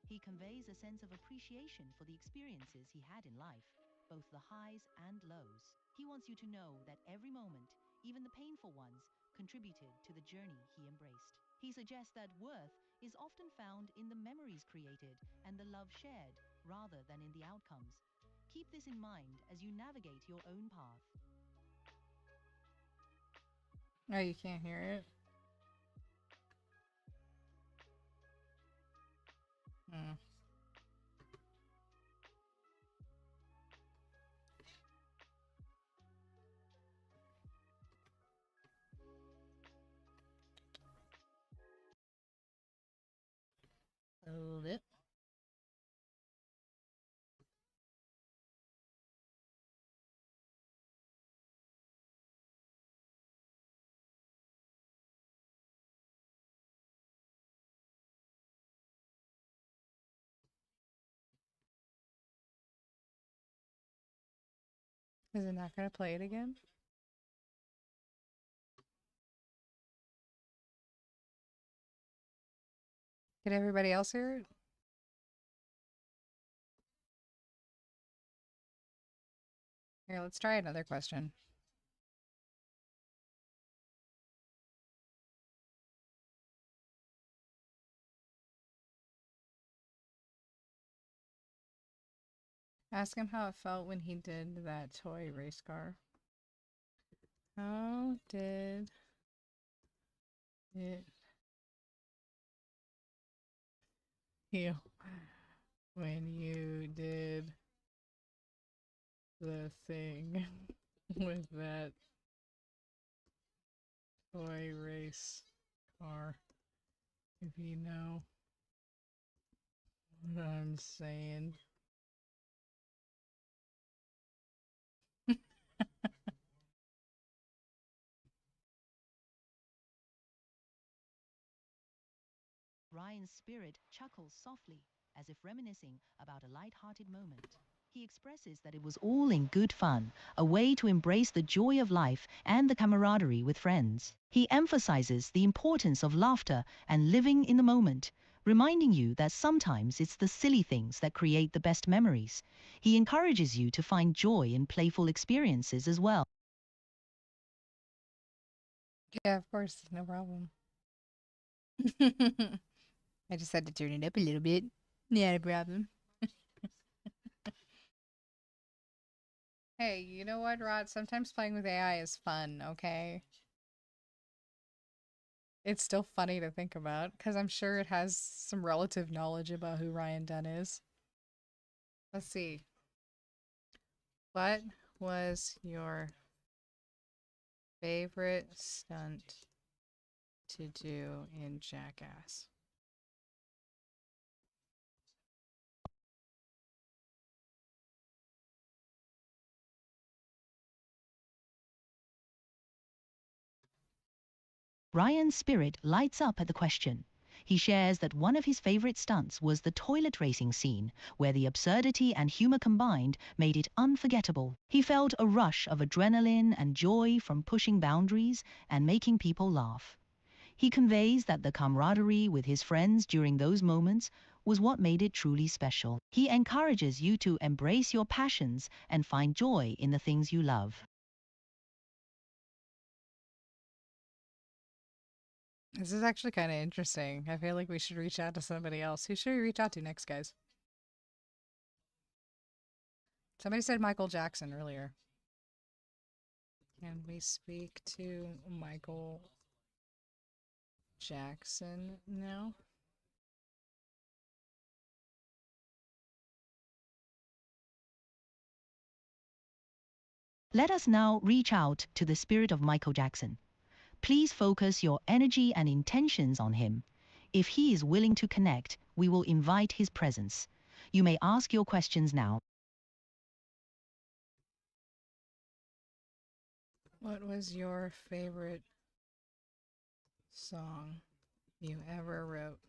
He conveys a sense of appreciation for the experiences he had in life, both the highs and lows. He wants you to know that every moment, even the painful ones, contributed to the journey he embraced. He suggests that worth is often found in the memories created and the love shared, rather than in the outcomes. Keep this in mind as you navigate your own path. Oh, you can't hear it? Hmm. Hold it. Is it not going to play it again? Did everybody else hear it? Here, let's try another question. Ask him how it felt when he did that toy race car. How did it feel when you did the thing with that toy race car? If you know what I'm saying. Ryan's spirit chuckles softly, as if reminiscing about a light-hearted moment. He expresses that it was all in good fun, a way to embrace the joy of life and the camaraderie with friends. He emphasizes the importance of laughter and living in the moment, reminding you that sometimes it's the silly things that create the best memories. He encourages you to find joy in playful experiences as well. Yeah, of course, no problem. I just had to turn it up a little bit. Yeah, no problem. Hey, you know what, Rod? Sometimes playing with AI is fun, okay? It's still funny to think about, because I'm sure it has some relative knowledge about who Ryan Dunn is. Let's see. What was your favorite stunt to do in Jackass? Ryan's spirit lights up at the question. He shares that one of his favorite stunts was the toilet racing scene, where the absurdity and humor combined made it unforgettable. He felt a rush of adrenaline and joy from pushing boundaries and making people laugh. He conveys that the camaraderie with his friends during those moments was what made it truly special. He encourages you to embrace your passions and find joy in the things you love. This is actually kind of interesting. I feel like we should reach out to somebody else. Who should we reach out to next, guys? Somebody said Michael Jackson earlier. Can we speak to Michael Jackson now? Let us now reach out to the spirit of Michael Jackson. Please focus your energy and intentions on him. If he is willing to connect, we will invite his presence. You may ask your questions now. What was your favorite song you ever wrote?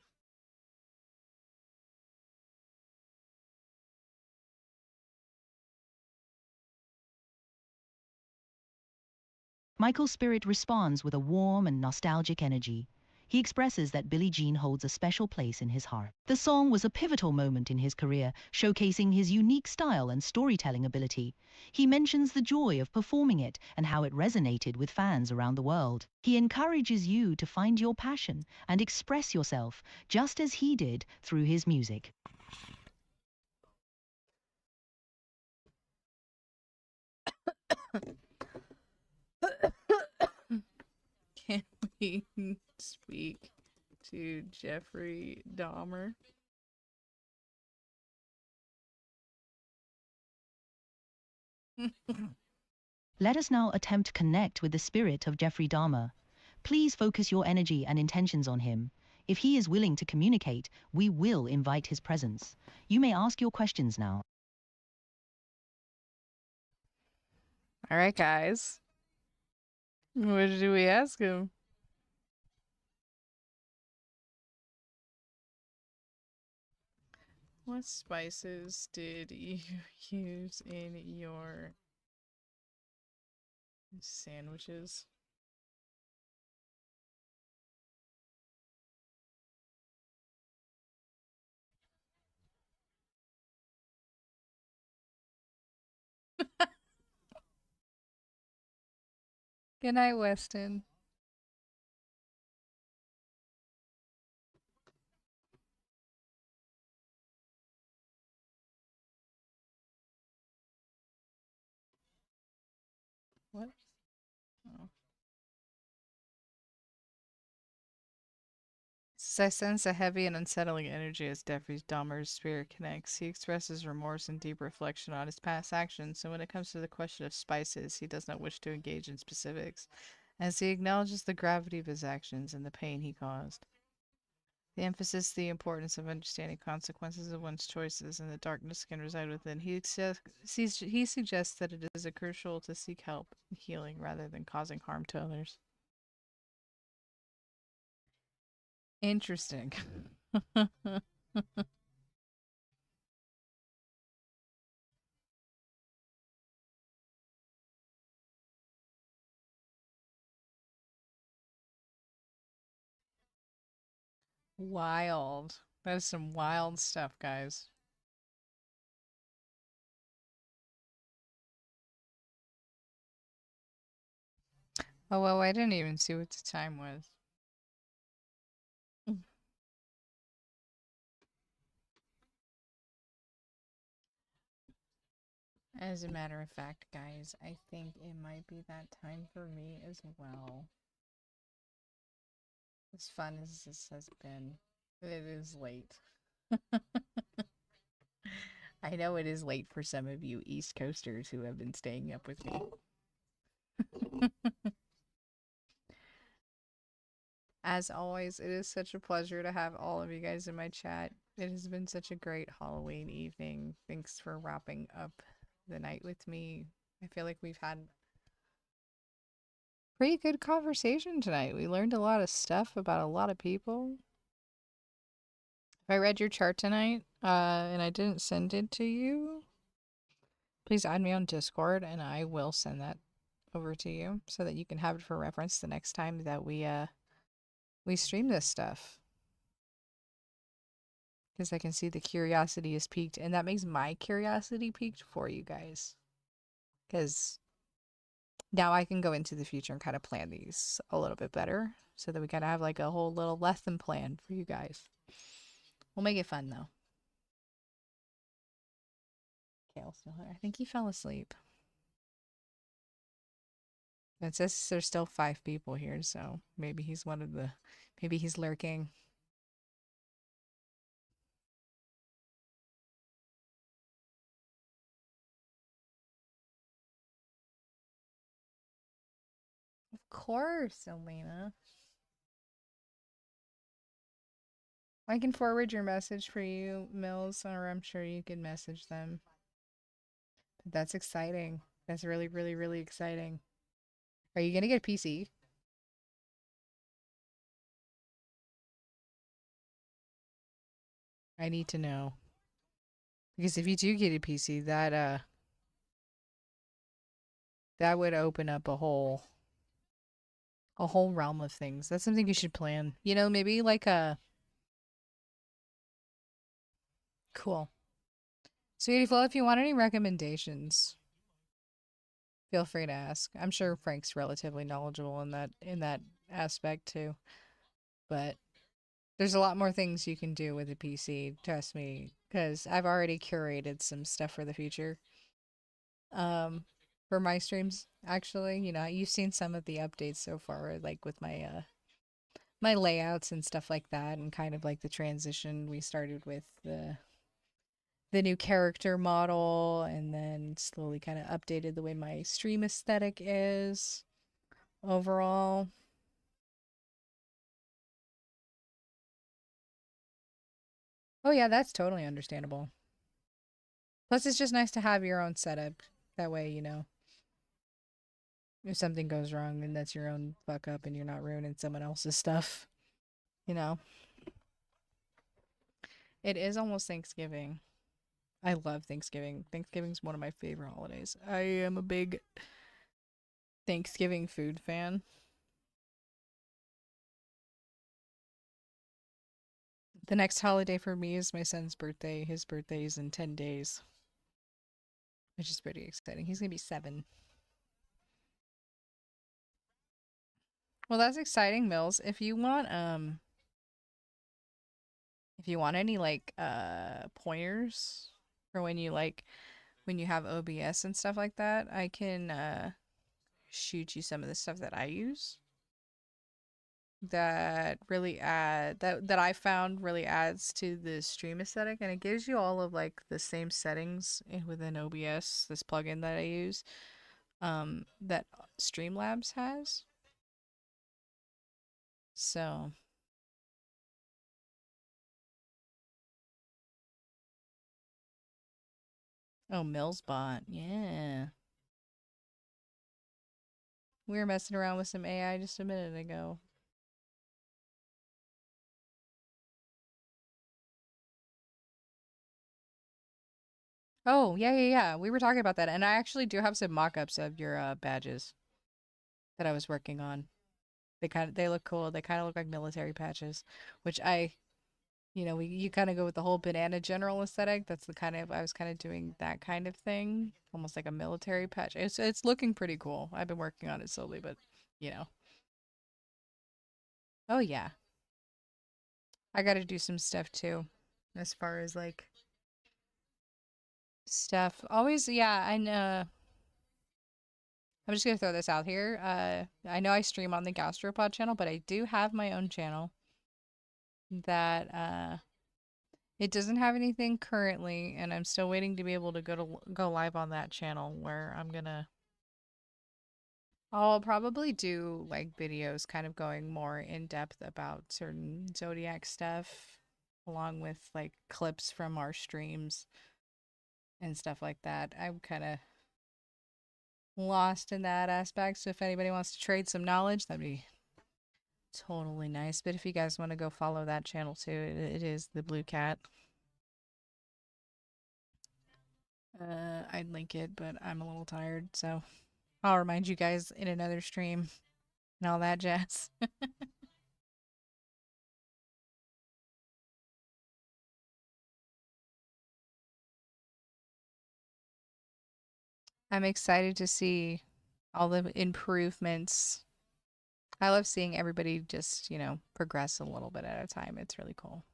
Michael's spirit responds with a warm and nostalgic energy. He expresses that Billie Jean holds a special place in his heart. The song was a pivotal moment in his career, showcasing his unique style and storytelling ability. He mentions the joy of performing it and how it resonated with fans around the world. He encourages you to find your passion and express yourself, just as he did through his music. Can we speak to Jeffrey Dahmer? Let us now attempt to connect with the spirit of Jeffrey Dahmer. Please focus your energy and intentions on him. If he is willing to communicate, we will invite his presence. You may ask your questions now. All right, guys. What did we ask him? What spices did you use in your sandwiches? Good night, Weston. What? Oh. I sense a heavy and unsettling energy as Jeffrey Dahmer's spirit connects. He expresses remorse and deep reflection on his past actions, so when it comes to the question of spices, he does not wish to engage in specifics, as he acknowledges the gravity of his actions and the pain he caused. The emphasis, the importance of understanding consequences of one's choices and the darkness can reside within. He suggests that it is crucial to seek help and healing rather than causing harm to others. Interesting. Wild. That is some wild stuff, guys. Oh, well, I didn't even see what the time was. As a matter of fact, guys, I think it might be that time for me as well. As fun as this has been, it is late. I know it is late for some of you East Coasters who have been staying up with me. As always, it is such a pleasure to have all of you guys in my chat. It has been such a great Halloween evening. Thanks for wrapping up the night with me. I feel like we've had pretty good conversation tonight. We learned a lot of stuff about a lot of people. If I read your chart tonight, and I didn't send it to you, please add me on Discord and I will send that over to you so that you can have it for reference the next time that we stream this stuff. Because I can see the curiosity is peaked, and that makes my curiosity peaked for you guys. Because now I can go into the future and kind of plan these a little bit better so that we kind of have like a whole little lesson plan for you guys. We'll make it fun though. Kale's still here. I think he fell asleep. It says there's still 5 people here, so maybe he's maybe he's lurking. Of course, Elena. I can forward your message for you, Mills, or I'm sure you can message them. But that's exciting. That's really, really, really exciting. Are you gonna get a PC? I need to know. Because if you do get a PC, that would open up a whole realm of things. That's something you should plan. You know, maybe like a cool. Sweetie Flo, if you want any recommendations, feel free to ask. I'm sure Frank's relatively knowledgeable in that aspect too. But there's a lot more things you can do with a PC, trust me, because I've already curated some stuff for the future. Um, for my streams, actually, you know, you've seen some of the updates so far, like with my layouts and stuff like that, and kind of like the transition. We started with the new character model, and then slowly kind of updated the way my stream aesthetic is overall. Oh yeah, that's totally understandable. Plus, it's just nice to have your own setup. That way, you know, if something goes wrong, and that's your own fuck up, and you're not ruining someone else's stuff. You know, it is almost Thanksgiving. I love Thanksgiving. Thanksgiving's one of my favorite holidays. I am a big Thanksgiving food fan. The next holiday for me is my son's birthday. His birthday is in 10 days, which is pretty exciting. He's going to be 7. Well, that's exciting, Mills. If you want any like pointers for when you have OBS and stuff like that, I can shoot you some of the stuff that I use that I found really adds to the stream aesthetic, and it gives you all of like the same settings within OBS, this plugin that I use, that Streamlabs has. So, oh, Millsbot, yeah. We were messing around with some AI just a minute ago. Oh, yeah, yeah, yeah. We were talking about that, and I actually do have some mock-ups of your badges that I was working on. They look cool. They kind of look like military patches, which you kind of go with the whole banana general aesthetic. That's the kind of I was kind of doing that kind of thing, almost like a military patch. It's looking pretty cool. I've been working on it slowly, but you know. Oh yeah, I got to do some stuff too, as far as like stuff. Always, yeah. I know. I'm just gonna throw this out here. I know I stream on the Gastropod channel, but I do have my own channel that it doesn't have anything currently, and I'm still waiting to be able to go live on that channel where I'll probably do like videos kind of going more in depth about certain Zodiac stuff, along with like clips from our streams and stuff like that. I'm kind of lost in that aspect, so if anybody wants to trade some knowledge, that'd be totally nice. But if you guys want to go follow that channel too, it is the Blue Katt. I'd link it, but I'm a little tired, so I'll remind you guys in another stream and all that jazz. I'm excited to see all the improvements. I love seeing everybody just, you know, progress a little bit at a time. It's really cool.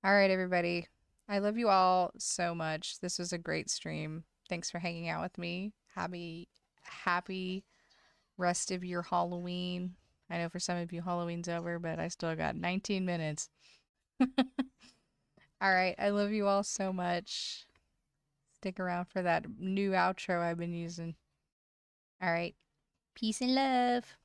All right, everybody. I love you all so much. This was a great stream. Thanks for hanging out with me. Happy rest of your Halloween. I know for some of you Halloween's over, but I still got 19 minutes. All right. I love you all so much. Stick around for that new outro I've been using. All right. Peace and love.